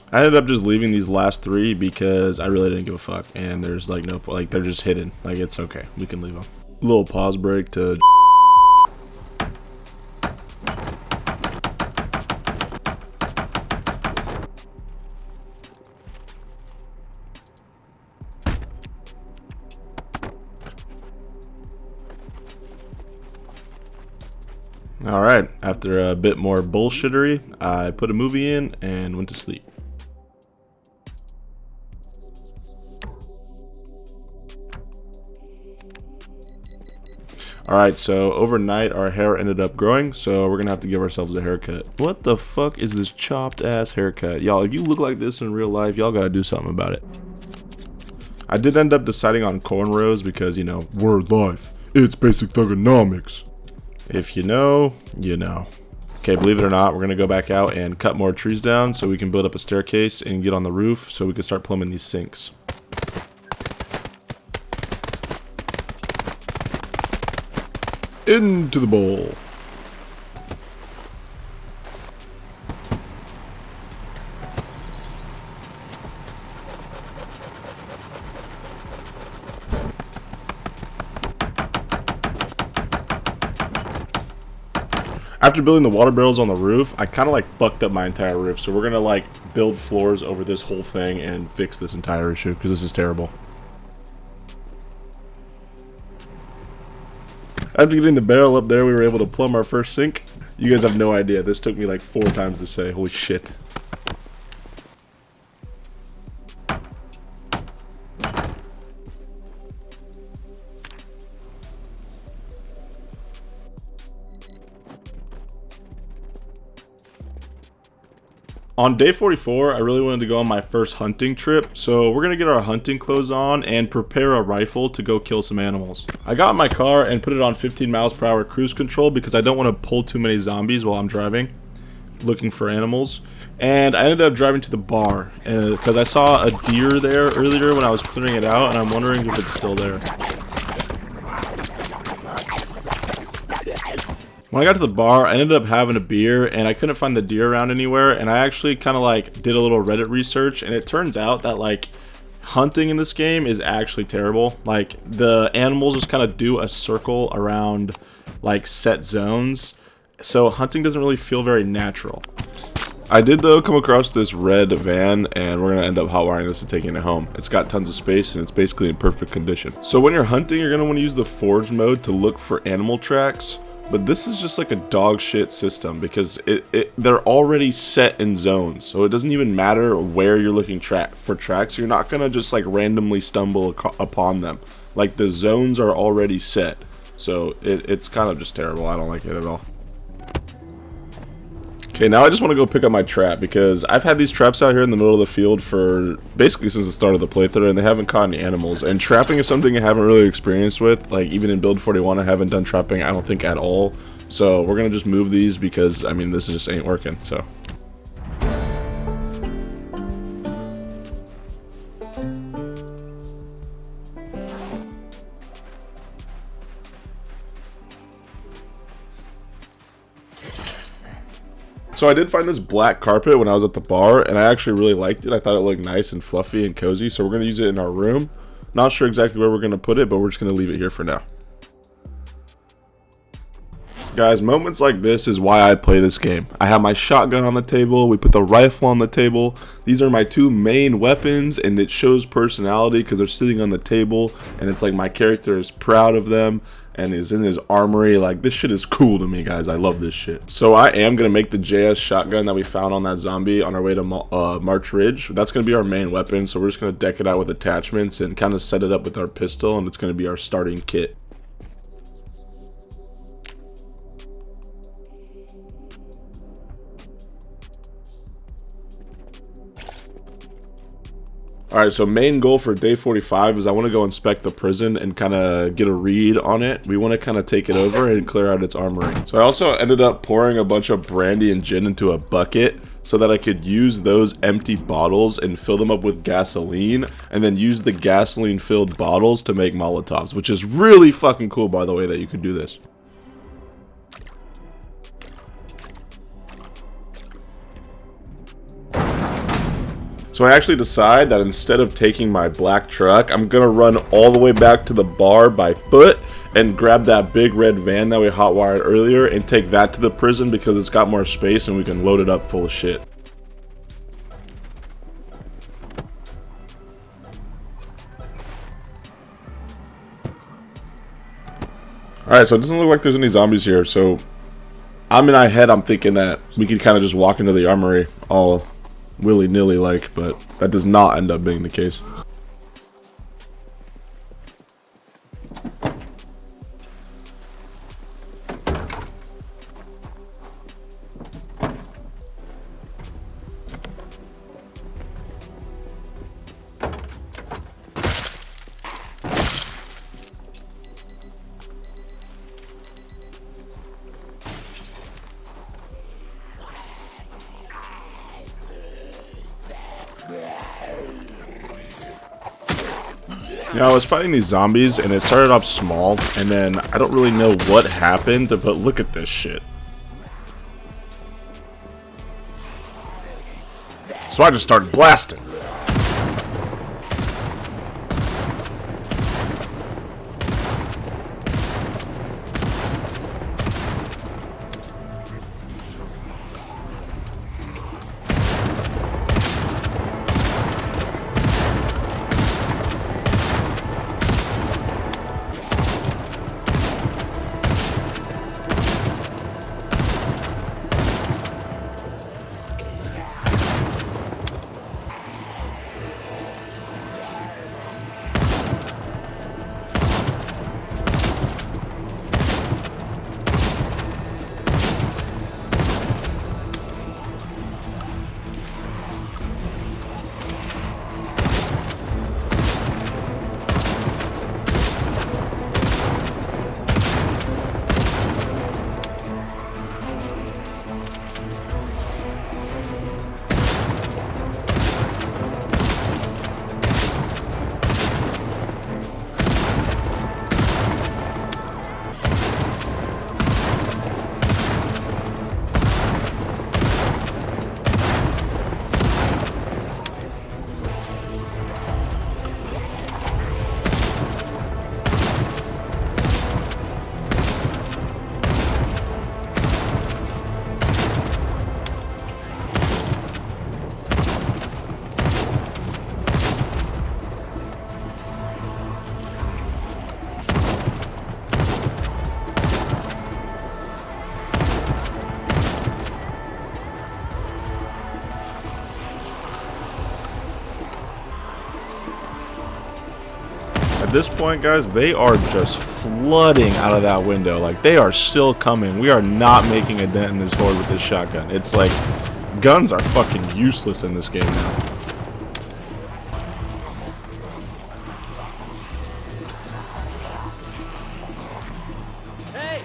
I ended up just leaving these last 3 because I really didn't give a fuck, and there's like no, like they're just hidden. Like it's okay, we can leave them. Little pause break to. Alright, after a bit more bullshittery, I put a movie in and went to sleep. Alright, so overnight our hair ended up growing, so we're gonna have to give ourselves a haircut. What the fuck is this chopped ass haircut? Y'all, if you look like this in real life, y'all gotta do something about it. I did end up deciding on cornrows because, you know, word life. It's basic thugonomics. If you know, you know. Okay, believe it or not, we're gonna go back out and cut more trees down so we can build up a staircase and get on the roof so we can start plumbing these sinks. Into the bowl. After building the water barrels on the roof, I kind of like fucked up my entire roof. So we're gonna like build floors over this whole thing and fix this entire issue because this is terrible. After getting the barrel up there, we were able to plumb our first sink. You guys have no idea. This took me like 4 times to say. Holy shit. On day 44, I really wanted to go on my first hunting trip, so we're gonna get our hunting clothes on and prepare a rifle to go kill some animals. I got in my car and put it on 15 miles per hour cruise control because I don't want to pull too many zombies while I'm driving, looking for animals. And I ended up driving to the bar because I saw a deer there earlier when I was clearing it out, and I'm wondering if it's still there. When I got to the bar, I ended up having a beer and I couldn't find the deer around anywhere, and I actually kind of like did a little Reddit research, and it turns out that like hunting in this game is actually terrible. Like the animals just kind of do a circle around like set zones, so hunting doesn't really feel very natural. I did though come across this red van, and we're gonna end up hotwiring this and taking it home. It's got tons of space and it's basically in perfect condition. So when you're hunting, you're gonna want to use the forge mode to look for animal tracks. But this is just like a dog shit system because they're already set in zones. So it doesn't even matter where you're looking for tracks. You're not going to just like randomly stumble upon them. Like the zones are already set. So it's kind of just terrible. I don't like it at all. Okay, now I just want to go pick up my trap because I've had these traps out here in the middle of the field for basically since the start of the playthrough, and they haven't caught any animals. And trapping is something I haven't really experienced with. Like even in build 41, I haven't done trapping, I don't think, at all. So we're gonna just move these because I mean this just ain't working. So. So I did find this black carpet when I was at the bar, and I actually really liked it. I thought it looked nice and fluffy and cozy, so we're going to use it in our room. Not sure exactly where we're going to put it, but we're just going to leave it here for now. Guys, moments like this is why I play this game. I have my shotgun on the table, we put the rifle on the table. These are my 2 main weapons, and it shows personality because they're sitting on the table, and it's like my character is proud of them. and is in his armory. Like, this shit is cool to me, guys. I love this shit. So I am gonna make the JS shotgun that we found on that zombie on our way to March Ridge. That's gonna be our main weapon, so we're just gonna deck it out with attachments and kind of set it up with our pistol, and it's gonna be our starting kit. Alright, so main goal for day 45 is I want to go inspect the prison and kind of get a read on it. We want to kind of take it over and clear out its armory. So I also ended up pouring a bunch of brandy and gin into a bucket so that I could use those empty bottles and fill them up with gasoline, and then use the gasoline filled bottles to make Molotovs, which is really fucking cool, by the way, that you could do this. So I actually decide that instead of taking my black truck, I'm gonna run all the way back to the bar by foot and grab that big red van that we hotwired earlier and take that to the prison because it's got more space and we can load it up full of shit. Alright, so it doesn't look like there's any zombies here, so in my head I'm thinking that we could kind of just walk into the armory all willy-nilly like, but that does not end up being the case. You know, I was fighting these zombies, and it started off small, and then I don't really know what happened, but look at this shit. So I just started blasting. At this point, guys, they are just flooding out of that window. Like, they are still coming. We are not making a dent in this horde with this shotgun. It's like, guns are fucking useless in this game now. Hey!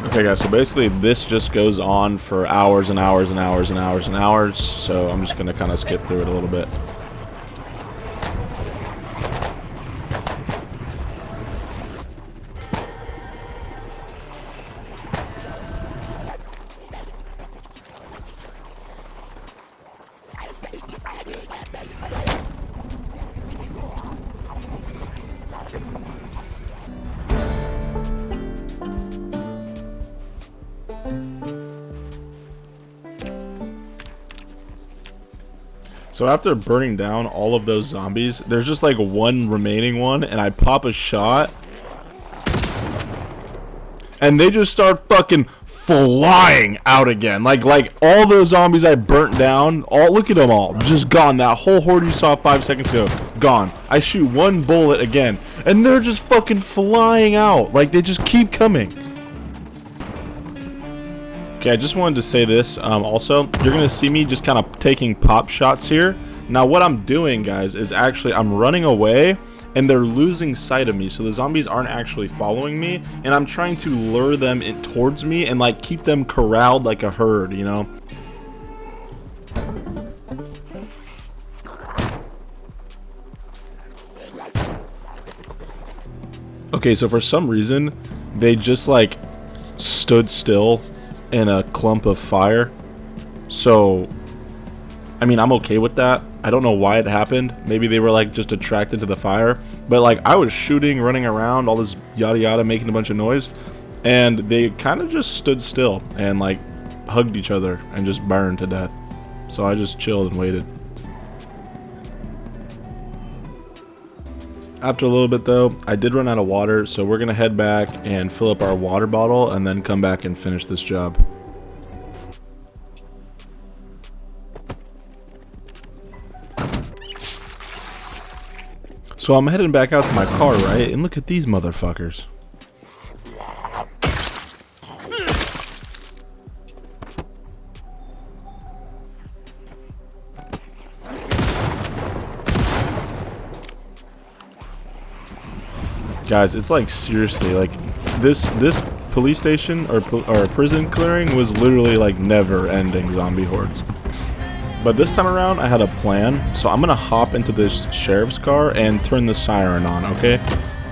Okay guys, so basically this just goes on for hours and hours and hours and hours and hours, so I'm just gonna kind of skip through it a little bit. So after burning down all of those zombies, there's just like one remaining one, and I pop a shot. And they just start fucking flying out again. Like all those zombies I burnt down, look at them all. Just gone. That whole horde you saw 5 seconds ago, gone. I shoot one bullet again, and they're just fucking flying out. Like, they just keep coming. Okay, I just wanted to say this. Also, you're going to see me just kind of taking pop shots here. Now, what I'm doing, guys, is actually I'm running away, and they're losing sight of me, so the zombies aren't actually following me, and I'm trying to lure them towards me and like keep them corralled like a herd, you know. Okay, so for some reason they just like stood still in a clump of fire. So I mean, I'm okay with that. I don't know why it happened. Maybe they were like just attracted to the fire. But like I was shooting, running around, all this yada yada, making a bunch of noise. And they kind of just stood still and like hugged each other and just burned to death. So I just chilled and waited. After a little bit though, I did run out of water. So we're going to head back and fill up our water bottle and then come back and finish this job. So I'm heading back out to my car, right? And look at these motherfuckers. Guys, it's like seriously, like this police station or prison clearing was literally like never-ending zombie hordes. But this time around, I had a plan, so I'm gonna hop into this sheriff's car and turn the siren on, okay?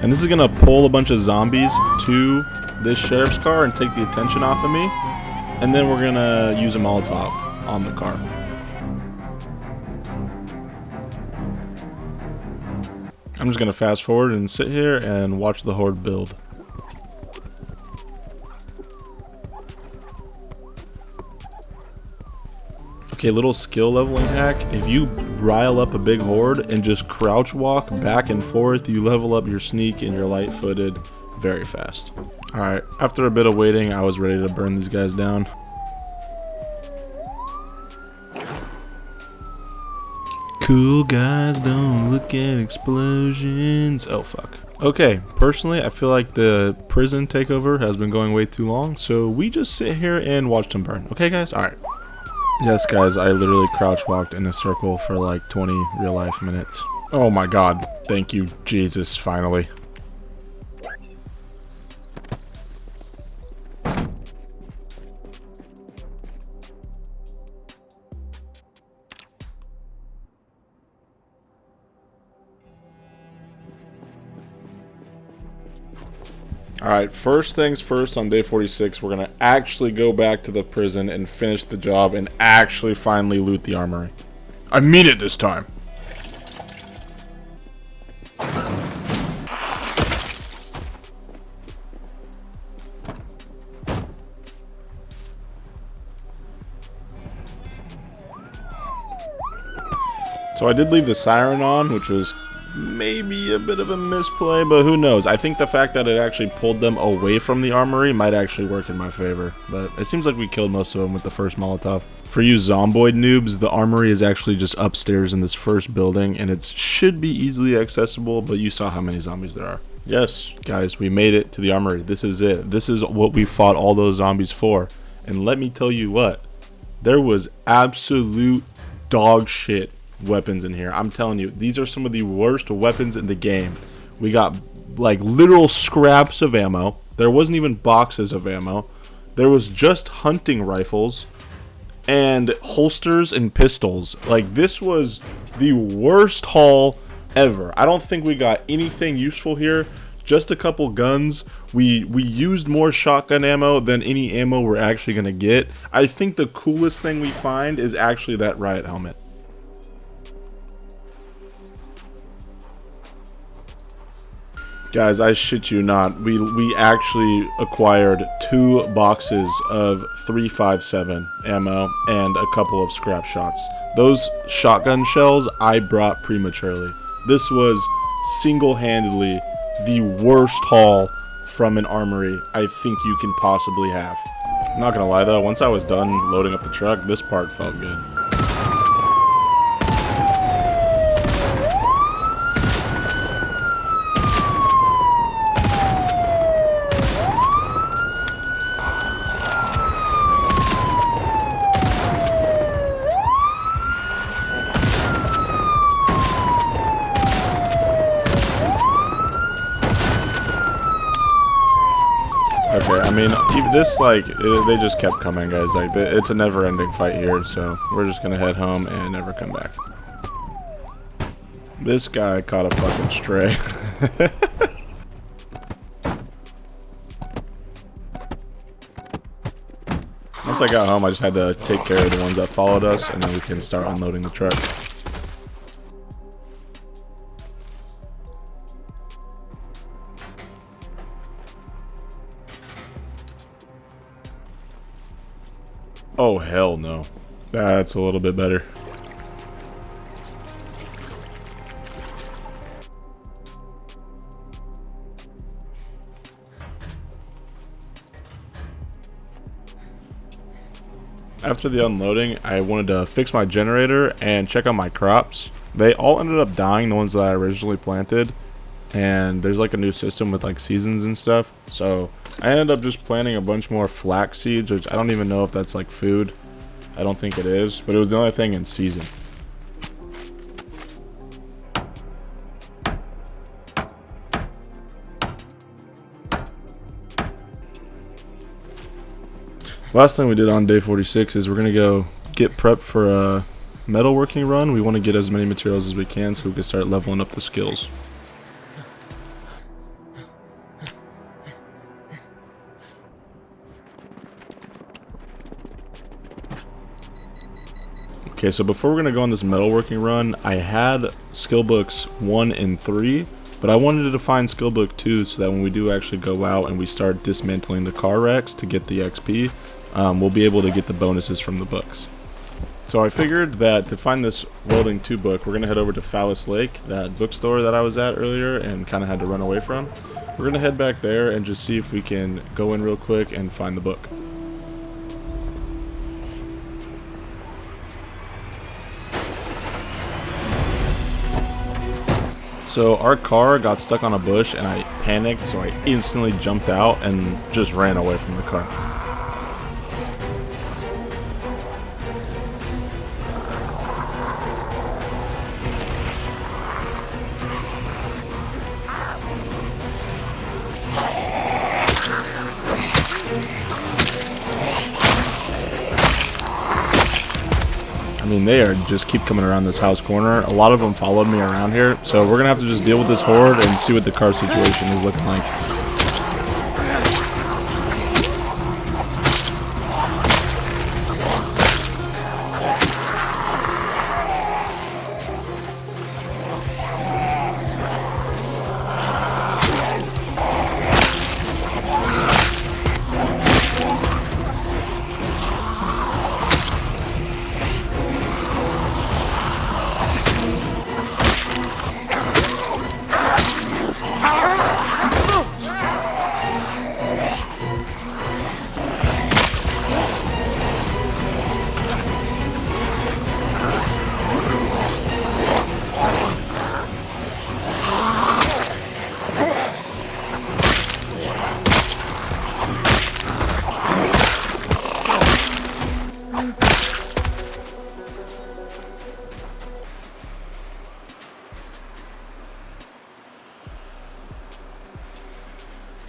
And this is gonna pull a bunch of zombies to this sheriff's car and take the attention off of me, and then we're gonna use a Molotov on the car. I'm just gonna fast forward and sit here and watch the horde build. Okay, little skill leveling hack. If you rile up a big horde and just crouch walk back and forth, you level up your sneak and your light-footed very fast. Alright, after a bit of waiting, I was ready to burn these guys down. Cool guys don't look at explosions. Oh fuck. Okay, personally, I feel like the prison takeover has been going way too long, so we just sit here and watch them burn. Okay guys? Alright. Yes, guys, I literally crouch walked in a circle for like 20 real life minutes. Oh my god. Thank you, Jesus, finally. Alright, first things first, on day 46, we're going to actually go back to the prison and finish the job and actually finally loot the armory. I mean it this time. So I did leave the siren on, which was maybe a bit of a misplay, but who knows. I think the fact that it actually pulled them away from the armory might actually work in my favor, but it seems like we killed most of them with the first Molotov. For you Zomboid noobs, the armory is actually just upstairs in this first building, and it should be easily accessible, but you saw how many zombies there are. Yes, guys, we made it to the armory. This is it. This is what we fought all those zombies for. And let me tell you what, there was absolute dog shit weapons in here. I'm telling you, these are some of the worst weapons in the game. We got like literal scraps of ammo. There wasn't even boxes of ammo. There was just hunting rifles and holsters and pistols. Like, this was the worst haul ever. I don't think we got anything useful here. Just a couple guns. We used more shotgun ammo than any ammo we're actually gonna get. I think the coolest thing we find is actually that riot helmet. Guys, I shit you not, we actually acquired 2 boxes of 357 ammo and a couple of scrap shots. Those shotgun shells I brought prematurely. This was single-handedly the worst haul from an armory I think you can possibly have. I'm not gonna lie though, once I was done loading up the truck, this part felt good. Okay, I mean, even this, like, they just kept coming, guys. Like, it's a never-ending fight here, so we're just gonna head home and never come back. This guy caught a fucking stray. Once I got home, I just had to take care of the ones that followed us, and then we can start unloading the truck. Oh, hell no. That's a little bit better. After the unloading, I wanted to fix my generator and check on my crops. They all ended up dying, the ones that I originally planted. And there's like a new system with like seasons and stuff. So I ended up just planting a bunch more flax seeds, which I don't even know if that's like food. I don't think it is, but it was the only thing in season. Last thing we did on day 46 is we're gonna go get prepped for a metalworking run. We want to get as many materials as we can so we can start leveling up the skills. Okay, so before we're going to go on this metalworking run, I had skill books 1 and 3, but I wanted to find skill book 2 so that when we do actually go out and we start dismantling the car wrecks to get the XP, we'll be able to get the bonuses from the books. So I figured that to find this welding 2 book, we're going to head over to Phallus Lake, that bookstore that I was at earlier and kind of had to run away from. We're going to head back there and just see if we can go in real quick and find the book. So our car got stuck on a bush and I panicked, so I instantly jumped out and just ran away from the car. I mean, they are just keep coming around this house corner. A lot of them followed me around here, so we're gonna have to just deal with this horde and see what the car situation is looking like.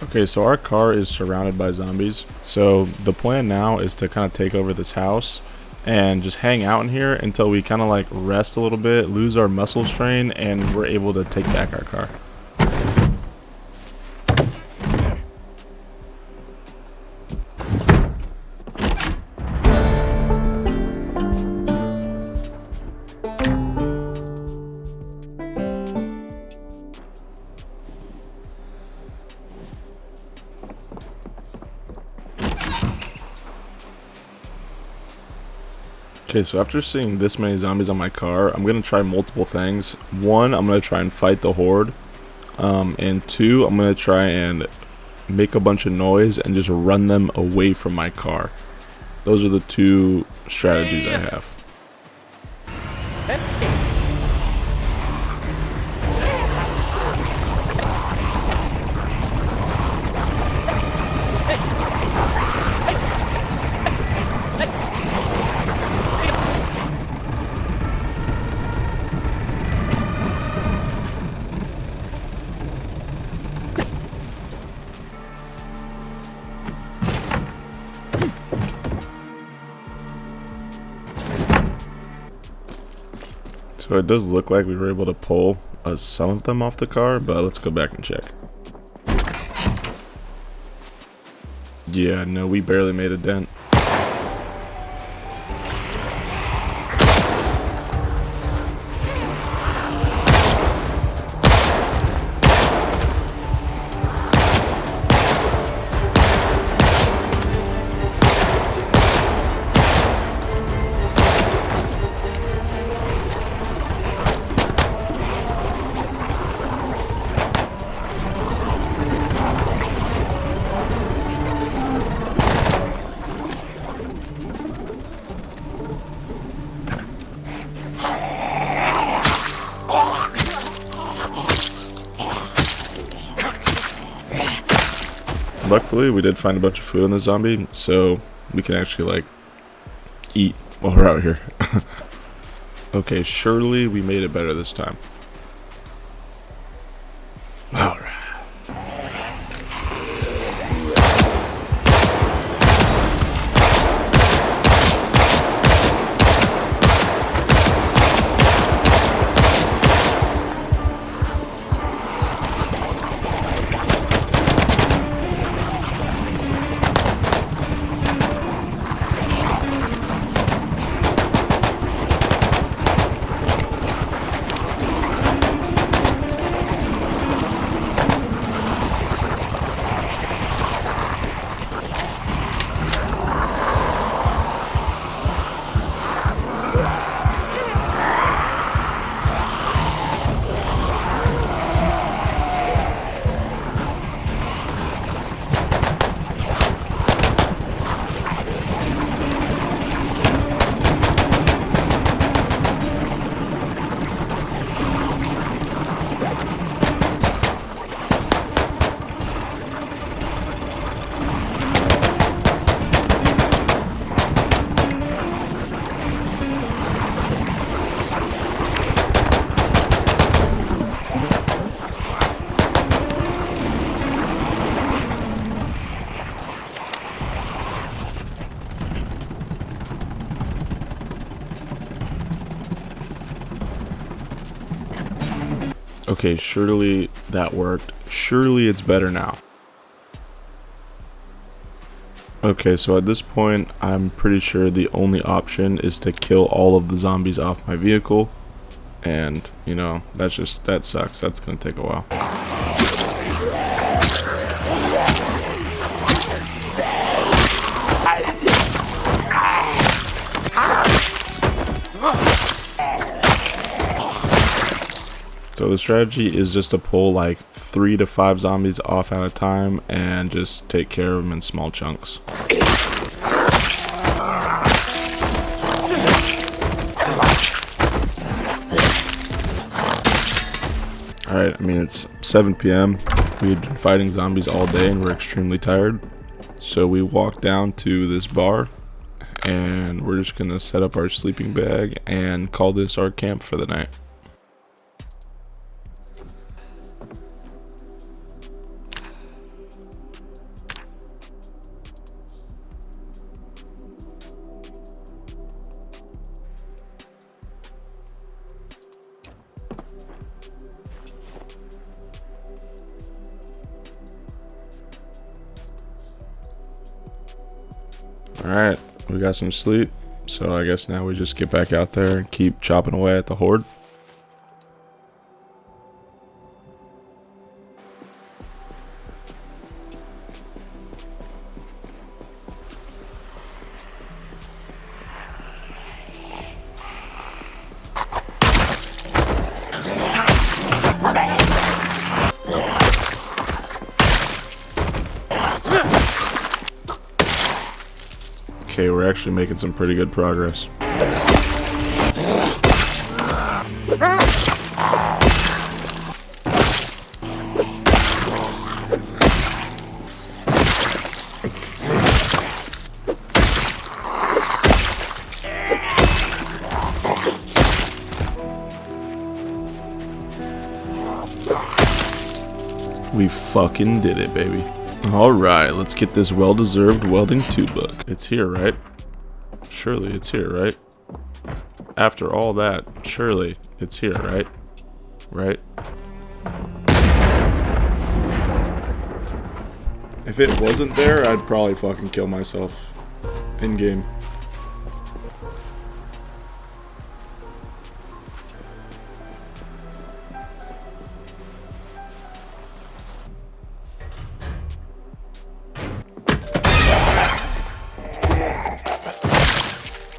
Okay, so our car is surrounded by zombies. So the plan now is to kind of take over this house and just hang out in here until we kind of like rest a little bit, lose our muscle strain, and we're able to take back our car. Okay, so after seeing this many zombies on my car, I'm gonna try multiple things. One, I'm gonna try and fight the horde. And two, I'm gonna try and make a bunch of noise and just run them away from my car. Those are the two strategies I have. So it does look like we were able to pull some of them off the car, but let's go back and check. Yeah, no, we barely made a dent. Luckily, we did find a bunch of food in the zombie, so we can actually, like, eat while we're out here. Okay, surely we made it better this time. Alright. Okay, surely that worked. Surely it's better now. Okay, so at this point, I'm pretty sure the only option is to kill all of the zombies off my vehicle. And, you know, that sucks. That's gonna take a while. So the strategy is just to pull like 3 to 5 zombies off at a time and just take care of them in small chunks. Alright, I mean it's 7 p.m. We had been fighting zombies all day and we're extremely tired. So we walked down to this bar and we're just gonna set up our sleeping bag and call this our camp for the night. Alright, we got some sleep, so I guess now we just get back out there and keep chopping away at the horde. Okay, we're actually making some pretty good progress. We fucking did it, baby. Alright, let's get this well-deserved welding 2 book. It's here, right? Surely it's here, right? After all that, surely it's here, right? Right? If it wasn't there, I'd probably fucking kill myself in-game.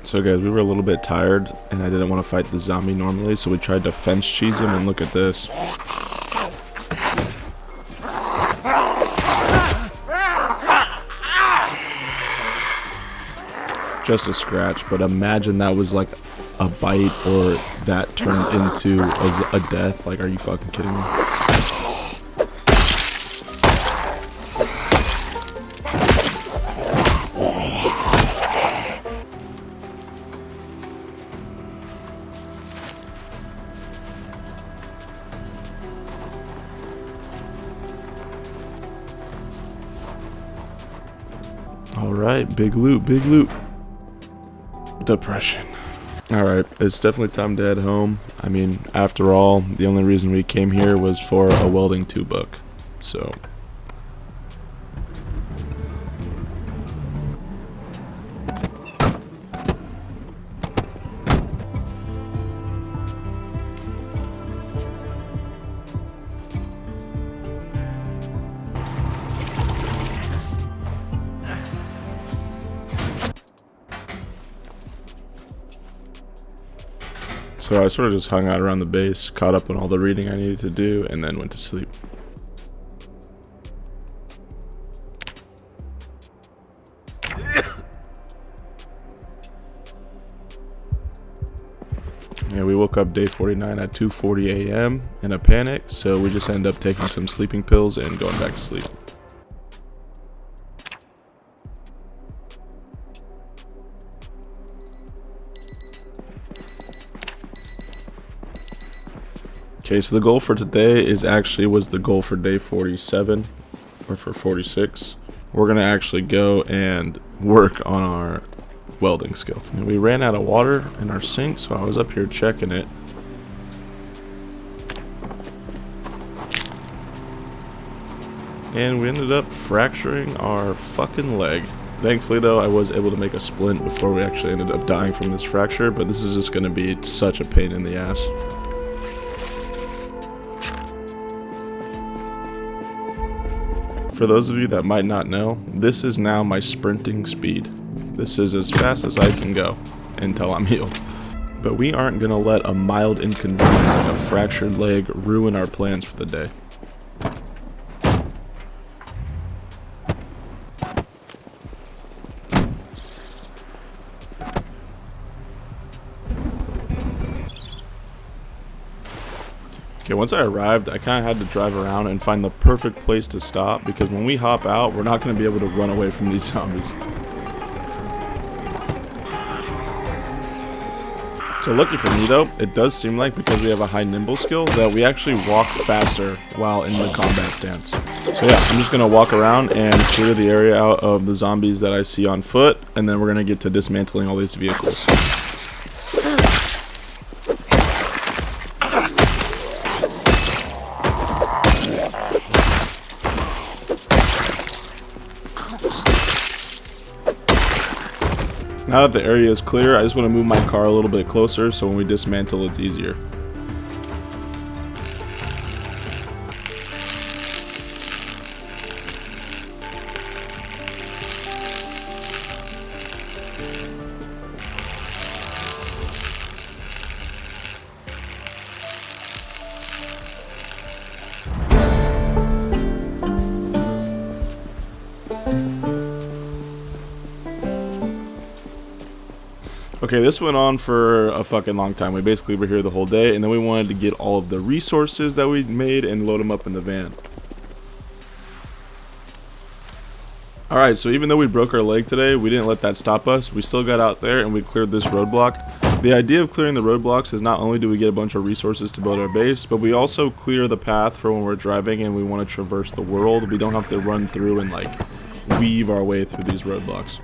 So guys, we were a little bit tired and I didn't want to fight the zombie normally, so we tried to fence cheese him, and look at this. Just a scratch, but imagine that was like a bite or that turned into a death. Like, are you fucking kidding me? Alright, big loot, big loot. Depression. Alright, it's definitely time to head home. I mean, after all, the only reason we came here was for a welding 2 book. So... So I sort of just hung out around the base, caught up on all the reading I needed to do, and then went to sleep. Yeah, we woke up day 49 at 2:40 a.m. in a panic, so we just ended up taking some sleeping pills and going back to sleep. Okay, so the goal for today was the goal for day 47, or for 46. We're gonna actually go and work on our welding skill. And we ran out of water in our sink, so I was up here checking it. And we ended up fracturing our fucking leg. Thankfully though, I was able to make a splint before we actually ended up dying from this fracture, but this is just gonna be such a pain in the ass. For those of you that might not know, this is now my sprinting speed. This is as fast as I can go until I'm healed. But we aren't going to let a mild inconvenience like a fractured leg ruin our plans for the day. Okay, once I arrived, I kind of had to drive around and find the perfect place to stop, because when we hop out, we're not going to be able to run away from these zombies. So lucky for me though, it does seem like because we have a high nimble skill that we actually walk faster while in the combat stance. So yeah, I'm just going to walk around and clear the area out of the zombies that I see on foot, and then we're going to get to dismantling all these vehicles. Now that the area is clear, I just want to move my car a little bit closer so when we dismantle it's easier. Okay, this went on for a fucking long time. We basically were here the whole day, and then we wanted to get all of the resources that we made and load them up in the van. Alright, so even though we broke our leg today, we didn't let that stop us. We still got out there and we cleared this roadblock. The idea of clearing the roadblocks is not only do we get a bunch of resources to build our base, but we also clear the path for when we're driving and we want to traverse the world. We don't have to run through and like weave our way through these roadblocks.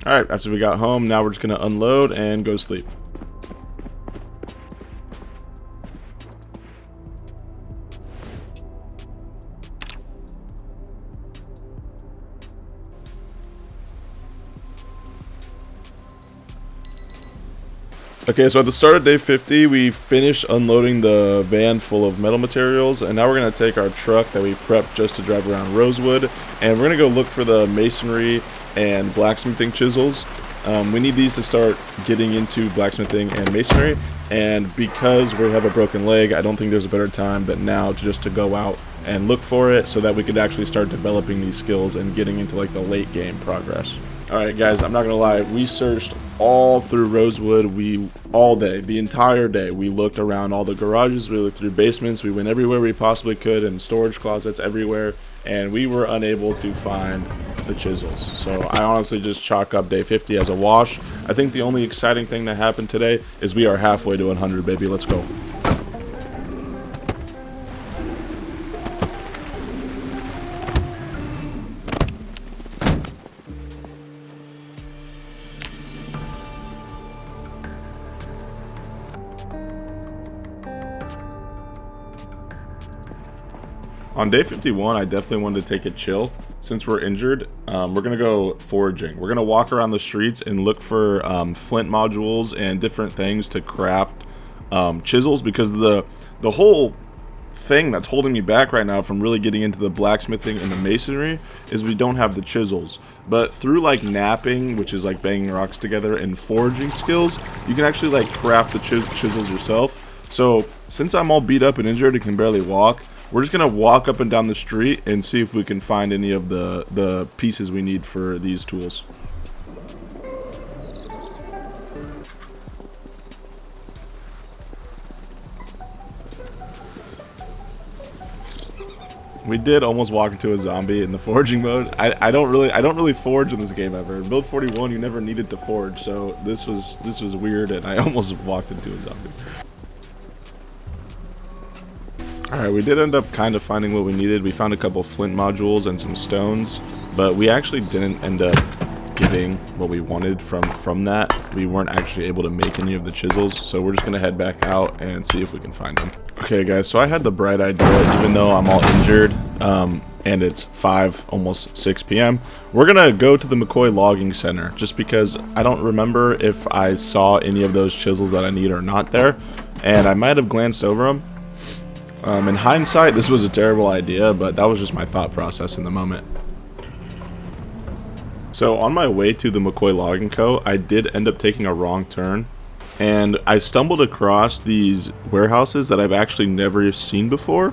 Alright, after we got home, now we're just going to unload and go to sleep. Okay, so at the start of day 50, we finished unloading the van full of metal materials, and now we're going to take our truck that we prepped just to drive around Rosewood, and we're going to go look for the masonry and blacksmithing chisels. We need these to start getting into blacksmithing and masonry, and because we have a broken leg, I don't think there's a better time than now just to go out and look for it so that we could actually start developing these skills and getting into like the late game progress. Alright guys, I'm not gonna lie, we searched all through Rosewood, all day, the entire day. We looked around all the garages, we looked through basements, we went everywhere we possibly could, and storage closets everywhere, and we were unable to find the chisels. So I honestly just chalk up day 50 as a wash. I think the only exciting thing that happened today is we are halfway to 100, baby. Let's go. On day 51, I definitely wanted to take it chill. Since we're injured, we're going to go foraging. We're going to walk around the streets and look for flint modules and different things to craft chisels, because the whole thing that's holding me back right now from really getting into the blacksmithing and the masonry is we don't have the chisels. But through like napping, which is like banging rocks together, and foraging skills, you can actually like craft the chisels yourself. So since I'm all beat up and injured and can barely walk, we're just going to walk up and down the street and see if we can find any of the pieces we need for these tools. We did almost walk into a zombie in the foraging mode. I don't really forage in this game ever. In build 41, you never needed to forage, so this was weird, and I almost walked into a zombie. Alright, we did end up kind of finding what we needed. We found a couple flint modules and some stones, but we actually didn't end up getting what we wanted from that. We weren't actually able to make any of the chisels, so we're just going to head back out and see if we can find them. Okay guys, so I had the bright idea, even though I'm all injured, and it's 5, almost 6 p.m. We're going to go to the McCoy Logging Center, just because I don't remember if I saw any of those chisels that I need or not there, and I might have glanced over them. In hindsight, this was a terrible idea, but that was just my thought process in the moment. So on my way to the McCoy Logging Co., I did end up taking a wrong turn, and I stumbled across these warehouses that I've actually never seen before.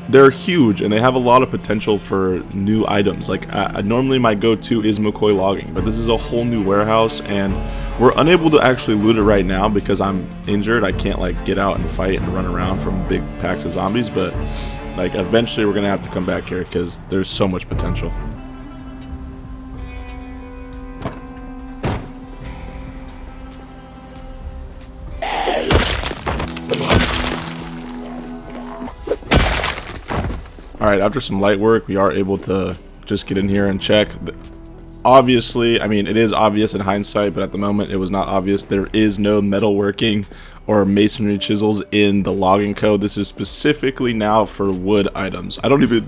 They're huge, and they have a lot of potential for new items. Like, normally my go-to is McCoy Logging, but this is a whole new warehouse, and we're unable to actually loot it right now because I'm injured. I can't, like, get out and fight and run around from big packs of zombies, but, like, eventually we're gonna have to come back here because there's so much potential. Alright, after some light work, we are able to just get in here and check. Obviously, I mean, it is obvious in hindsight, but at the moment it was not obvious. There is no metalworking or masonry chisels in the logging code. This is specifically now for wood items. I don't even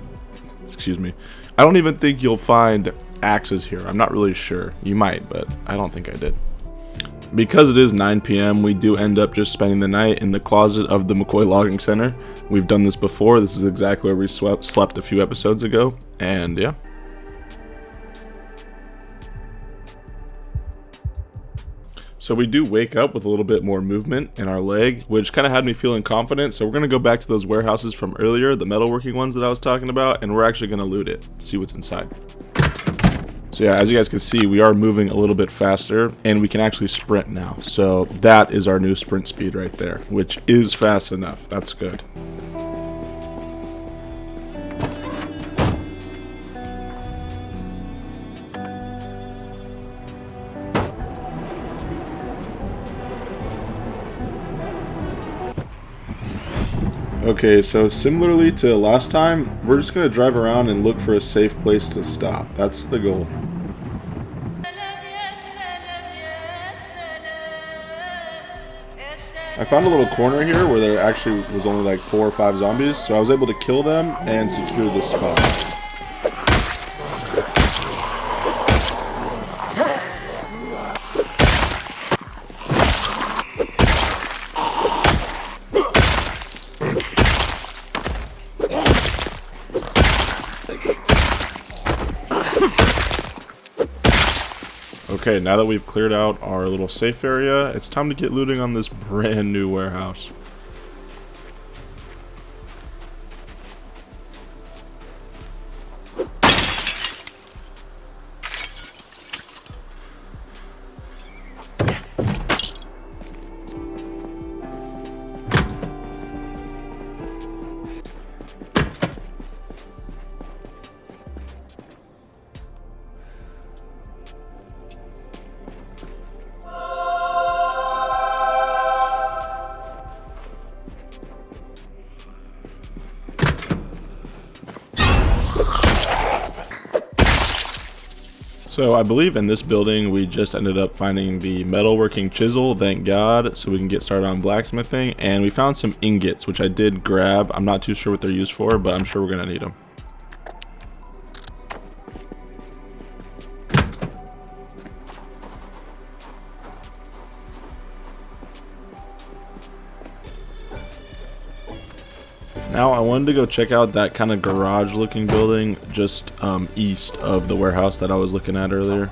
think you'll find axes here. I'm not really sure. You might, but I don't think I did. Because it is 9 p.m., we do end up just spending the night in the closet of the McCoy Logging Center. We've done this before. This is exactly where we slept a few episodes ago, and yeah. So we do wake up with a little bit more movement in our leg, which kind of had me feeling confident. So we're going to go back to those warehouses from earlier, the metalworking ones that I was talking about, and we're actually going to loot it, see what's inside. So yeah, as you guys can see, we are moving a little bit faster, and we can actually sprint now. So that is our new sprint speed right there, which is fast enough. That's good. Okay, so similarly to last time, we're just going to drive around and look for a safe place to stop. That's the goal. I found a little corner here where there actually was only like 4 or 5 zombies, so I was able to kill them and secure this spot. Okay, now that we've cleared out our little safe area, it's time to get looting on this brand new warehouse. So I believe in this building we just ended up finding the metalworking chisel, thank God, so we can get started on blacksmithing, and we found some ingots, which I did grab. I'm not too sure what they're used for, but I'm sure we're gonna need them. Now I wanted to go check out that kind of garage looking building just east of the warehouse that I was looking at earlier.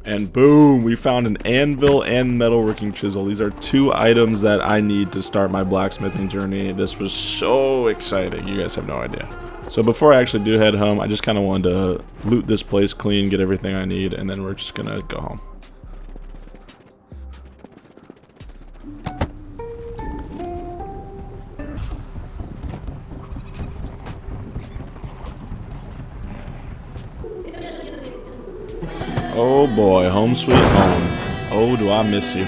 And boom, we found an anvil and metalworking chisel. These are 2 items that I need to start my blacksmithing journey. This was so exciting. You guys have no idea. So before I actually do head home, I just kind of wanted to loot this place clean, get everything I need, and then we're just going to go home. Oh boy, home sweet home. Oh, do I miss you.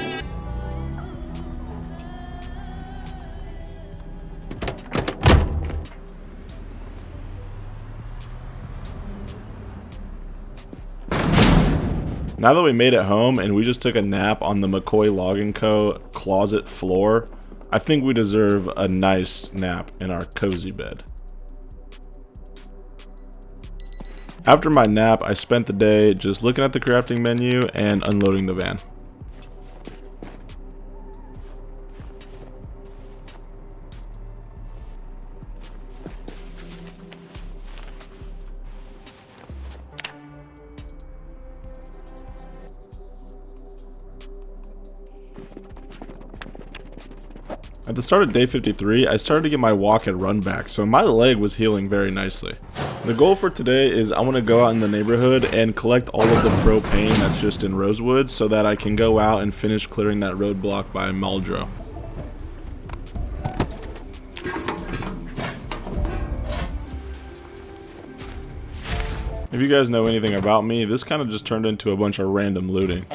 Now that we made it home and we just took a nap on the McCoy Logging Co. closet floor, I think we deserve a nice nap in our cozy bed. After my nap, I spent the day just looking at the crafting menu and unloading the van. At the start of day 53, I started to get my walk and run back, so my leg was healing very nicely. The goal for today is I want to go out in the neighborhood and collect all of the propane that's just in Rosewood so that I can go out and finish clearing that roadblock by Muldrow. If you guys know anything about me, this kind of just turned into a bunch of random looting.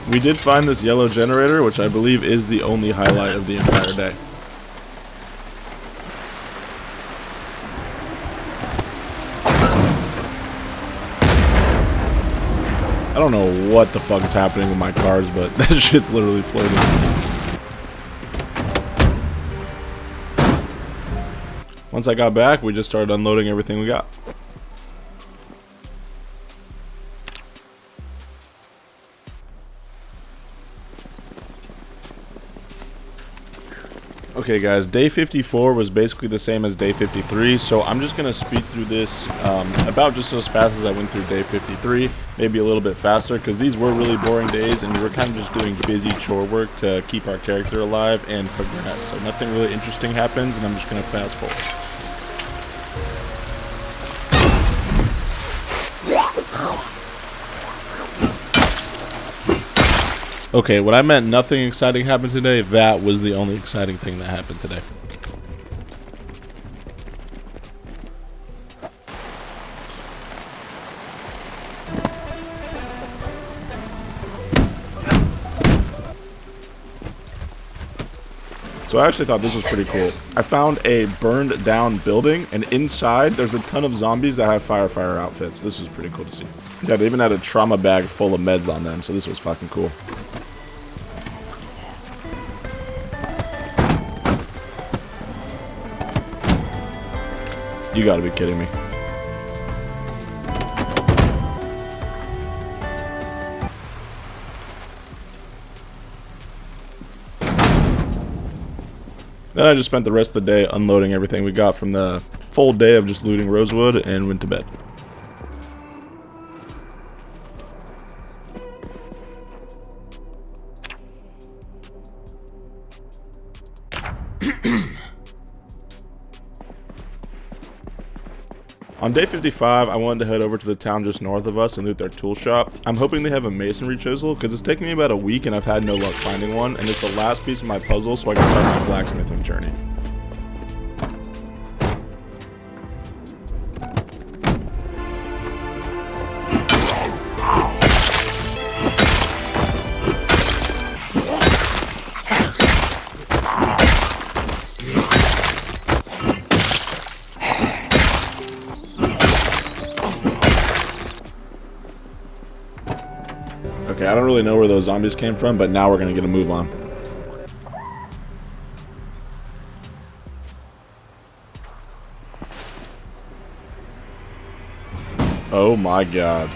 We did find this yellow generator, which I believe is the only highlight of the entire day. don't know what the fuck is happening with my cars, but that shit's literally floating. Once I got back, we just started unloading everything we got. Okay guys, day 54 was basically the same as day 53, so I'm just going to speed through this about just as fast as I went through day 53, maybe a little bit faster, because these were really boring days and we were kind of just doing busy chore work to keep our character alive and progress, so nothing really interesting happens and I'm just going to fast forward. Okay, when I meant nothing exciting happened today, that was the only exciting thing that happened today. So I actually thought this was pretty cool. I found a burned down building, and inside there's a ton of zombies that have firefighter outfits. This was pretty cool to see. Yeah, they even had a trauma bag full of meds on them, so this was fucking cool. You gotta be kidding me. Then I just spent the rest of the day unloading everything we got from the full day of just looting Rosewood and went to bed. On day 55, I wanted to head over to the town just north of us and loot their tool shop. I'm hoping they have a masonry chisel, because it's taken me about a week and I've had no luck finding one, and it's the last piece of my puzzle so I can start my blacksmithing journey. Okay, I don't really know where those zombies came from, but now we're gonna get a move on. Oh my god.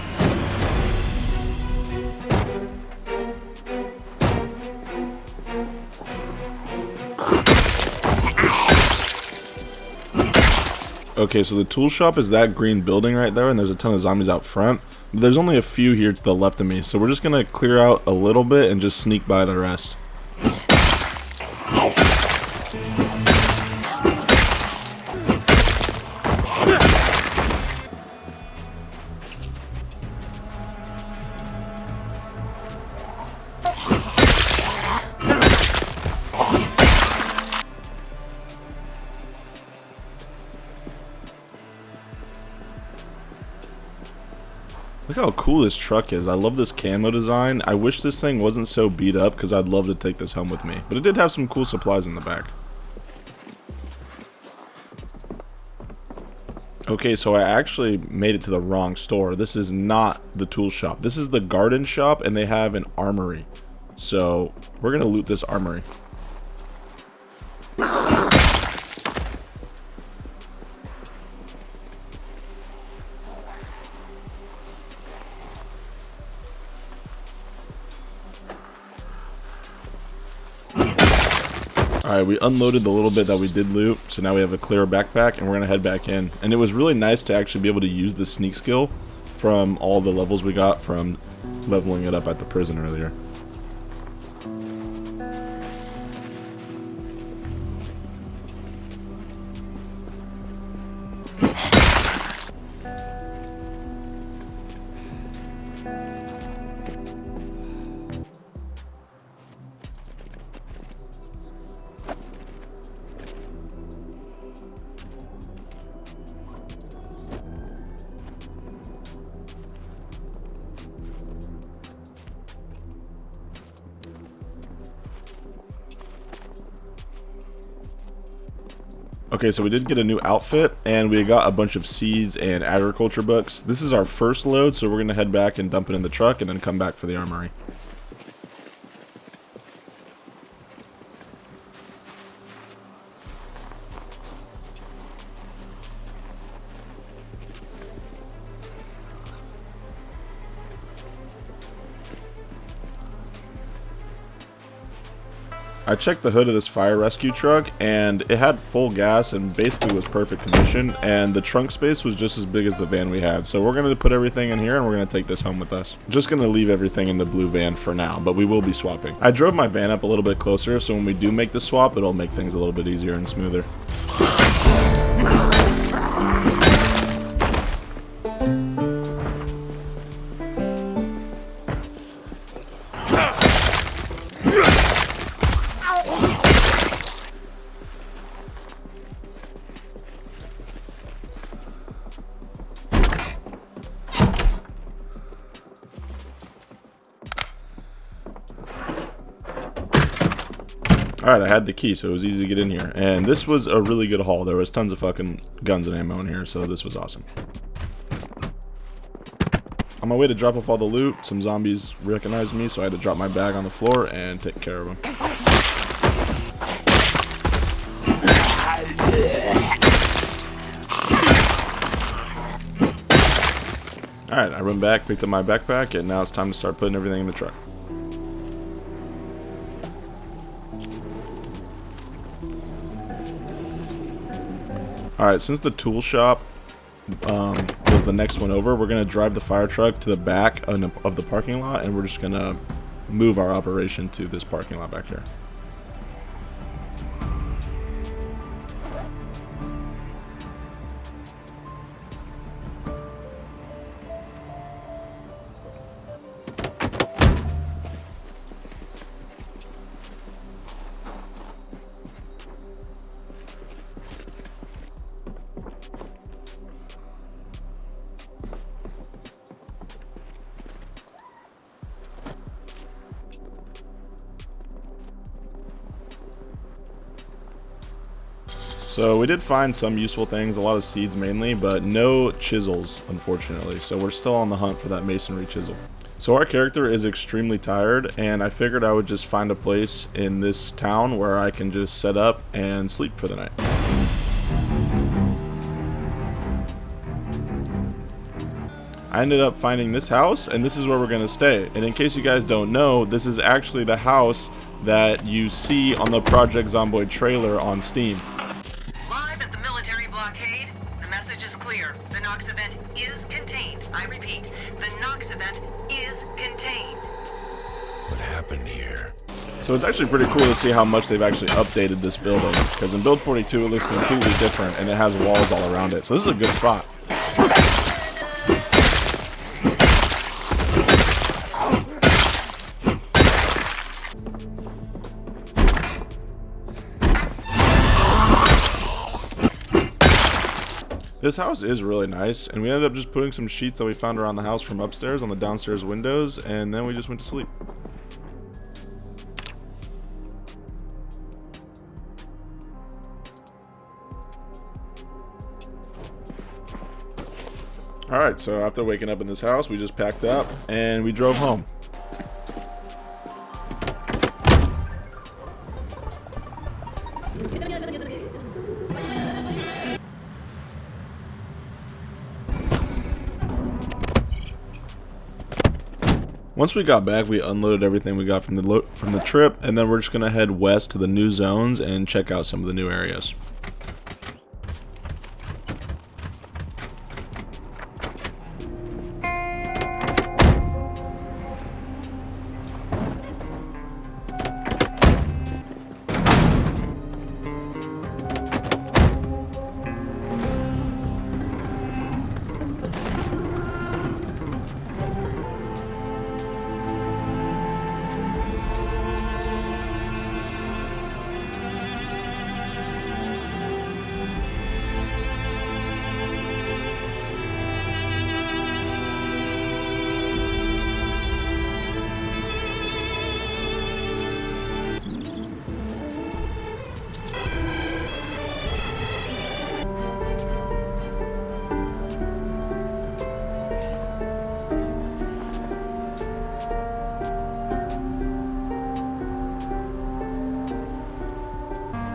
Okay, so the tool shop is that green building right there, and there's a ton of zombies out front. There's only a few here to the left of me, so we're just gonna clear out a little bit and just sneak by the rest. Look how cool this truck is. I love this camo design. I wish this thing wasn't so beat up because I'd love to take this home with me. But it did have some cool supplies in the back. Okay, so I actually made it to the wrong store. This is not the tool shop. This is the garden shop, and they have an armory. So we're going to loot this armory. Alright, we unloaded the little bit that we did loot, so now we have a clear backpack, and we're going to head back in. And it was really nice to actually be able to use the sneak skill from all the levels we got from leveling it up at the prison earlier. Okay, so we did get a new outfit, and we got a bunch of seeds and agriculture books. This is our first load, so we're going to head back and dump it in the truck and then come back for the armory. I checked the hood of this fire rescue truck, and it had full gas and basically was perfect condition, and the trunk space was just as big as the van we had. So we're going to put everything in here and we're going to take this home with us. Just going to leave everything in the blue van for now, but we will be swapping. I drove my van up a little bit closer, so when we do make the swap, it'll make things a little bit easier and smoother. Alright, I had the key, so it was easy to get in here. And this was a really good haul. There was tons of fucking guns and ammo in here, so this was awesome. On my way to drop off all the loot, some zombies recognized me, so I had to drop my bag on the floor and take care of them. Alright, I run back, picked up my backpack, and now it's time to start putting everything in the truck. Alright, since the tool shop was the next one over, we're going to drive the fire truck to the back of the parking lot, and we're just going to move our operation to this parking lot back here. So we did find some useful things, a lot of seeds mainly, but no chisels, unfortunately. So we're still on the hunt for that masonry chisel. So our character is extremely tired, and I figured I would just find a place in this town where I can just set up and sleep for the night. I ended up finding this house, and this is where we're going to stay. And in case you guys don't know, this is actually the house that you see on the Project Zomboid trailer on Steam. Live at the military blockade, the message is clear. The Nox event is contained. I repeat, the Nox event is contained. What happened here? So it's actually pretty cool to see how much they've actually updated this building, because in Build 42 it looks completely different and it has walls all around it. So this is a good spot. This house is really nice, and we ended up just putting some sheets that we found around the house from upstairs on the downstairs windows, and then we just went to sleep. Alright, so after waking up in this house, we just packed up, and we drove home. Once we got back, we unloaded everything we got from the trip, and then we're just gonna head west to the new zones and check out some of the new areas.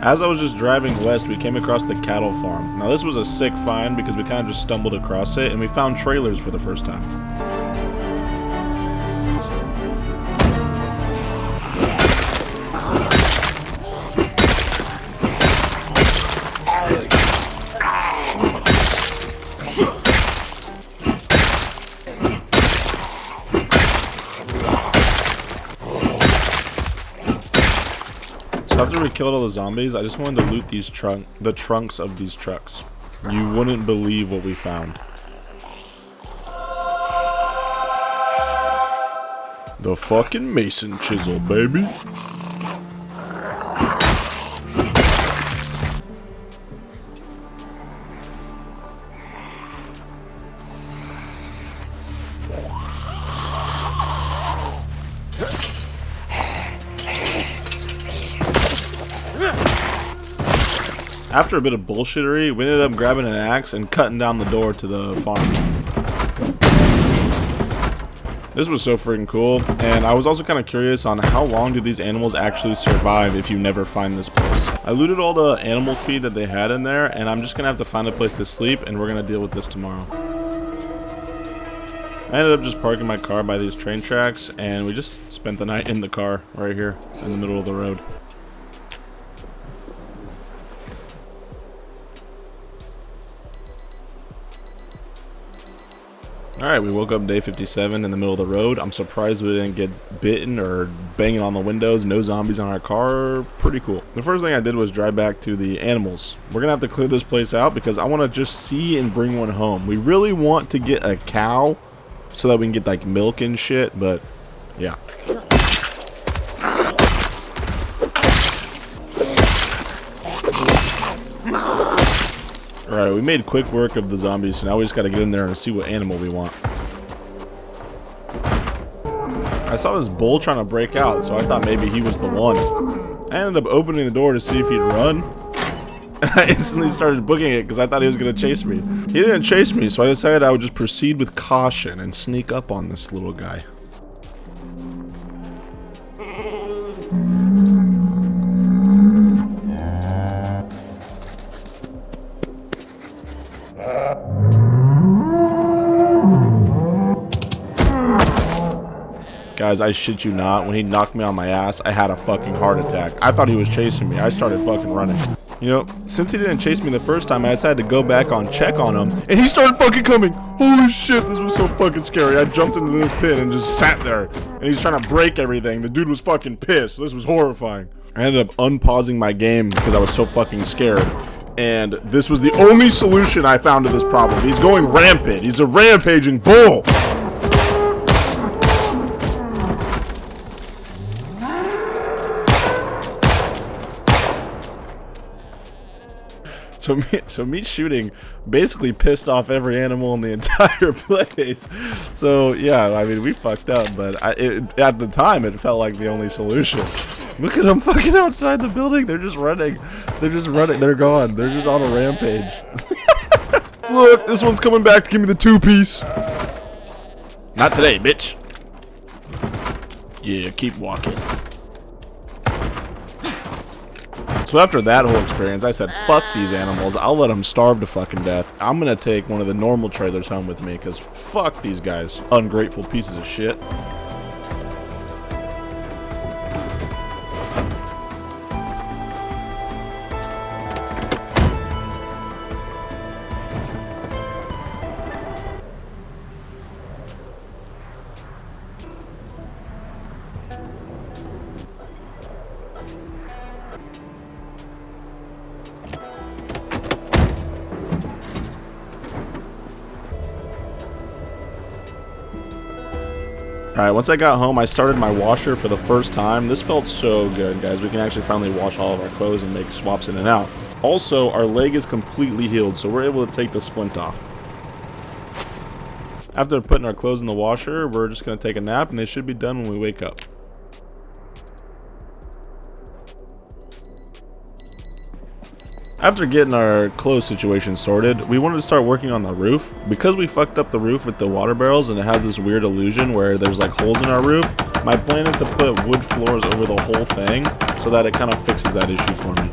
As I was just driving west, we came across the cattle farm. Now this was a sick find because we kind of just stumbled across it and we found trailers for the first time. After we killed all the zombies, I just wanted to loot these the trunks of these trucks. You wouldn't believe what we found. The fucking mason chisel, baby. After a bit of bullshittery, we ended up grabbing an axe and cutting down the door to the farm. This was so freaking cool, and I was also kind of curious on how long do these animals actually survive if you never find this place. I looted all the animal feed that they had in there, and I'm just going to have to find a place to sleep, and we're going to deal with this tomorrow. I ended up just parking my car by these train tracks, and we just spent the night in the car right here in the middle of the road. Alright, we woke up day 57 in the middle of the road. I'm surprised we didn't get bitten or banging on the windows. No zombies on our car. Pretty cool. The first thing I did was drive back to the animals. We're going to have to clear this place out because I want to just see and bring one home. We really want to get a cow so that we can get like milk and shit, but yeah. Alright, we made quick work of the zombies, so now we just gotta get in there and see what animal we want. I saw this bull trying to break out, so I thought maybe he was the one. I ended up opening the door to see if he'd run. And I instantly started booking it because I thought he was gonna chase me. He didn't chase me, so I decided I would just proceed with caution and sneak up on this little guy. Guys, I shit you not, when he knocked me on my ass, I had a fucking heart attack. I thought he was chasing me. I started fucking running. You know, since he didn't chase me the first time, I just had to go back on check on him, and he started fucking coming. Holy shit, this was so fucking scary. I jumped into this pit and just sat there, and he's trying to break everything. The dude was fucking pissed. This was horrifying. I ended up unpausing my game because I was so fucking scared. And this was the only solution I found to this problem. He's going rampant. He's a rampaging bull. So me shooting basically pissed off every animal in the entire place. So yeah, I mean, we fucked up, but at the time it felt like the only solution. Look at them fucking outside the building. They're just running. They're just running. They're gone. They're just on a rampage. Look, this one's coming back to give me the 2-piece. Not today, bitch. Yeah, keep walking. So after that whole experience, I said, fuck these animals. I'll let them starve to fucking death. I'm gonna take one of the normal trailers home with me, because fuck these guys. Ungrateful pieces of shit. Alright, once I got home, I started my washer for the first time. This felt so good, guys. We can actually finally wash all of our clothes and make swaps in and out. Also, our leg is completely healed, so we're able to take the splint off. After putting our clothes in the washer, we're just going to take a nap, and they should be done when we wake up. After getting our clothes situation sorted, we wanted to start working on the roof. Because we fucked up the roof with the water barrels and it has this weird illusion where there's like holes in our roof, my plan is to put wood floors over the whole thing so that it kind of fixes that issue for me.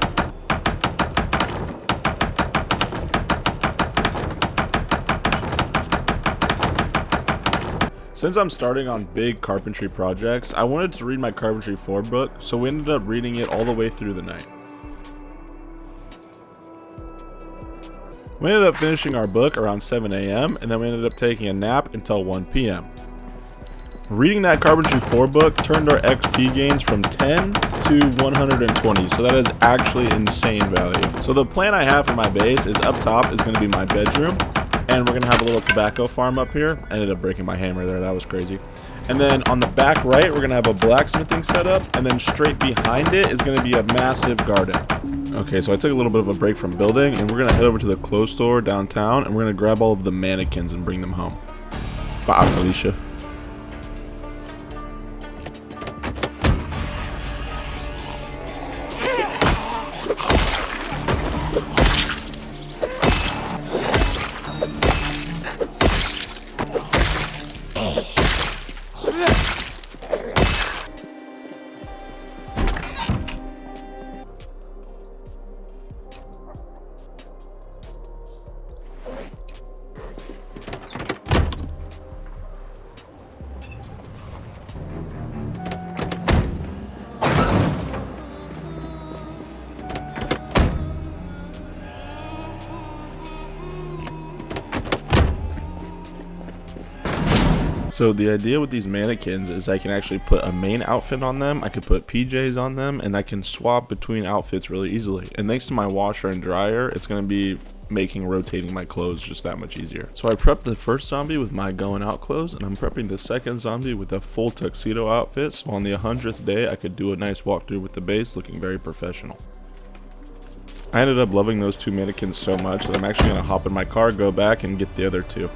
Since I'm starting on big carpentry projects, I wanted to read my Carpentry 4 book, so we ended up reading it all the way through the night. We ended up finishing our book around 7 a.m. and then we ended up taking a nap until 1 p.m. Reading that Carpentry 4 book turned our XP gains from 10 to 120, so that is actually insane value. So the plan I have for my base is up top is going to be my bedroom, and we're going to have a little tobacco farm up here. I ended up breaking my hammer there, that was crazy. And then on the back right, we're going to have a blacksmithing setup, and then straight behind it is going to be a massive garden. Okay, so I took a little bit of a break from building, and we're going to head over to the clothes store downtown, and we're going to grab all of the mannequins and bring them home. Bye, Felicia. So the idea with these mannequins is I can actually put a main outfit on them, I could put PJs on them, and I can swap between outfits really easily. And thanks to my washer and dryer, it's going to be making rotating my clothes just that much easier. So I prepped the first zombie with my going out clothes, and I'm prepping the second zombie with a full tuxedo outfit, so on the 100th day I could do a nice walkthrough with the base looking very professional. I ended up loving those two mannequins so much that I'm actually going to hop in my car, go back, and get the other two.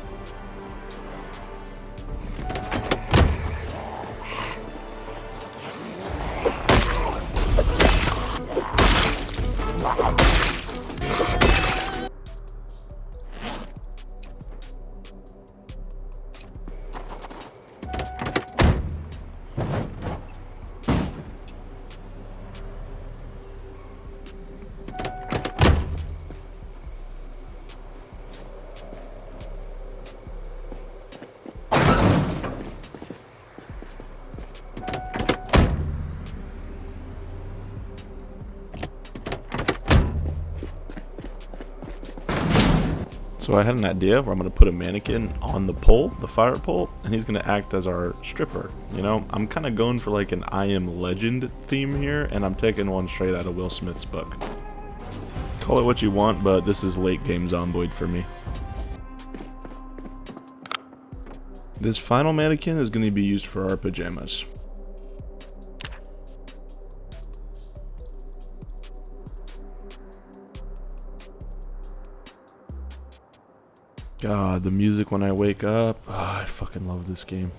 So I had an idea where I'm going to put a mannequin on the pole, the fire pole, and he's going to act as our stripper. You know, I'm kind of going for like an I Am Legend theme here, and I'm taking one straight out of Will Smith's book. Call it what you want, but this is late game Zomboid for me. This final mannequin is going to be used for our pajamas. God, the music when I wake up. Oh, I fucking love this game.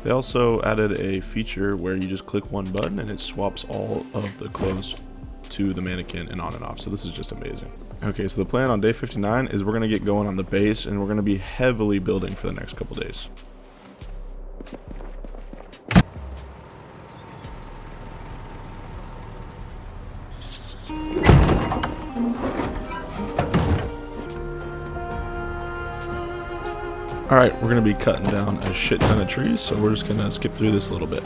They also added a feature where you just click one button and it swaps all of the clothes to the mannequin and on and off. So this is just amazing. Okay, so the plan on day 59 is we're going to get going on the base and we're going to be heavily building for the next couple days. Alright, we're going to be cutting down a shit ton of trees, so we're just going to skip through this a little bit.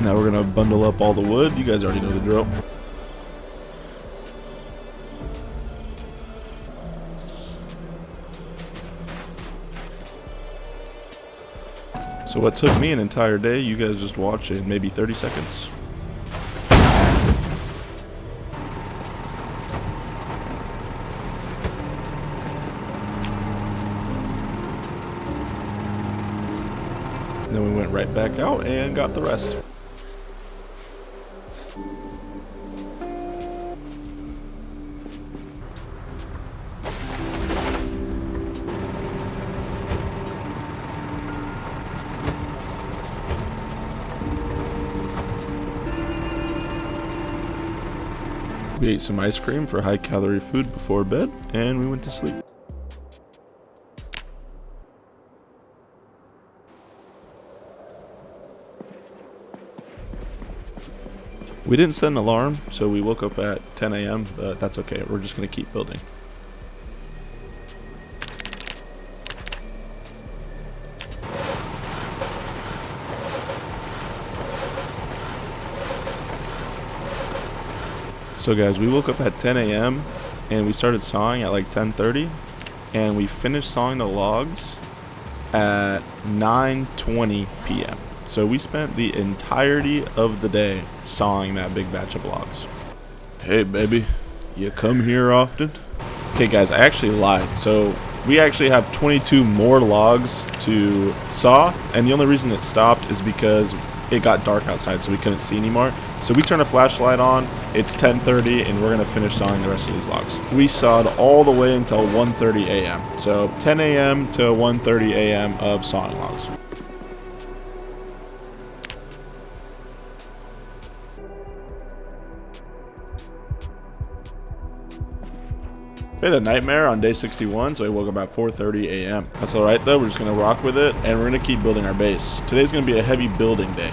Now we're going to bundle up all the wood. You guys already know the drill. So what took me an entire day, you guys just watch in maybe 30 seconds. Then we went right back out and got the rest. We ate some ice cream for high calorie food before bed, and we went to sleep. We didn't set an alarm, so we woke up at 10 a.m., but that's okay. We're just going to keep building. So guys, we woke up at 10 a.m. and we started sawing at like 10:30, and we finished sawing the logs at 9:20 p.m. So we spent the entirety of the day sawing that big batch of logs. Hey baby, you come here often? Okay guys, I actually lied. So we actually have 22 more logs to saw, and the only reason it stopped is because it got dark outside, so we couldn't see anymore. So we turned a flashlight on. It's 10:30, and we're gonna finish sawing the rest of these logs. We sawed all the way until 1:30 a.m. So 10 a.m. to 1:30 a.m. of sawing logs. We had a nightmare on day 61, so I woke up at 4:30 a.m. That's alright though, we're just gonna rock with it, and we're gonna keep building our base. Today's gonna be a heavy building day.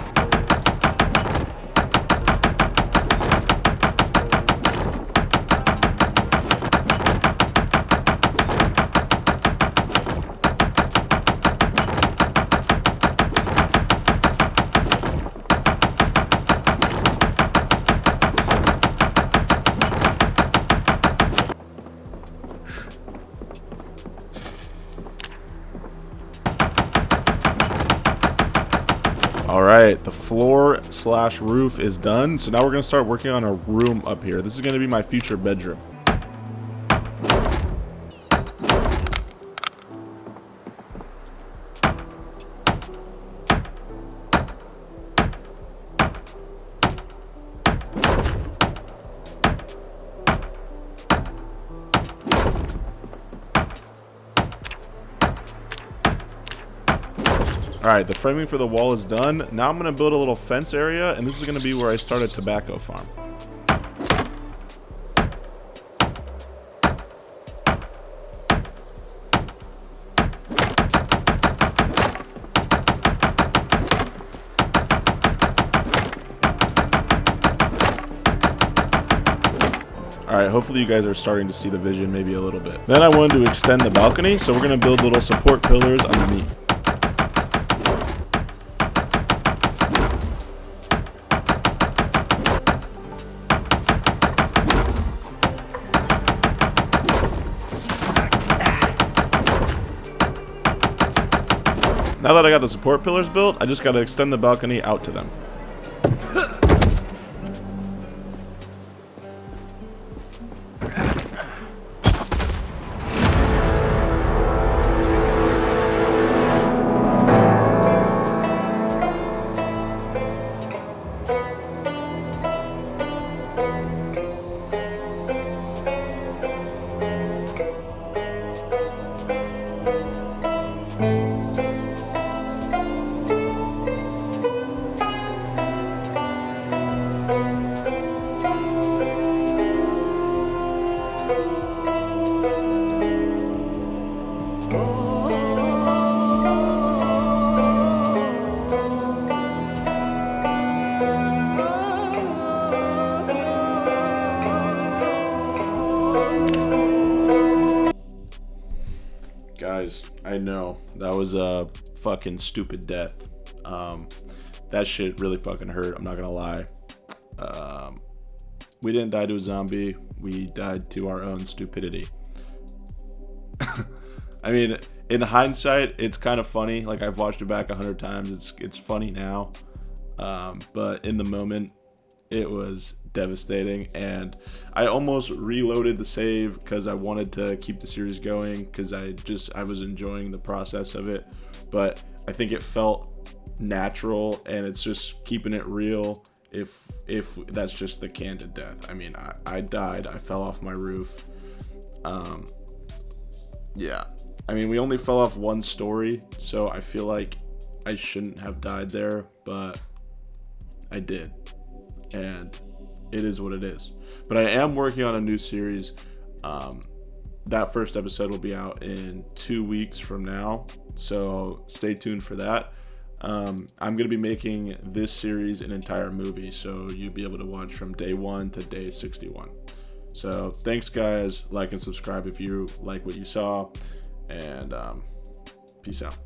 Alright, the floor slash roof is done. So now we're going to start working on a room up here. This is going to be my future bedroom. Alright, the framing for the wall is done. Now I'm going to build a little fence area, and this is going to be where I start a tobacco farm. Alright, hopefully you guys are starting to see the vision maybe a little bit. Then I wanted to extend the balcony, so we're going to build little support pillars underneath. Now that I got the support pillars built, I just got to extend the balcony out to them. Guys, I know that was a fucking stupid death. That shit really fucking hurt. I'm not gonna lie. We didn't die to a zombie. We died to our own stupidity. I mean, in hindsight, it's kind of funny. Like, I've watched it back 100 times. It's funny now, but in the moment, it was devastating, and I almost reloaded the save because I wanted to keep the series going because I was enjoying the process of it. But I think it felt natural, and it's just keeping it real. If that's just the candid death. I mean, I died. I fell off my roof. Yeah. I mean, we only fell off one story, so I feel like I shouldn't have died there, but I did. And it is what it is. But I am working on a new series. That first episode will be out in 2 weeks from now, so stay tuned for that. I'm going to be making this series an entire movie, so you'll be able to watch from day 1 to day 61. So thanks, guys. Like and subscribe if you like what you saw, and peace out.